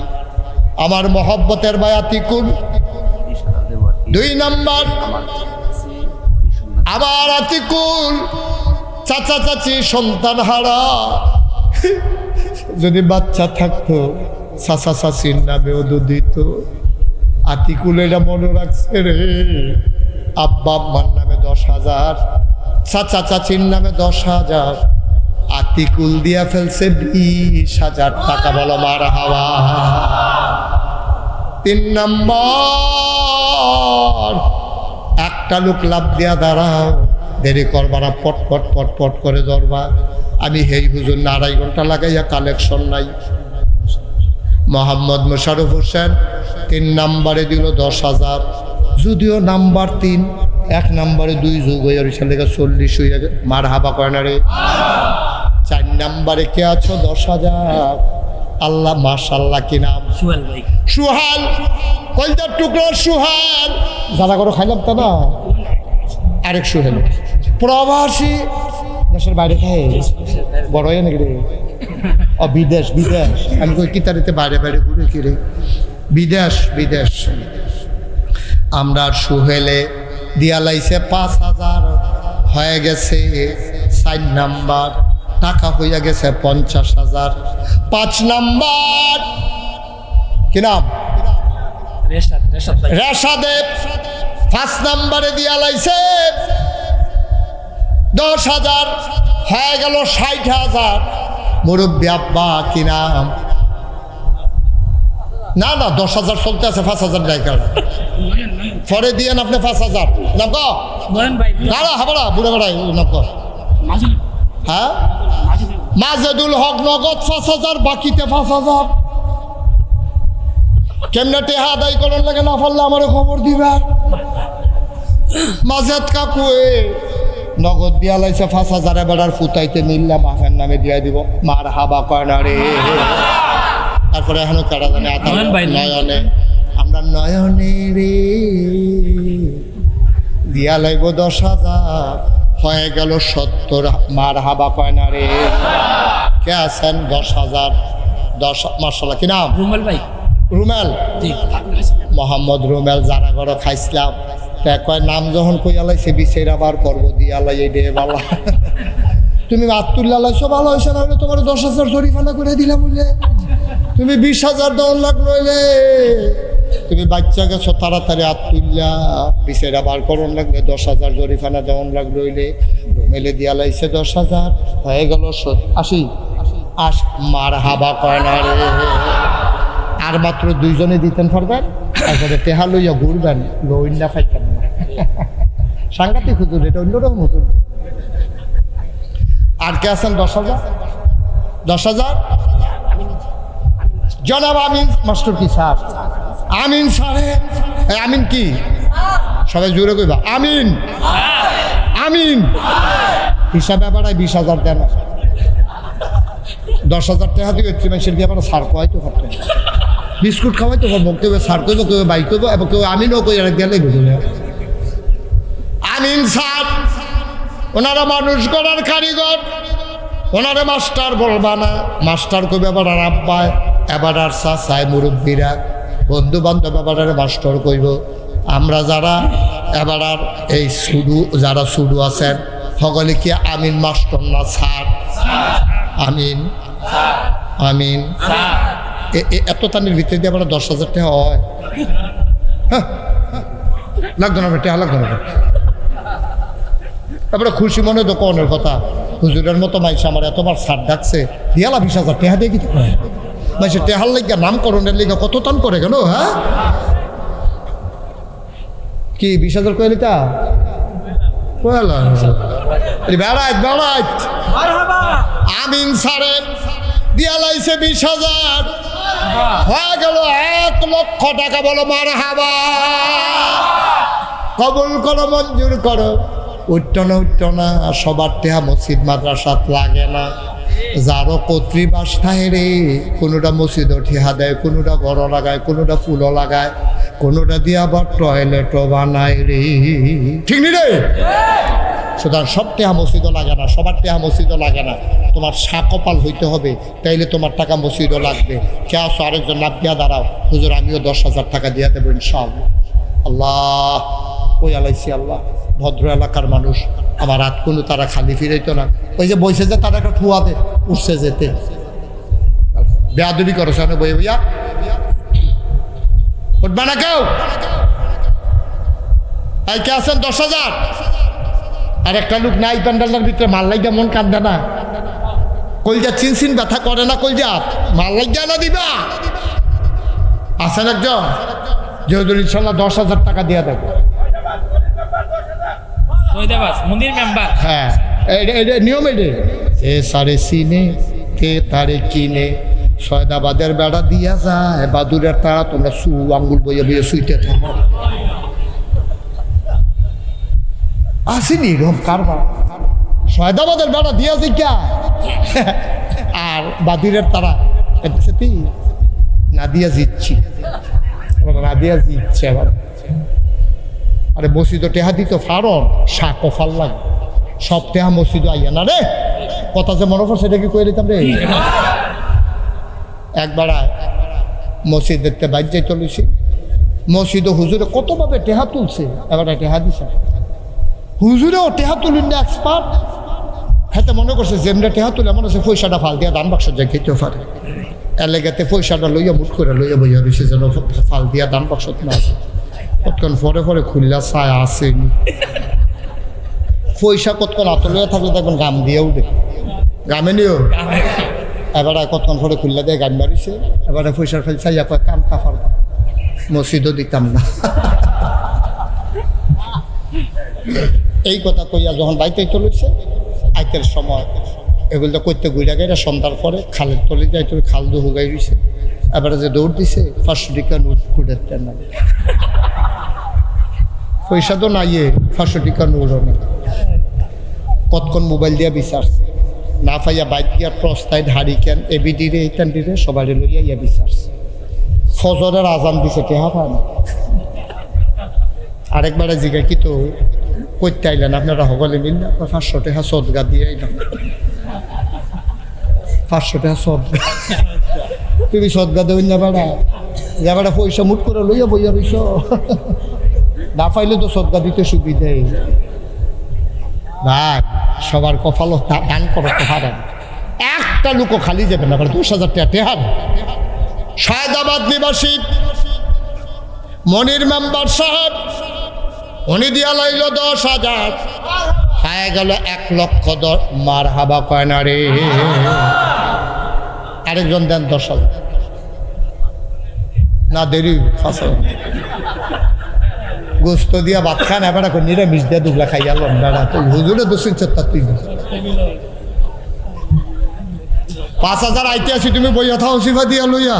আমার মহব্বতের ভাই আতিকুল। 2 নম্বর, আবার আতিকুল চাচা চাচি সন্তান হারা, যদি বাচ্চা থাকতো চাচা চাচির নামে ওদু দিত। আতিকুল এটা মনে রাখছে রে, আব্বা আম্মার নামে 10,000, চাচা চাচির নামে 10,000, আতিকুল দিয়া ফেলছে 20,000 টাকা। বলো মারহাবা। 3 নম্বর, একটা লোক লাভ দিয়া দাঁড়াও, দেরি করবা না, পট পট পট পট করে ধরবা। আমি হেই হুজুর না 2.5 ঘন্টা লাগাইয়া কালেকশন নাই। মোহাম্মদ মোশাররফ হোসেন 3 নম্বরে দিল 10,000, যদিও নাম্বার 3, 1 নম্বরে 2 যোগ হয়ে ছেলেকে 40 হয়ে মারহাবা কয় না রে। 4 নম্বরে কে আছো? 10,000। আল্লাহ মাশাআল্লাহ, কি নাম? সুহেল ভাই। সুহাল, কলজার টুকরো সুহাল, যারা করে খাইলাম তা না, আরেক সুহেল প্রবাসী, দেশের বাইরে খায়, বড় হয় নাকি রে? ও বিদেশ, বিদেশ। আমি কই কি তারিতে বাইরে বাইরে ঘুরে কি রে? বিদেশ, বিদেশ। আমরা সুহেলে দিয়া লাইছে 5,000, হয়ে গেছে 4 নাম্বার, টাকা হইয়া গেছে 50,000। 5 নাম্বার কি নাম? রেশাদে 5 নাম্বারে দিয়া লাইছে 10,000, হয়ে গেল 60,000। মুরব্বী আব্বা কি নাম? না না, 10,000 চলতে আছে, 5,000 জায়গা পরে দিয়ে আপনি 5,000 নাম ক না না হাবড়া বুড়ে বেড়াই নাম ক। হ্যাঁ, মাজেদুল হক নগদ 5,000, বাকিতে 5,000। কেমনে টেহা আদায় করার লাগে না পারলে আমার খবর দিবা। মাজেদ কাকু নগদ দিয়া লাইছে 5,000, এবার আর ফুটাইতে মিললাম বাপের নামে দিয়া দিব। মার হাবা কয় না রে। তারপরে এখনো কারা জানে নয়নে, আমরা নয়নে রে দিয়া লাইব 10,000, হয়ে গেল 70। মার হাবা কয় না রে। কে আছেন? 10,000। 10 মাশাআল্লাহ, কি নাম? রুমেল ভাই। রুমেল, মোহাম্মদ রুমেল। যারা ঘরে খাইছিলাম তা কয় নাম যখন কইয়া লাইছে বিচার আবার করবো দিয়া লাই এই ডে বালা। তুমি আত্মুল্লাহ লাইছো, ভালো হয়েছে, না হলে তোমার 10,000 জরিফানা করে দিলাম বলে। তুমি 20,000 দেওয়ার লাগলো, তুমি বাচ্চা গেছো তাড়াতাড়ি আত্মুল্লাহ বিচার আবার করন লাগলে 10,000 জরিফানা দেওয়ান লাগলো। মেলে দিয়া লাইছে 10,000, হয়ে গেল 80। মার হাবা কয় না রে। আর মাত্র 2 জনে দিতেন পারবেন, তারপরে টেহা লইয়া ঘুরবেন, লইন্ডা ফাইতেন না। সাংঘাতিক হুজুর, এটা অন্যরকম হুজুর। আর কে আছেন? 10,000। 10,000 জনাব আমিন মাস্টার। কি স্যার? আমিন সারে। আমিন কি? সবাই জোরে কইবা আমিন। আমিন হিসাবে বাড়ায় 20,000 দেন। 10,000 টাকা দিয়ে মানুষের দিয়ে আবার সার খাওয়াইতে পারতেন, বিস্কুট খাওয়াইতে পারবো। কেউ সার করবো, কেউ বাইক করবো, এবং কেউ আমিনও কই গেলে বুঝলে। আমিন স্যার, ওনারা মানুষ গড়ার কারিগর, ওনারে মাস্টার বলবা না। মাস্টার কইবে এবার আর আব্বায়, এবার আর চাচায়, মুরব্বীরা, বন্ধু বান্ধব এবার আর মাস্টার কইব। আমরা যারা এবার আর এই সুডু, যারা সুডু আছেন সকলে কি আমিন মাস্টার না স্যার? আমিন, আমিন। এত তানির ভিতরে দিয়ে আবার 10,000 টাকা হয়। হ্যাঁ, লাগতো না টাকা, লাগতো না। তারপরে খুশি মনে দোকানের কথা, হুজুরের মতো মাইস আমার এতবার ছাড় ডাকছে, দিয়ালা 20,000 টাকা দিয়ে কি মাইসে টেহার লেগা, নামকরণের লেগা কত টান করে কেন? হ্যাঁ, কি 20,000 কয়ে নিতা? বেড়াইত বেড়াইত আমিন সারে দিয়া লাইছে 20,000, হয়ে গেল 1,00,000 টাকা। বলো মার হাবা। কবুল করো, মঞ্জুর করো। উঠতো না, উঠতো না। সবার টেহা মসজিদ মাদ্রাসাত লাগে না। যারও কর্তৃবাস থাকে রে, কোনোটা মসজিদও ঠেহা দেয়, কোনোটা ঘরও লাগায়, কোনোটা ফুলও লাগায়, কোনোটা দিয়ে আবার টয়লেটও বানায় রে। ঠিক নি রে? সুতরাং সব টেহা মসজিদও লাগে না, সবার টেহা মসজিদও লাগে না। তোমার সাকপাল হইতে হবে, তাইলে তোমার টাকা মসজিদও লাগবে। কে আসো? আরেকজন লাভ দিয়া দাঁড়াও, হুজুর আমিও 10,000 টাকা দিয়া দেবো ইনশাআল্লাহ। আল্লাহ কই আলাইছি আল্লাহ। ভদ্র এলাকার মানুষ, আমার রাত কোনো তারা খালি ফিরাইতো না। ওই যে বইছে যে তারা একটা ঠুয়া দে উঠছে যেতে, বেয়াদবি করছে না বই বইয়া উঠবে না কেউ। এই কে আছেন? 10,000। আর একটা লোক নাই প্যান্ডালটার ভিতরে, মাল লাগিয়া মন কান্দে না, কলজা চিনচিন ব্যথা করে না, কলজা মাল লাগিয়া না দিবা। আছেন একজন? যেহেতু ইনশাল্লাহ 10,000 টাকা দিয়ে দেবো। হ্যাঁ, নিয়ম এটে। এ সারে সিনে কে তারে কিনে, সয়দাবাদের বেড়া দিয়া যায়, বাদুরের তারা তোমরা আঙ্গুল বইয়ে বইয়ে শুইতে থাকো। আসেনি এরকম কারবার। সয়দাবাদের বেড়া দিয়া যায় কে আর বাদুরের তারা এসে তুই নাদিয়া জিতছি, নাদিয়া জিতছে আবার। আরে মসজিদ টেহা দিত ফারন শাক ও ফাল লাগে, সব টেহা মসজিদ আইয়া না রে, কথা যে মনে পড়ছে এটা কি করে দিতাম রে। একবার মসজিদ দেখতে বাইর যাই চলেছি, মসজিদে হুজুরে কতভাবে টেহা তুলছে, এবার টেহা দিছে হুজুরেও টেহা তুলুন না এক্সপার্ট। হ্যাঁ মনে করছে যেমনি টেহা তুলে মনে হচ্ছে পয়সাটা ফাল দিয়া দান বাক্স যাই খেতে পারে, এলাকাতে পয়সাটা লইয়া মুঠ করে লইয়া বইয়া রয়েছে যেন ফাল দিয়া দান বাক্স না আছে। কতক্ষণ পরে পরে খুললা ছায় আসেনি, পয়সা কতক্ষণ আত লইয়া থাকলে দেখবেন গাম দিয়ে উঠে, গামে নিও। এবারে কতক্ষণ পরে খুললা দিয়ে গান মারিছে, এবারে পয়সার ফেল চাইয়া কয় কাম কাফার মসজিদও দিতাম না। এই কথা কইয়া যখন বাইতে চলেছে আইতের সময় এগুলো করতে ঘুরে গেলে সন্ধ্যার পরে খালের তলে যাই তোর খাল দু হুগাই রয়েছে, এবারে যে দৌড় দিছে 500 টাকা নোট খুঁড়ে না, পয়সা তো নাই, 500 টাকা নোটও নেই। কতক্ষণ মোবাইল দিয়া বিচারছে না পাইয়া বাইক গিয়া প্রস্তায় হারি কেন এবিডিরে এইটান দিরে সবাই লইয়া ইয়া বিচারছে, ফজরের আজান দিছে টেহা পায় না। আরেকবারে জিগা কি তো করতে আইলেন আপনারা সকলে মিললে 500 টাকা সদগা দিয়ে আইলাম, 500 টাকা সদগা। তুমি সদগা দেবেন না বেড়া, যে বেড়া পয়সা মুট করে লইয়া বইয়া রইস, না পাইলে তো সদগা দিতে সুবিধে। ভাই সবার কপালও দান করতে পারেন, একটা লোকও খালি যাবে না, 10,000 টাকা টেহার। সায়দাবাদ নিবাসী মনির মেম্বার সাহেব উনি দিয়া লাইল 10,000, হয়ে গেল 1,00,000। মার হাবা কয় না রে। আরেকজন দেন 10,000, না দেরি গোস্ত দিয়া ভাত খান, এবার এখন নিরামিষ দিয়ে দুগলা খাইয়া লন্ডারা তো হুজুরে 5,000 আইতে আছি, তুমি বইয়া থাও সিফা দিয়া লইয়া।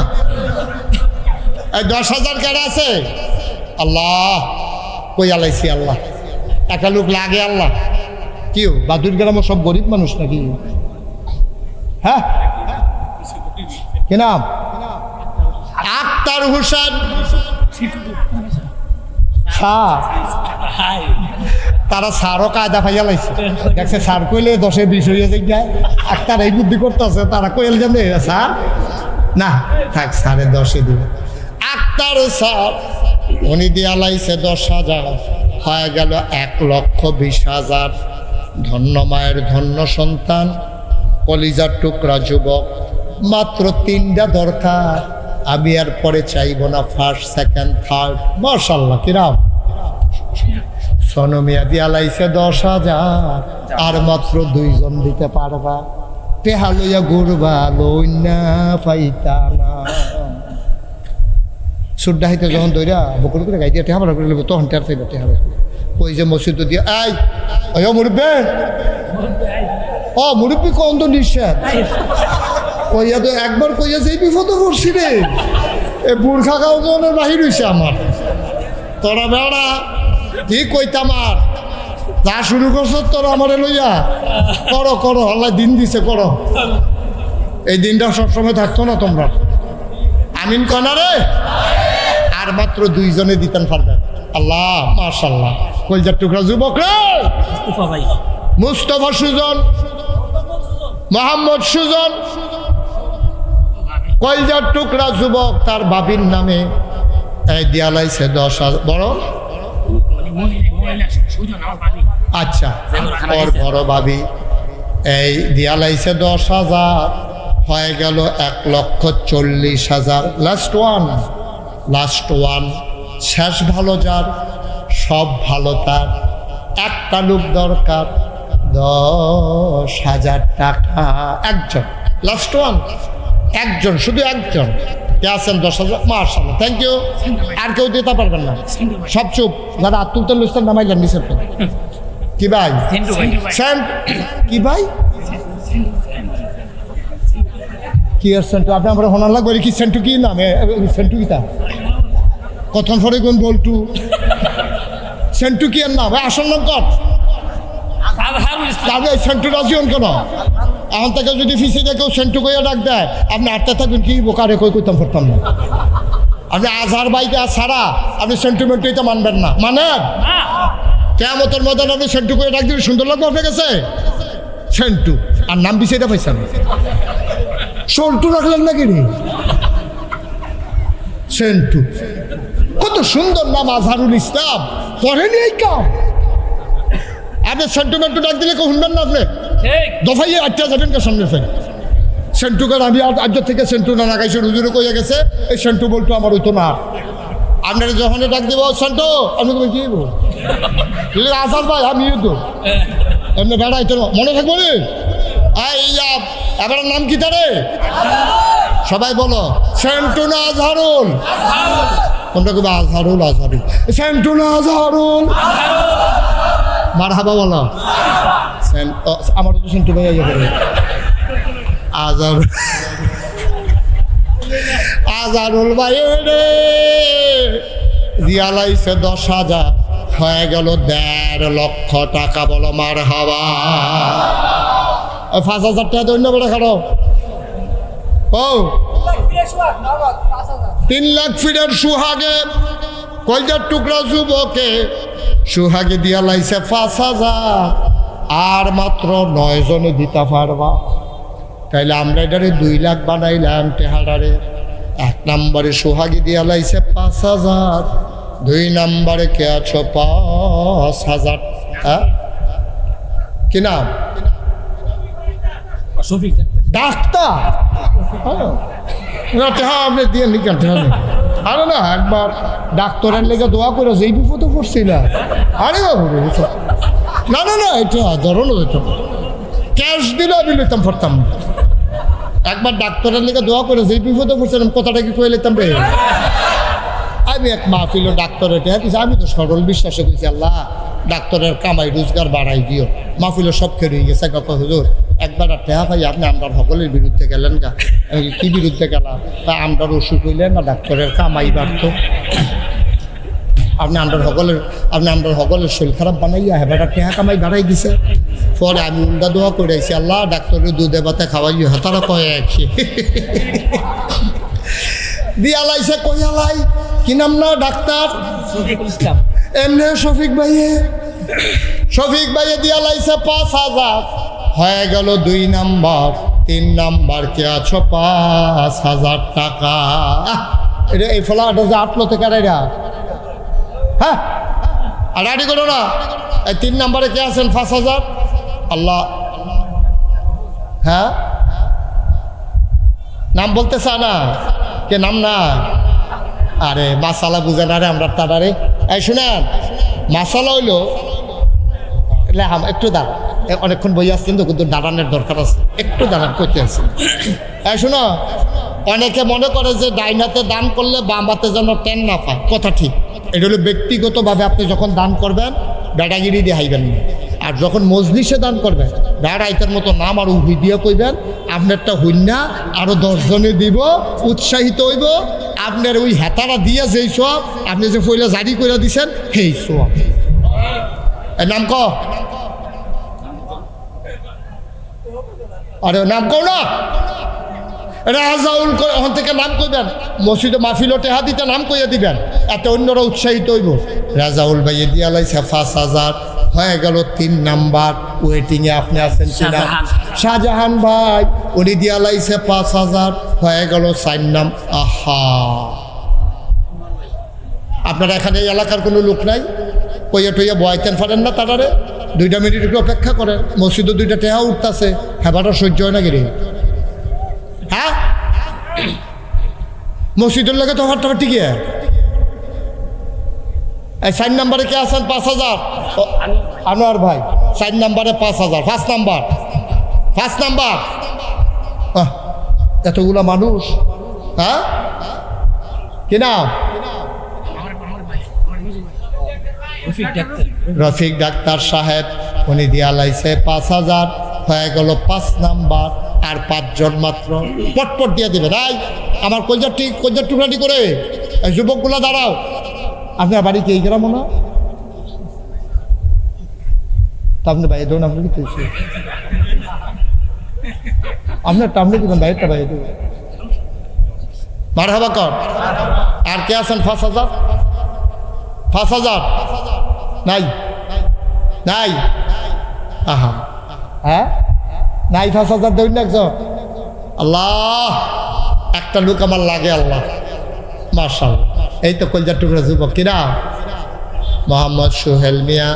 এই 10,000 কেডা আছে? আল্লাহ কই আলাইছি, আল্লাহ একটা লোক লাগে। আল্লাহ কিও বাদুর গ্রামের সব গরিব মানুষ নাকি? হ্যাঁ কি নাম? আক্তার হোসেন। তারা সারও কায়দা পাইয়া লাইছে, দেখছে সার কইলে 10-20 হইয়া যায়। আক্তার এই বুদ্ধি করতেছে, তারা কইল জানে স্যার না থাক, সাড়ে 10 দিবে। আক্তার স্যার উনি দিয়া লাইছে 10,000, হয়ে গেল 1,20,000। ধন্য মায়ের ধন্য সন্তান, কলিজার টুকরা যুবক, মাত্র 3টা দরকার। আমি আর পরে চাইব না, ফার্স্ট সেকেন্ড থার্ড। মাশাআল্লাহ কিরাম সনমিয়া দিয়া লাইছে 10,000, আর মাত্র 2 জন দিতে পারবা। টেহা লইয়া ঘুরবা লইনা পাইতা না। সুড্ডাহিতে যখন দইরা বকুল করে গাই দিয়ে টেহা ভাড়া করে নেবো, তখন টের থাকবে টেহা। ওই যে মসজিদ দিয়ে আই ও মুরব্বে, ও মুরব্বী কোন তো নিঃশ্বাস কইয়া তো একবার কইয়াছে এই বিপদে পড়ছি রে, এ বুর্খা খাও জনের বাহির হইছে আমার। তোরা বেড়া কি কইতাম, আর যা শুরু করছো তোরা আমারে লইয়া করো করো, আল্লাহ দিন দিছে করো। এই দিনটা সবসময় থাকতো না তোমরা, আমিন কনা রে। আর মাত্র 2 জনে দিতেন পারবেন। আল্লাহ মাশাআল্লাহ, কলজার টুকরা যুবক রে, মুস্তফা সুজন, মোহাম্মদ সুজন, কলজার টুকরা যুবক, তার বাবির নামে এই দিয়া লাইছে 10,000। বড় আচ্ছা, ওর বড় ভাবি এই দিয়া লাইছে 10,000, হয়ে গেল 1,40,000। লাস্ট ওয়ান শেষ ভালো যার, সব ভালো তার। একটা লোক দরকার 10,000 টাকা, একজন। লাস্ট ওয়ান একজন, শুধু একজন। কে আছেন? 10,000। মাশাআল্লাহ, থ্যাংক ইউ। আর কেউ দিতে পারবেন না, সব চুপ। যারা আত্মুল ইসলাম নামাইলেন নিচে কি ভাই? কি ভাই? কি আর সেন্টু? আপনি আমরা হোনার লাগবে কি সেন্টু? কি নাম সেন্টু? কিতা কতক্ষণ পরে কোন বলটু সেন্টু কি এর নাম? আসল নাম কর সেন্টু রাজিউন কেন? এখন থেকে যদি ফিসি কেউ সেন্টু কইয়া ডাক দেয় আপনি আটটা থাকবেন কি বোকারে কই কইতাম পারতাম না। আপনি আজহার বাইকে ছাড়া আপনি সেন্টিমেন্টই তো মানবেন না, মানেন কেমতের মতন আপনি সেন্টু করে ডাক দিলে সুন্দর লাগবে আপনার কাছে? সেন্টু আর নাম বিষয়টা পাইছেন সল্টু রাখলেন নাকি রে? সেন্টু কত সুন্দর নাম, আজহারুল ইসলাম। করেনি এই কাম? আপনি সেন্টিমেন্টু ডাক দিলে কেউ শুনবেন না, আপনি দফাইয়ে আটটা যাবেন কে সামনে ফের সেন্টুকার আমি আজ থেকে সেন্টু না লাগাইছি রুজুরে কইয়া গেছে এই সেন্টু বলতো আমার হইতো না। আপনারা যখন ডাক দিব সেন্টু আমি কি আসার ভাই আমি তো এমনি বেড়াই তো মনে থাকবো রে। এবার নাম কি তারে সবাই বলো? সেন্টু না আজহারুল? তোমরা কবে আজহারুল আজহারুল সেন্টু না আজহারুল মারহাবা বলো। আমার তো সেন্টু ভাই করে আজহারুল ভাই রে দিয়ালাইছে 10,000 হয়ে গেল 1.5 লক্ষ টাকা। বলো মারহাবা। 5,000 টাকা তো অন্য বেড়া খাড়ো। ও 3 লাখ ফিরের সুহাগে কলজার টুকরা যুবকে সুহাগে দিয়া লাইছে 5,000 আর মাত্র 9 জনে দিতে পারবা। তাইলে আমরা এটারে 2 লাখ বানাইলাম টেহাডারে। 1 নম্বরে সোহাগী দিয়া লাইছে 5,000, 2 নম্বরে কে আছো 5,000। কি নাম? ডাক্তার। হ্যাঁ আপনি দিয়ে নিকাল। আরে না একবার ডাক্তারের লেগে দোয়া করে যেই বিপদে পড়ছিলাম। আরে বাবু না না না এটা ধরো এটা ক্যাশ দিলে আমি নিতাম পারতাম। একবার ডাক্তারের লেগে দোয়া করে যেই বিপদে পড়ছিলাম কথাটা কি কয়ে নিতাম রে। আমি এক মাহফিল ডাক্তারের টেহা আমি তো সরল বিশ্বাসে কইছি আল্লাহ ডাক্তারের কামাই রোজগার বাড়াই দিও। মাহফিল সব খেয়ে গেছে কত হুজুর একবার আর টেহা ভাই আপনি আমরার সকলের বিরুদ্ধে গেলেন গা। কি বিরুদ্ধে গেলাম? তা আমরার অসুখ হইলেন না ডাক্তারের কামাই বাড়ত। আপনি আমরার সকলের শরীর খারাপ বানাইয়া হেবার টেহা কামাই বাড়াই দিছে। পরে আমি উল্টা দোয়া করে আইছি আল্লাহ ডাক্তারের দুধে ভাতে খাওয়াই হাতারা কয়ে আছি দিয়ালাইছে কইয়ালাই কি নাম না ডাক্তার শফিকুল ইসলাম এমনি শফিক ভাইয়ে দিয়ালাইছে 5,000 হয়ে গেল 2 নাম্বার। 3 নাম্বার কে আছো 5,000 টাকা। এটা এই ফলাটা যে আটলো থেকে আড়াইরা হ্যাঁ আড়াইটি করো না। এই 3 নাম্বারে কে আছেন 5,000? আল্লাহ হ্যাঁ নাম বলতে চা না কে নাম না? আরে মাসালা বুঝে না রে আমরা তারারে। এই শুনেন মাসালা হইলো একটু দাঁড়া অনেকক্ষণ বই আসছেন তো কিন্তু দাঁড়ানোর দরকার আছে একটু দাঁড়ান করতে আছে। এই শোনো অনেকে মনে করে যে ডাইনাতে দান করলে বাম হাতে যেন টেন না পায়। কথা ঠিক। এটা হলো ব্যক্তিগতভাবে আপনি যখন দান করবেন বেড়াগিরি দিয়ে হাইবেন না। আর যখন মজলিসে দান করবেন বেড়াইতের মতো নাম আর উহি দিয়ে কইবেন আপনারটা হইনা আরো 10 জনে দিব উৎসাহিত হইব। আপনার ওই হেতারা দিয়ে যেই সব আপনি যে পয়লা জারি করে দিছেন সেই সব নাম ক। আরে নাম কও না রাজাউল ওখান থেকে নাম কইবেন। মসজিদে মাহফিল টেহা দিতে নাম কইয়া দিবেন এতে অন্যরা উৎসাহিত হইব। রাজাউল ভাইয়ে দিয়া লাইছে 5,000 হয়ে গেল। 3 নাম্বার ওয়েটিংয়ে আপনি আছেন কিনা? শাহজাহান ভাই উনি দিয়া লাইছে 5,000 হয়ে গেল 4 নাম। আহা আপনারা এখানে এই এলাকার কোনো লোক নাই? কইয়া টইয়া বয়াইতেন পারেন না? তারারে 2 মিনিট একটু অপেক্ষা করেন। মসজিদে 2টা টেহা উঠতেছে হেবাটা সহ্য হয় না গিরি। হ্যাঁ মসজিদের লাগে তো হঠাৎ টিকে। এই 4 নাম্বারে কে আছেন 5,000? আনোয়ার ভাই 4 নাম্বারে 5,000। 5 নাম্বার এতগুলা মানুষ। হ্যাঁ কি নাম? রফিক ডাক্তার সাহেব উনি দিয়া লাইছে 5,000 হয়ে গেল 5 নাম্বার। আর 5 জন মাত্র পটপট দিয়ে দেবেন। আমার কলজার টুকরাটি করে যুবকগুলা দাঁড়াও। আপনার বাড়ি কি এই গ্রাম না? তা আপনি বাইরে দেন আপনি কি আপনার টামলে দিবেন, বাইরটা বাইরে দেবেন। মারহাবা কর। আর কে আছেন? 5,000 5,000 নাই নাই। আহা হ্যাঁ নাই, 5,000 দেবেন না একজন। আল্লাহ, একটা লোক আমার লাগে আল্লাহ। মাশাআল্লাহ, এই তো কলজার টুকরা যুবক কিনা মোহাম্মদ সোহেল মিয়া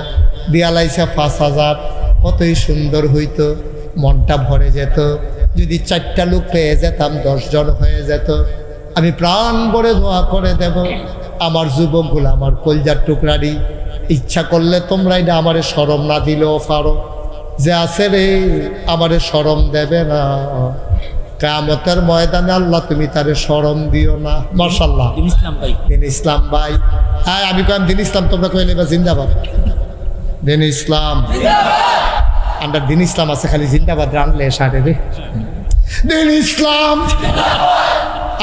দিয়ালাইসা 5,000। কতই সুন্দর হইতো, মনটা ভরে যেত। যদি 4টা লোক পেয়ে যেতাম, 10 জন হয়ে যেত। আমি প্রাণ ভরে দোয়া করে দেব আমার যুবকগুলো, আমার কলজার টুকরারই। ইচ্ছা করলে তোমরা এটা আমারে শরম না দিলেও পারো, যে আছে রে আমারে শরম দেবে না। কিয়ামতের ময়দানে আল্লাহ তুমি তারে শরম দিও না। মাশাআল্লাহ। দিন ইসলাম ভাই, দিন ইসলাম ভাই। হ্যাঁ, আমি কইলাম দিন ইসলাম, তোমরা কইলে বা জিন্দাবাদ। দিন ইসলাম, আমরা দিন ইসলাম আছে, খালি জিন্দাবাদ রানলে সারে রে। দিন ইসলাম,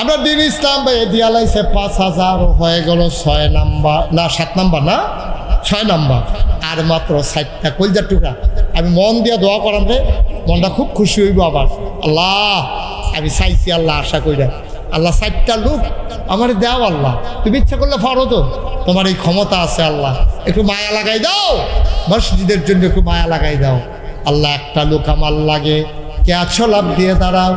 আমরা দিন ইসলাম ভাই দিয়ালাইছে 5,000 হয়ে গেল 6 নাম্বার, না 7 নাম্বার, না 6 নাম্বার। আর মাত্র 7টা কলজার টুকরা। আমি মন দিয়া দোয়া করাম রে, মনটা খুব খুশি হইব আবার। আল্লাহ, আমি চাইছি আল্লাহ, আশা করি আল্লাহ 7টা লোক আমার দাও আল্লাহ। তুমি ইচ্ছা করলে পারো তো, তোমার এই ক্ষমতা আছে আল্লাহ। একটু মায়া লাগাই দাও, মসজিদের জন্য একটু মায়া লাগাই দাও আল্লাহ। একটা লোক আমার লাগে, কে আছো লাভ দিয়ে দাঁড়াও।